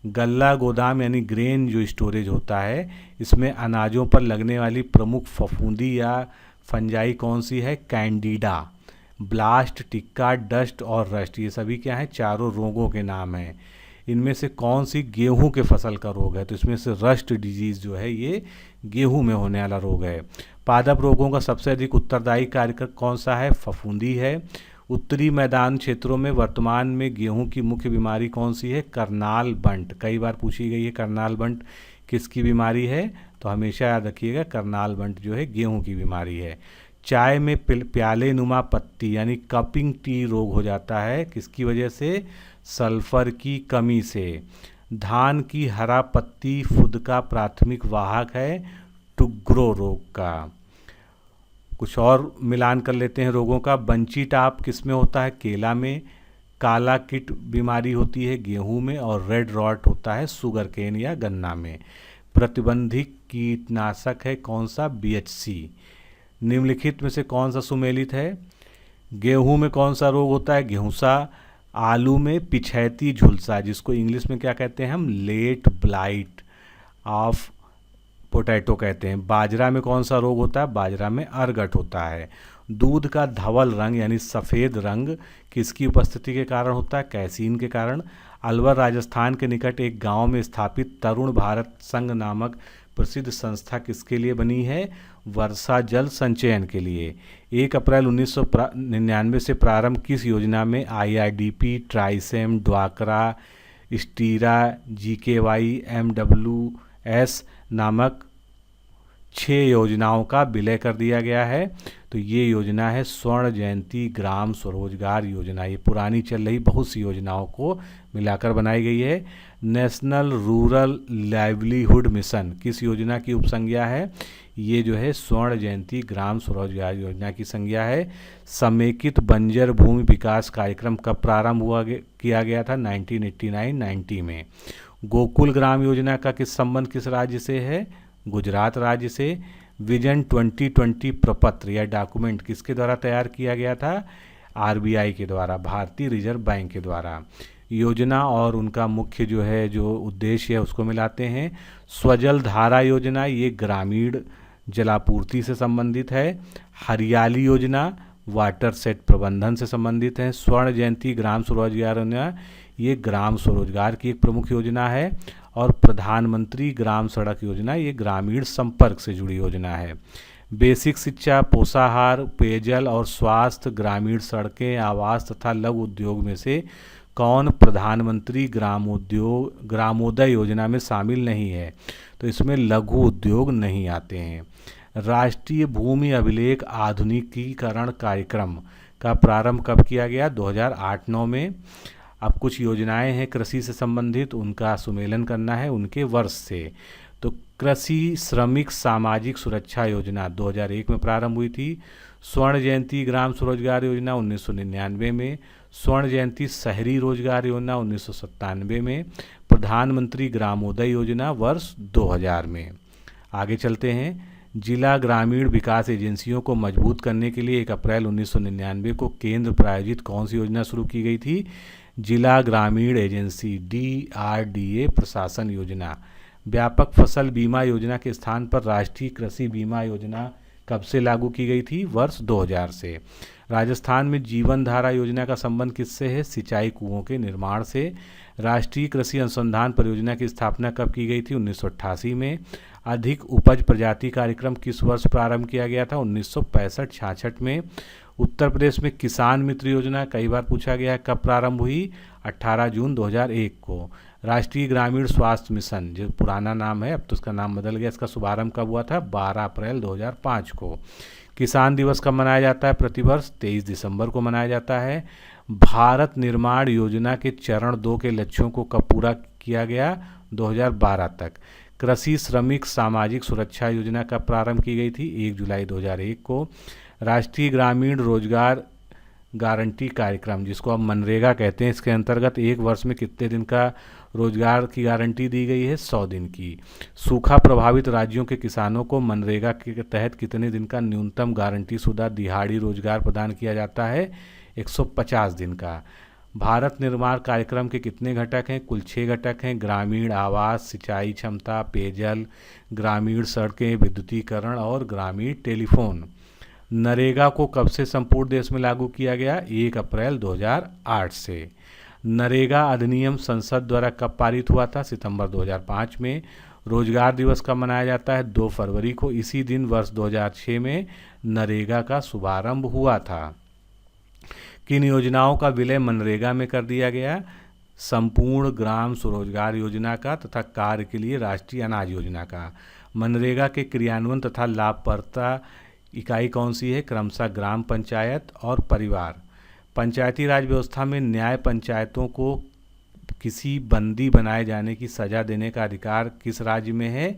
गल्ला गोदाम यानी ग्रेन जो स्टोरेज होता है, इसमें अनाजों पर लगने वाली प्रमुख फफूंदी या फंजाई कौन सी है? कैंडिडा। ब्लास्ट, टिक्का, डस्ट और रस्ट ये सभी क्या हैं? चारों रोगों के नाम हैं। इनमें से कौन सी गेहूं के फसल का रोग है? तो इसमें से रस्ट डिजीज़ जो है ये गेहूं में होने वाला रोग है। पादप रोगों का सबसे अधिक उत्तरदायी कारक कौन सा है? फफूंदी है। उत्तरी मैदान क्षेत्रों में वर्तमान में गेहूं की मुख्य बीमारी कौन सी है? करनाल बंट, कई बार पूछी गई है। करनाल बंट किसकी बीमारी है? तो हमेशा याद रखिएगा करनाल बंट जो है गेहूं की बीमारी है। चाय में प्याले नुमा पत्ती यानी कपिंग टी रोग हो जाता है, किसकी वजह से? सल्फर की कमी से। धान की हरा पत्ती खुद का प्राथमिक वाहक है टुग्रो रोग का। कुछ और मिलान कर लेते हैं रोगों का। बंची टाप किस में होता है? केला में। काला किट बीमारी होती है गेहूं में और रेड रॉट होता है शुगर केन या गन्ना में। प्रतिबंधित कीटनाशक है कौन सा? BHC। निम्नलिखित में से कौन सा सुमेलित है? गेहूं में कौन सा रोग होता है? गेहूंसा। आलू में पिछैती झुलसा, जिसको इंग्लिश में क्या कहते हैं हम? लेट ब्लाइट ऑफ पोटैटो कहते हैं। बाजरा में कौन सा रोग होता है? बाजरा में अर्गट होता है। दूध का धवल रंग यानी सफ़ेद रंग किसकी उपस्थिति के कारण होता है? कैसीन के कारण। अलवर राजस्थान के निकट एक गांव में स्थापित तरुण भारत संघ नामक प्रसिद्ध संस्था किसके लिए बनी है? वर्षा जल संचयन के लिए। 1 अप्रैल 1999 से प्रारंभ किस योजना में IRDP, ट्राइसेम, ड्वाकरा, स्टीरा, GKY, MWS नामक 6 योजनाओं का विलय कर दिया गया है? तो ये योजना है स्वर्ण जयंती ग्राम स्वरोजगार योजना। ये पुरानी चल रही बहुत सी योजनाओं को मिलाकर बनाई गई है। नेशनल रूरल लाइवलीहुड मिशन किस योजना की उपसंज्ञा है? ये जो है स्वर्ण जयंती ग्राम स्वरोजगार योजना की संज्ञा है। समेकित बंजर भूमि विकास कार्यक्रम कब प्रारंभ किया गया था? 1989-90 में। गोकुल ग्राम योजना का संबंध किस राज्य से है? गुजरात राज्य से। विजन 2020 प्रपत्र या डॉक्यूमेंट किसके द्वारा तैयार किया गया था? RBI के द्वारा, भारतीय रिजर्व बैंक के द्वारा। योजना और उनका मुख्य जो उद्देश्य है उसको मिलाते हैं। स्वजल धारा योजना ये ग्रामीण जलापूर्ति से संबंधित है। हरियाली योजना वाटर सेट प्रबंधन से संबंधित है। स्वर्ण जयंती ग्राम स्वरोजगार योजना ये ग्राम स्वरोजगार की एक प्रमुख योजना है। और प्रधानमंत्री ग्राम सड़क योजना ये ग्रामीण संपर्क से जुड़ी योजना है। बेसिक शिक्षा, पोषाहार, पेयजल और स्वास्थ्य, ग्रामीण सड़कें, आवास तथा लघु उद्योग में से कौन प्रधानमंत्री ग्रामोदय योजना में शामिल नहीं है? तो इसमें लघु उद्योग नहीं आते हैं। राष्ट्रीय भूमि अभिलेख आधुनिकीकरण कार्यक्रम का प्रारंभ कब किया गया? 2008-9 में। अब कुछ योजनाएं हैं कृषि से संबंधित, उनका सुमेलन करना है उनके वर्ष से। तो कृषि श्रमिक सामाजिक सुरक्षा योजना 2001 में प्रारंभ हुई थी। स्वर्ण जयंती ग्राम स्वरोजगार योजना 1999 में। स्वर्ण जयंती शहरी रोजगार योजना 1997 में। प्रधानमंत्री ग्रामोदय योजना वर्ष 2000 में। आगे चलते हैं। जिला ग्रामीण विकास एजेंसियों को मजबूत करने के लिए 1 अप्रैल 1999 को केंद्र प्रायोजित कौन सी योजना शुरू की गई थी? जिला ग्रामीण एजेंसी, DRDA प्रशासन योजना। व्यापक फसल बीमा योजना के स्थान पर राष्ट्रीय कृषि बीमा योजना कब से लागू की गई थी? वर्ष 2000 से। राजस्थान में जीवन धारा योजना का संबंध किससे है? सिंचाई कुओं के निर्माण से। राष्ट्रीय कृषि अनुसंधान परियोजना की स्थापना कब की गई थी? 1988 में। अधिक उपज प्रजाति कार्यक्रम किस वर्ष प्रारंभ किया गया था? 1965-66 में। उत्तर प्रदेश में किसान मित्र योजना कई बार पूछा गया है, कब प्रारंभ हुई? 18 जून 2001 को। राष्ट्रीय ग्रामीण स्वास्थ्य मिशन, जो पुराना नाम है, अब तो उसका नाम बदल गया, इसका शुभारंभ कब हुआ था? 12 अप्रैल 2005 को। किसान दिवस कब मनाया जाता है? प्रतिवर्ष 23 दिसंबर को मनाया जाता है। भारत निर्माण योजना के चरण 2 के लक्ष्यों को कब पूरा किया गया? 2012 तक। कृषि श्रमिक सामाजिक सुरक्षा योजना कब प्रारंभ की गई थी? 1 जुलाई 2001 को। राष्ट्रीय ग्रामीण रोजगार गारंटी कार्यक्रम, जिसको अब मनरेगा कहते हैं, इसके अंतर्गत 1 वर्ष में कितने दिन का रोजगार की गारंटी दी गई है? 100 दिन की। सूखा प्रभावित राज्यों के किसानों को मनरेगा के तहत कितने दिन का न्यूनतम गारंटी शुदा दिहाड़ी रोजगार प्रदान किया जाता है? 150 दिन का। भारत निर्माण कार्यक्रम के कितने घटक हैं? कुल 6 घटक हैं। ग्रामीण आवास, सिंचाई क्षमता, पेयजल, ग्रामीण सड़कें, विद्युतीकरण और ग्रामीण टेलीफोन। नरेगा को कब से संपूर्ण देश में लागू किया गया? 1 अप्रैल 2008 से। नरेगा अधिनियम संसद द्वारा कब पारित हुआ था? सितंबर 2005 में। रोजगार दिवस कब मनाया जाता है? 2 फरवरी को। इसी दिन वर्ष 2006 में नरेगा का शुभारंभ हुआ था। किन योजनाओं का विलय मनरेगा में कर दिया गया? संपूर्ण ग्राम स्वरोजगार योजना का तथा कार्य के लिए राष्ट्रीय अनाज योजना का। मनरेगा के क्रियान्वयन तथा लाभप्रदता इकाई कौन सी है? क्रमशः ग्राम पंचायत और परिवार। पंचायती राज व्यवस्था में न्याय पंचायतों को किसी बंदी बनाए जाने की सजा देने का अधिकार किस राज्य में है?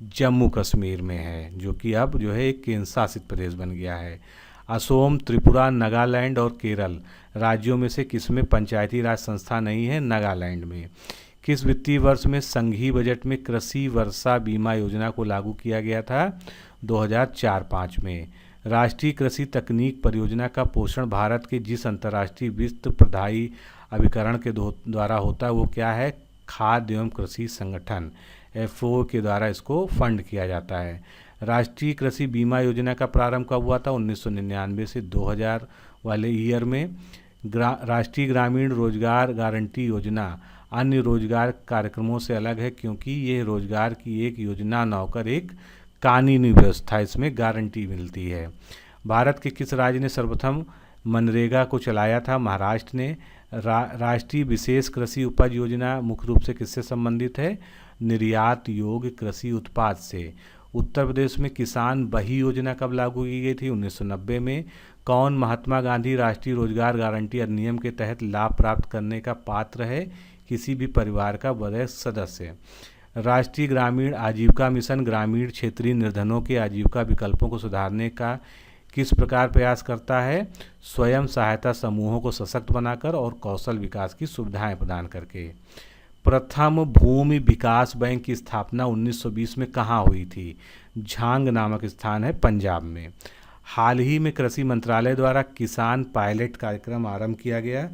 जम्मू कश्मीर में है, जो कि अब जो है एक केंद्र शासित प्रदेश बन गया है। असोम, त्रिपुरा, नागालैंड और केरल राज्यों में से किसमें पंचायती राज संस्था नहीं है? नागालैंड में। किस वित्तीय वर्ष में संघीय बजट में कृषि वर्षा बीमा योजना को लागू किया गया था? 2004-05 में। राष्ट्रीय कृषि तकनीक परियोजना का पोषण भारत के जिस अंतर्राष्ट्रीय वित्त प्रदायी अभिकरण के द्वारा होता है वो क्या है? खाद्य एवं कृषि संगठन, FAO के द्वारा इसको फंड किया जाता है। राष्ट्रीय कृषि बीमा योजना का प्रारंभ कब हुआ था? 1999 से 2000 वाले ईयर में। राष्ट्रीय ग्रामीण रोजगार गारंटी योजना अन्य रोजगार कार्यक्रमों से अलग है क्योंकि ये रोजगार की एक योजना न होकर एक कानूनी व्यवस्था, इसमें गारंटी मिलती है। भारत के किस राज्य ने सर्वप्रथम मनरेगा को चलाया था? महाराष्ट्र ने। राष्ट्रीय विशेष कृषि उपज योजना मुख्य रूप से किससे संबंधित है? निर्यात योग्य कृषि उत्पाद से। उत्तर प्रदेश में किसान बही योजना कब लागू की गई थी? 1990 में। कौन महात्मा गांधी राष्ट्रीय रोजगार गारंटी अधिनियम के तहत लाभ प्राप्त करने का पात्र है? किसी भी परिवार का वयस्क सदस्य। राष्ट्रीय ग्रामीण आजीविका मिशन ग्रामीण क्षेत्रीय निर्धनों के आजीविका विकल्पों को सुधारने का किस प्रकार प्रयास करता है? स्वयं सहायता समूहों को सशक्त बनाकर और कौशल विकास की सुविधाएं प्रदान करके। प्रथम भूमि विकास बैंक की स्थापना 1920 में कहाँ हुई थी? झांग नामक स्थान है पंजाब में। हाल ही में कृषि मंत्रालय द्वारा किसान पायलट कार्यक्रम आरंभ किया गया।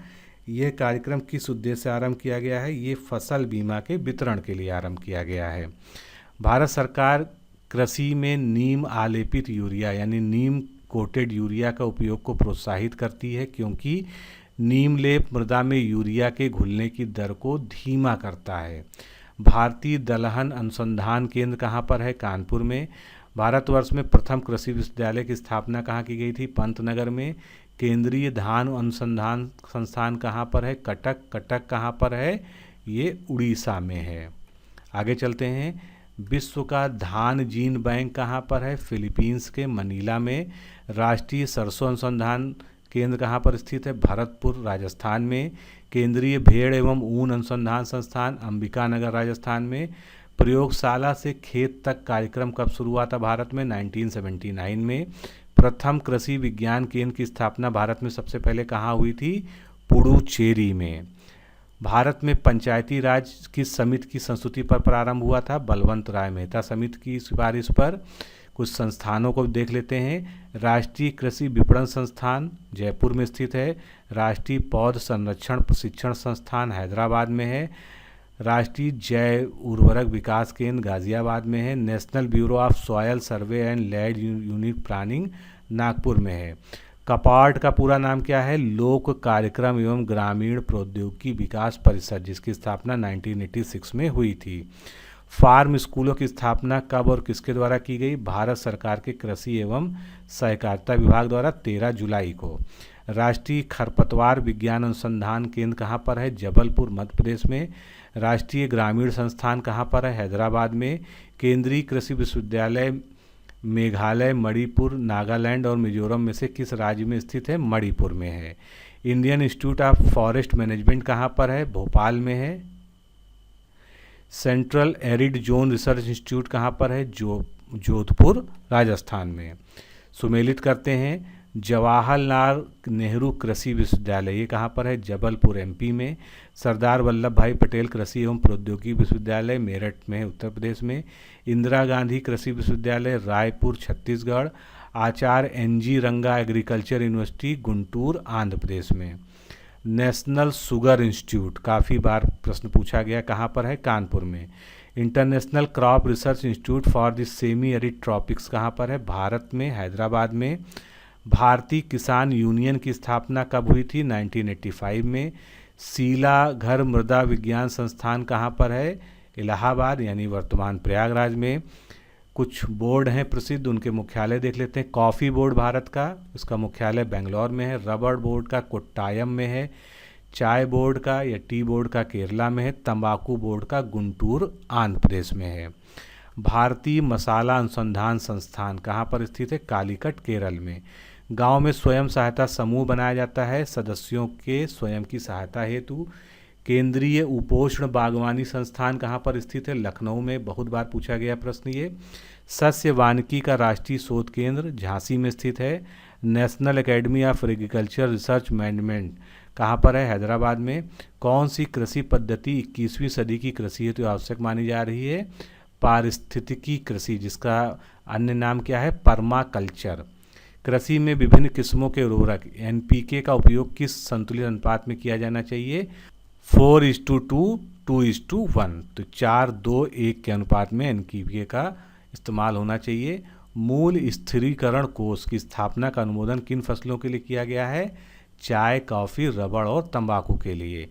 यह कार्यक्रम किस उद्देश्य से आरंभ किया गया है? ये फसल बीमा के वितरण के लिए आरंभ किया गया है। भारत सरकार कृषि में नीम आलेपित यूरिया यानी नीम कोटेड यूरिया का उपयोग को प्रोत्साहित करती है क्योंकि नीम लेप मृदा में यूरिया के घुलने की दर को धीमा करता है। भारतीय दलहन अनुसंधान केंद्र कहाँ पर है? कानपुर में। भारतवर्ष में प्रथम कृषि विश्वविद्यालय की स्थापना कहाँ की गई थी? पंतनगर में। केंद्रीय धान अनुसंधान संस्थान कहाँ पर है? कटक। कटक कहाँ पर है? ये उड़ीसा में है। आगे चलते हैं। विश्व का धान जीन बैंक कहाँ पर है? फिलीपींस के मनीला में। राष्ट्रीय सरसों अनुसंधान केंद्र कहाँ पर स्थित है? भरतपुर राजस्थान में। केंद्रीय भेड़ एवं ऊन अनुसंधान संस्थान अंबिकानगर राजस्थान में। प्रयोगशाला से खेत तक कार्यक्रम कब शुरू हुआ था भारत में? 1979 में। प्रथम कृषि विज्ञान केंद्र की स्थापना भारत में सबसे पहले कहाँ हुई थी? पुडुचेरी में। भारत में पंचायती राज किस समिति की संस्तुति पर प्रारंभ हुआ था? बलवंत राय मेहता समिति की सिफारिश पर। कुछ संस्थानों को देख लेते हैं। राष्ट्रीय कृषि विपणन संस्थान जयपुर में स्थित है। राष्ट्रीय पौध संरक्षण प्रशिक्षण संस्थान हैदराबाद में है। राष्ट्रीय जैव उर्वरक विकास केंद्र गाजियाबाद में है। National bureau of soil survey and land unit planning Nagpur में है। कपार्ट का पूरा नाम क्या है? लोक कार्यक्रम एवं ग्रामीण प्रौद्योगिकी विकास परिषद, जिसकी स्थापना 1986 में हुई थी। फार्म स्कूलों की स्थापना कब और किसके द्वारा की गई? भारत सरकार के कृषि एवं सहकारिता विभाग द्वारा 13 जुलाई को। राष्ट्रीय खरपतवार विज्ञान अनुसंधान केंद्र कहाँ पर है? जबलपुर मध्य प्रदेश में। राष्ट्रीय ग्रामीण संस्थान कहाँ पर है? हैदराबाद में। केंद्रीय कृषि विश्वविद्यालय मेघालय, मणिपुर, नागालैंड और मिजोरम में से किस राज्य में स्थित है? मणिपुर में है। Indian institute of forest management कहाँ पर है? भोपाल में है। Central arid zone research institute कहाँ पर है? जोधपुर राजस्थान में। सुमेलित करते हैं। जवाहरलाल नेहरू कृषि विश्वविद्यालय ये कहाँ पर है? जबलपुर एमपी में। सरदार वल्लभ भाई पटेल कृषि एवं प्रौद्योगिकी विश्वविद्यालय मेरठ में उत्तर प्रदेश में। इंदिरा गांधी कृषि विश्वविद्यालय रायपुर छत्तीसगढ़। आचार्य एनजी रंगा एग्रीकल्चर यूनिवर्सिटी गुंटूर आंध्र प्रदेश में। नेशनल शुगर इंस्टीट्यूट काफ़ी बार प्रश्न पूछा गया, कहाँ पर है? कानपुर में। International crop research institute for the semi arid tropics कहाँ पर है? भारत में, हैदराबाद में। भारतीय किसान यूनियन की स्थापना कब हुई थी? 1985 में। शीला घर मृदा विज्ञान संस्थान कहाँ पर है? इलाहाबाद यानी वर्तमान प्रयागराज में। कुछ बोर्ड हैं प्रसिद्ध, उनके मुख्यालय देख लेते हैं। कॉफ़ी बोर्ड भारत का, उसका मुख्यालय बेंगलोर में है। रबर बोर्ड का कोट्टायम में है। चाय बोर्ड का या टी बोर्ड का केरला में है। तंबाकू बोर्ड का गुंटूर आंध्र प्रदेश में है। भारतीय मसाला अनुसंधान संस्थान कहाँ पर स्थित है? कालीकट केरल में। गांव में स्वयं सहायता समूह बनाया जाता है सदस्यों के स्वयं की सहायता हेतु। केंद्रीय उपोष्ण बागवानी संस्थान कहाँ पर स्थित है? लखनऊ में। बहुत बार पूछा गया प्रश्न ये। सस्य वानिकी का राष्ट्रीय शोध केंद्र झांसी में स्थित है। National academy of agriculture research management कहाँ पर है? हैदराबाद में। कौन सी कृषि पद्धति 21वीं सदी की कृषि हेतु आवश्यक मानी जा रही है? पारिस्थितिकी कृषि, जिसका अन्य नाम क्या है? पर्माकल्चर। कृषि में विभिन्न किस्मों के उर्वरक एनपीके का उपयोग किस संतुलित अनुपात में किया जाना चाहिए? 4:2, 2:1। तो 4:2:1 के अनुपात में एनपीके का इस्तेमाल होना चाहिए। मूल स्थिरीकरण कोष की स्थापना का अनुमोदन किन फसलों के लिए किया गया है? चाय, कॉफ़ी, रबड़ और तंबाकू के लिए।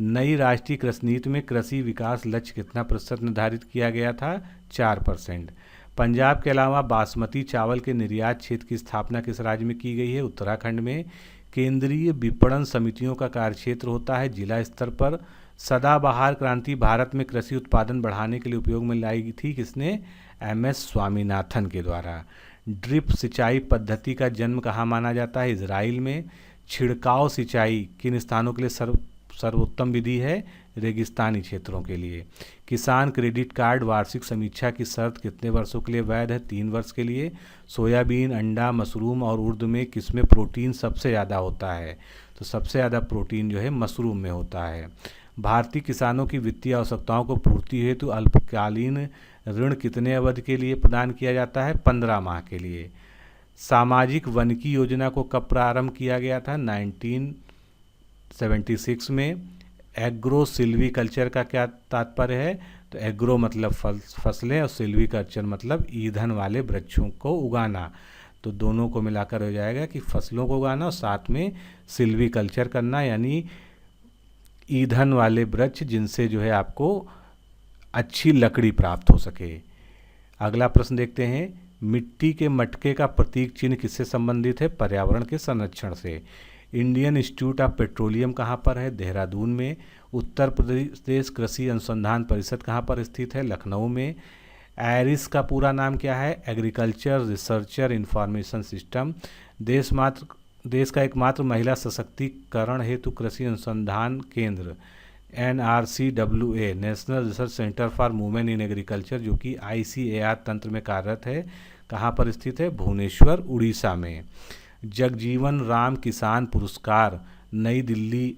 नई राष्ट्रीय कृषि नीति में कृषि विकास लक्ष्य कितना प्रतिशत निर्धारित किया गया था? 4%। पंजाब के अलावा बासमती चावल के निर्यात क्षेत्र की स्थापना किस राज्य में की गई है? उत्तराखंड में। केंद्रीय विपणन समितियों का कार्यक्षेत्र होता है जिला स्तर पर। सदाबहार क्रांति भारत में कृषि उत्पादन बढ़ाने के लिए उपयोग में लाई थी किसने? एमएस स्वामीनाथन के द्वारा। ड्रिप सिंचाई पद्धति का जन्म कहाँ माना जाता है? इजराइल में। छिड़काव सिंचाई किन स्थानों के लिए सर्वोत्तम विधि है? रेगिस्तानी क्षेत्रों के लिए। किसान क्रेडिट कार्ड वार्षिक समीक्षा की शर्त कितने वर्षों के लिए वैध है? 3 वर्ष के लिए। सोयाबीन, अंडा, मशरूम और उर्द में किसमें प्रोटीन सबसे ज़्यादा होता है? तो सबसे ज़्यादा प्रोटीन जो है मशरूम में होता है। भारतीय किसानों की वित्तीय आवश्यकताओं को पूर्ति हेतु अल्पकालीन ऋण कितने अवधि के लिए प्रदान किया जाता है? 15 माह के लिए। सामाजिक वानिकी योजना को कब प्रारंभ किया गया था? 1976 में। एग्रो सिल्वीकल्चर का क्या तात्पर्य है? तो एग्रो मतलब फसलें और सिल्वीकल्चर मतलब ईंधन वाले वृक्षों को उगाना। तो दोनों को मिलाकर हो जाएगा कि फसलों को उगाना और साथ में सिल्वीकल्चर करना, यानी ईंधन वाले वृक्ष जिनसे जो है आपको अच्छी लकड़ी प्राप्त हो सके। अगला प्रश्न देखते हैं। मिट्टी के मटके का प्रतीक चिन्ह किससे संबंधित है? पर्यावरण के संरक्षण से। इंडियन इंस्टीट्यूट ऑफ पेट्रोलियम कहाँ पर है? देहरादून में। उत्तर प्रदेश कृषि अनुसंधान परिषद कहाँ पर स्थित है? लखनऊ में। एरिस का पूरा नाम क्या है? Agriculture researcher information system. देश का एकमात्र महिला सशक्तिकरण हेतु कृषि अनुसंधान केंद्र NRCWA national research centre for women in agriculture, जो कि ICAR तंत्र में कार्यरत है, कहाँ पर स्थित है? भुवनेश्वर, उड़ीसा में। जगजीवन राम किसान पुरस्कार नई दिल्ली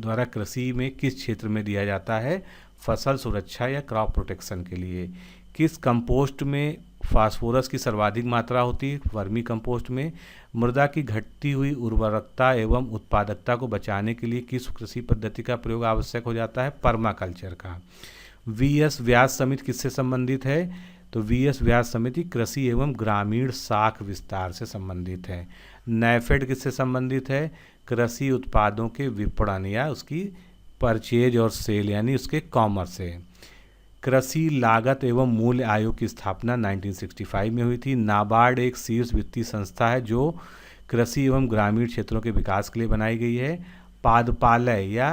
द्वारा कृषि में किस क्षेत्र में दिया जाता है? फसल सुरक्षा या क्रॉप प्रोटेक्शन के लिए। किस कंपोस्ट में फास्फोरस की सर्वाधिक मात्रा होती है? वर्मी कंपोस्ट में। मृदा की घटती हुई उर्वरकता एवं उत्पादकता को बचाने के लिए किस कृषि पद्धति का प्रयोग आवश्यक हो जाता है? पर्माकल्चर का। वीएस व्यास समिति किससे संबंधित है? तो वीएस व्यास समिति कृषि एवं ग्रामीण शाख विस्तार से संबंधित है। नैफेड किससे संबंधित है? कृषि उत्पादों के विपणन या उसकी परचेज और सेल यानी उसके कॉमर्स से। कृषि लागत एवं मूल्य आयोग की स्थापना 1965 में हुई थी। नाबार्ड एक शीर्ष वित्तीय संस्था है जो कृषि एवं ग्रामीण क्षेत्रों के विकास के लिए बनाई गई है। पादपालय या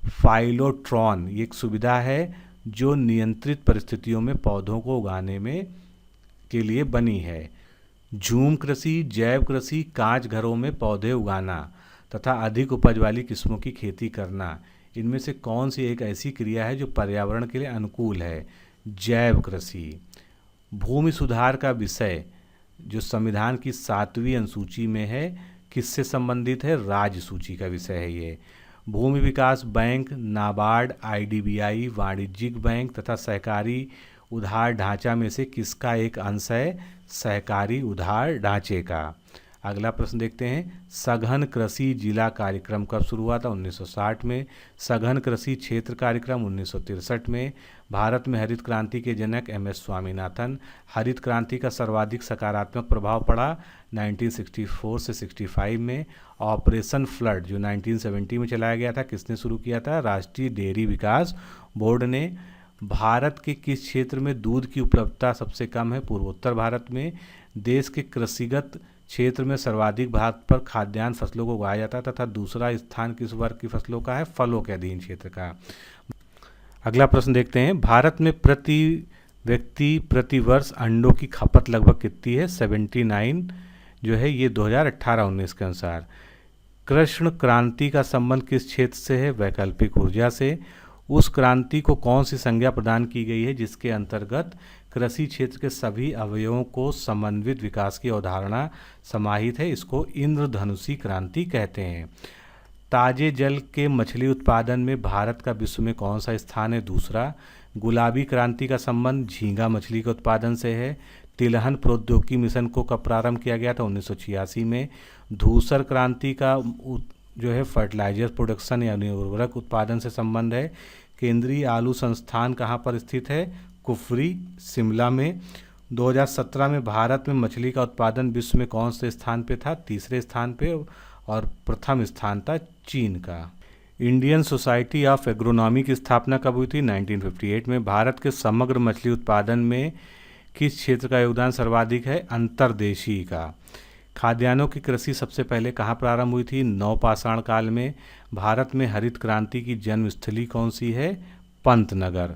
फाइलोट्रॉन ये एक सुविधा है जो नियंत्रित परिस्थितियों में पौधों को उगाने में के लिए बनी है। झूम कृषि, जैव कृषि, कांच घरों में पौधे उगाना तथा अधिक उपज वाली किस्मों की खेती करना, इनमें से कौन सी एक ऐसी क्रिया है जो पर्यावरण के लिए अनुकूल है? जैव कृषि। भूमि सुधार का विषय जो संविधान की 7वीं अनुसूची में है किससे संबंधित है? राज्य सूची का विषय है ये। भूमि विकास बैंक, नाबार्ड, आईडीबीआई, वाणिज्यिक बैंक तथा सहकारी उधार ढांचा में से किसका एक अंश है? सहकारी उधार ढांचे का। अगला प्रश्न देखते हैं। सघन कृषि जिला कार्यक्रम कब शुरू हुआ था? 1960 में। सघन कृषि क्षेत्र कार्यक्रम 1963 में। भारत में हरित क्रांति के जनक एमएस स्वामीनाथन। हरित क्रांति का सर्वाधिक सकारात्मक प्रभाव पड़ा 1964 से 65 में। ऑपरेशन फ्लड जो 1970 में चलाया गया था किसने शुरू किया था? राष्ट्रीय डेयरी विकास बोर्ड ने। भारत के किस क्षेत्र में दूध की उपलब्धता सबसे कम है? पूर्वोत्तर भारत में। देश के कृषिगत क्षेत्र में सर्वाधिक भाग पर खाद्यान्न फसलों को उगाया जाता है तथा दूसरा स्थान किस वर्ग की फसलों का है? फलों के अधीन क्षेत्र का। अगला प्रश्न देखते हैं। भारत में प्रति व्यक्ति प्रति वर्ष अंडों की खपत लगभग कितनी है? 79 जो है ये 2018-19 के अनुसार। कृष्ण क्रांति का संबंध किस क्षेत्र से है? वैकल्पिक ऊर्जा से। उस क्रांति को कौन सी संज्ञा प्रदान की गई है जिसके अंतर्गत कृषि क्षेत्र के सभी अवयवों को समन्वित विकास की अवधारणा समाहित है? इसको इंद्रधनुषी क्रांति कहते हैं। ताजे जल के मछली उत्पादन में भारत का विश्व में कौन सा स्थान है? दूसरा। गुलाबी क्रांति का संबंध झींगा मछली के उत्पादन से है। तिलहन प्रौद्योगिकी मिशन को कब प्रारंभ किया गया था? 1986 में। धूसर क्रांति का जो है फर्टिलाइजर प्रोडक्शन यानी उर्वरक उत्पादन से संबंध है। केंद्रीय आलू संस्थान कहाँ पर स्थित है? कुफरी, शिमला में। 2017 में भारत में मछली का उत्पादन विश्व में कौन से स्थान पे था? तीसरे स्थान पे, और प्रथम स्थान था चीन का। इंडियन सोसाइटी ऑफ एग्रोनॉमी की स्थापना कब हुई थी? 1958 में। भारत के समग्र मछली उत्पादन में किस क्षेत्र का योगदान सर्वाधिक है? अंतर्देशीय का। खाद्यान्नों की कृषि सबसे पहले कहाँ प्रारंभ हुई थी? नवपाषाण काल में। भारत में हरित क्रांति की जन्मस्थली कौन सी है? पंतनगर।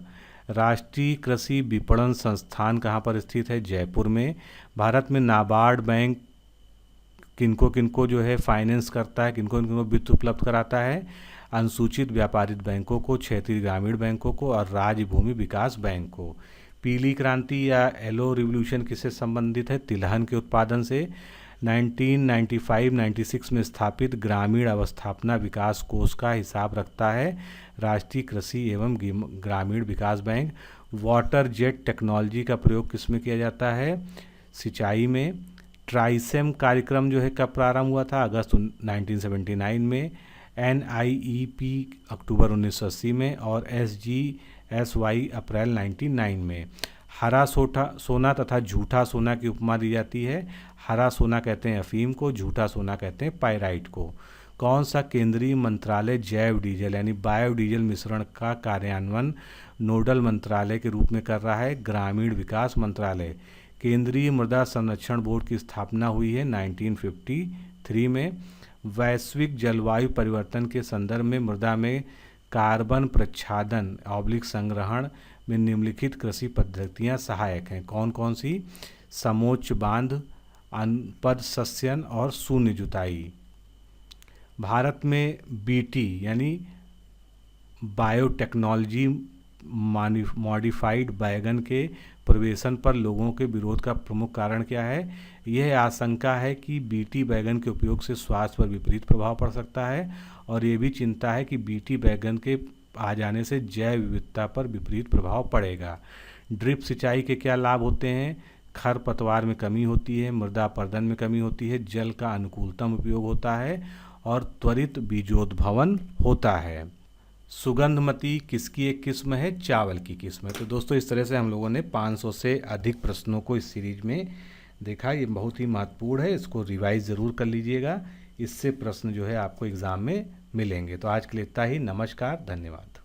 राष्ट्रीय कृषि विपणन संस्थान कहाँ पर स्थित है? जयपुर में। भारत में नाबार्ड बैंक किनको किनको जो है फाइनेंस करता है, किनको किनको वित्त उपलब्ध कराता है? अनुसूचित व्यापारिक बैंकों को, क्षेत्रीय ग्रामीण बैंकों को और राज्य भूमि विकास बैंक को। पीली क्रांति या येलो रिवॉल्यूशन किससे संबंधित है? तिलहन के उत्पादन से। 1995-96 में स्थापित ग्रामीण अवस्थापना विकास कोष का हिसाब रखता है राष्ट्रीय कृषि एवं ग्रामीण विकास बैंक। वाटर जेट टेक्नोलॉजी का प्रयोग किसमें किया जाता है? सिंचाई में। ट्राइसेम कार्यक्रम जो है कब प्रारंभ हुआ था? अगस्त 1979 में। NIEP अक्टूबर 1980 में और SGSY अप्रैल 1999 में। हरा सोना तथा झूठा सोना की उपमा दी जाती है। हरा सोना कहते हैं अफीम को, झूठा सोना कहते हैं पायराइट को। कौन सा केंद्रीय मंत्रालय जैव डीजल यानी बायोडीजल मिश्रण का कार्यान्वयन नोडल मंत्रालय के रूप में कर रहा है? ग्रामीण विकास मंत्रालय। केंद्रीय मृदा संरक्षण बोर्ड की स्थापना हुई है 1953 में। वैश्विक जलवायु परिवर्तन के संदर्भ में मृदा में कार्बन प्रच्छादन संग्रहण में निम्नलिखित कृषि पद्धतियां सहायक हैं। कौन कौन सी? समोच्च बांध, अनपद सस्यन और शून्य जुताई। भारत में BT यानी बायोटेक्नोलॉजी मॉडिफाइड बैगन के प्रवेशन पर लोगों के विरोध का प्रमुख कारण क्या है? यह आशंका है कि बीटी बैगन के उपयोग से स्वास्थ्य पर विपरीत प्रभाव पड़ सकता है और ये भी चिंता है कि बीटी बैगन के आ जाने से जैव विविधता पर विपरीत प्रभाव पड़ेगा। ड्रिप सिंचाई के क्या लाभ होते हैं? खरपतवार में कमी होती है, मृदा अपरदन में कमी होती है, जल का अनुकूलतम उपयोग होता है और त्वरित बीजोद्भवन होता है। सुगंधमती किसकी एक किस्म है? चावल की किस्म है। तो दोस्तों इस तरह से हम लोगों ने 500 से अधिक प्रश्नों को इस सीरीज में देखा। ये बहुत ही महत्वपूर्ण है, इसको रिवाइज ज़रूर कर लीजिएगा, इससे प्रश्न जो है आपको एग्ज़ाम में मिलेंगे। तो आज के लिए इतना ही। नमस्कार, धन्यवाद।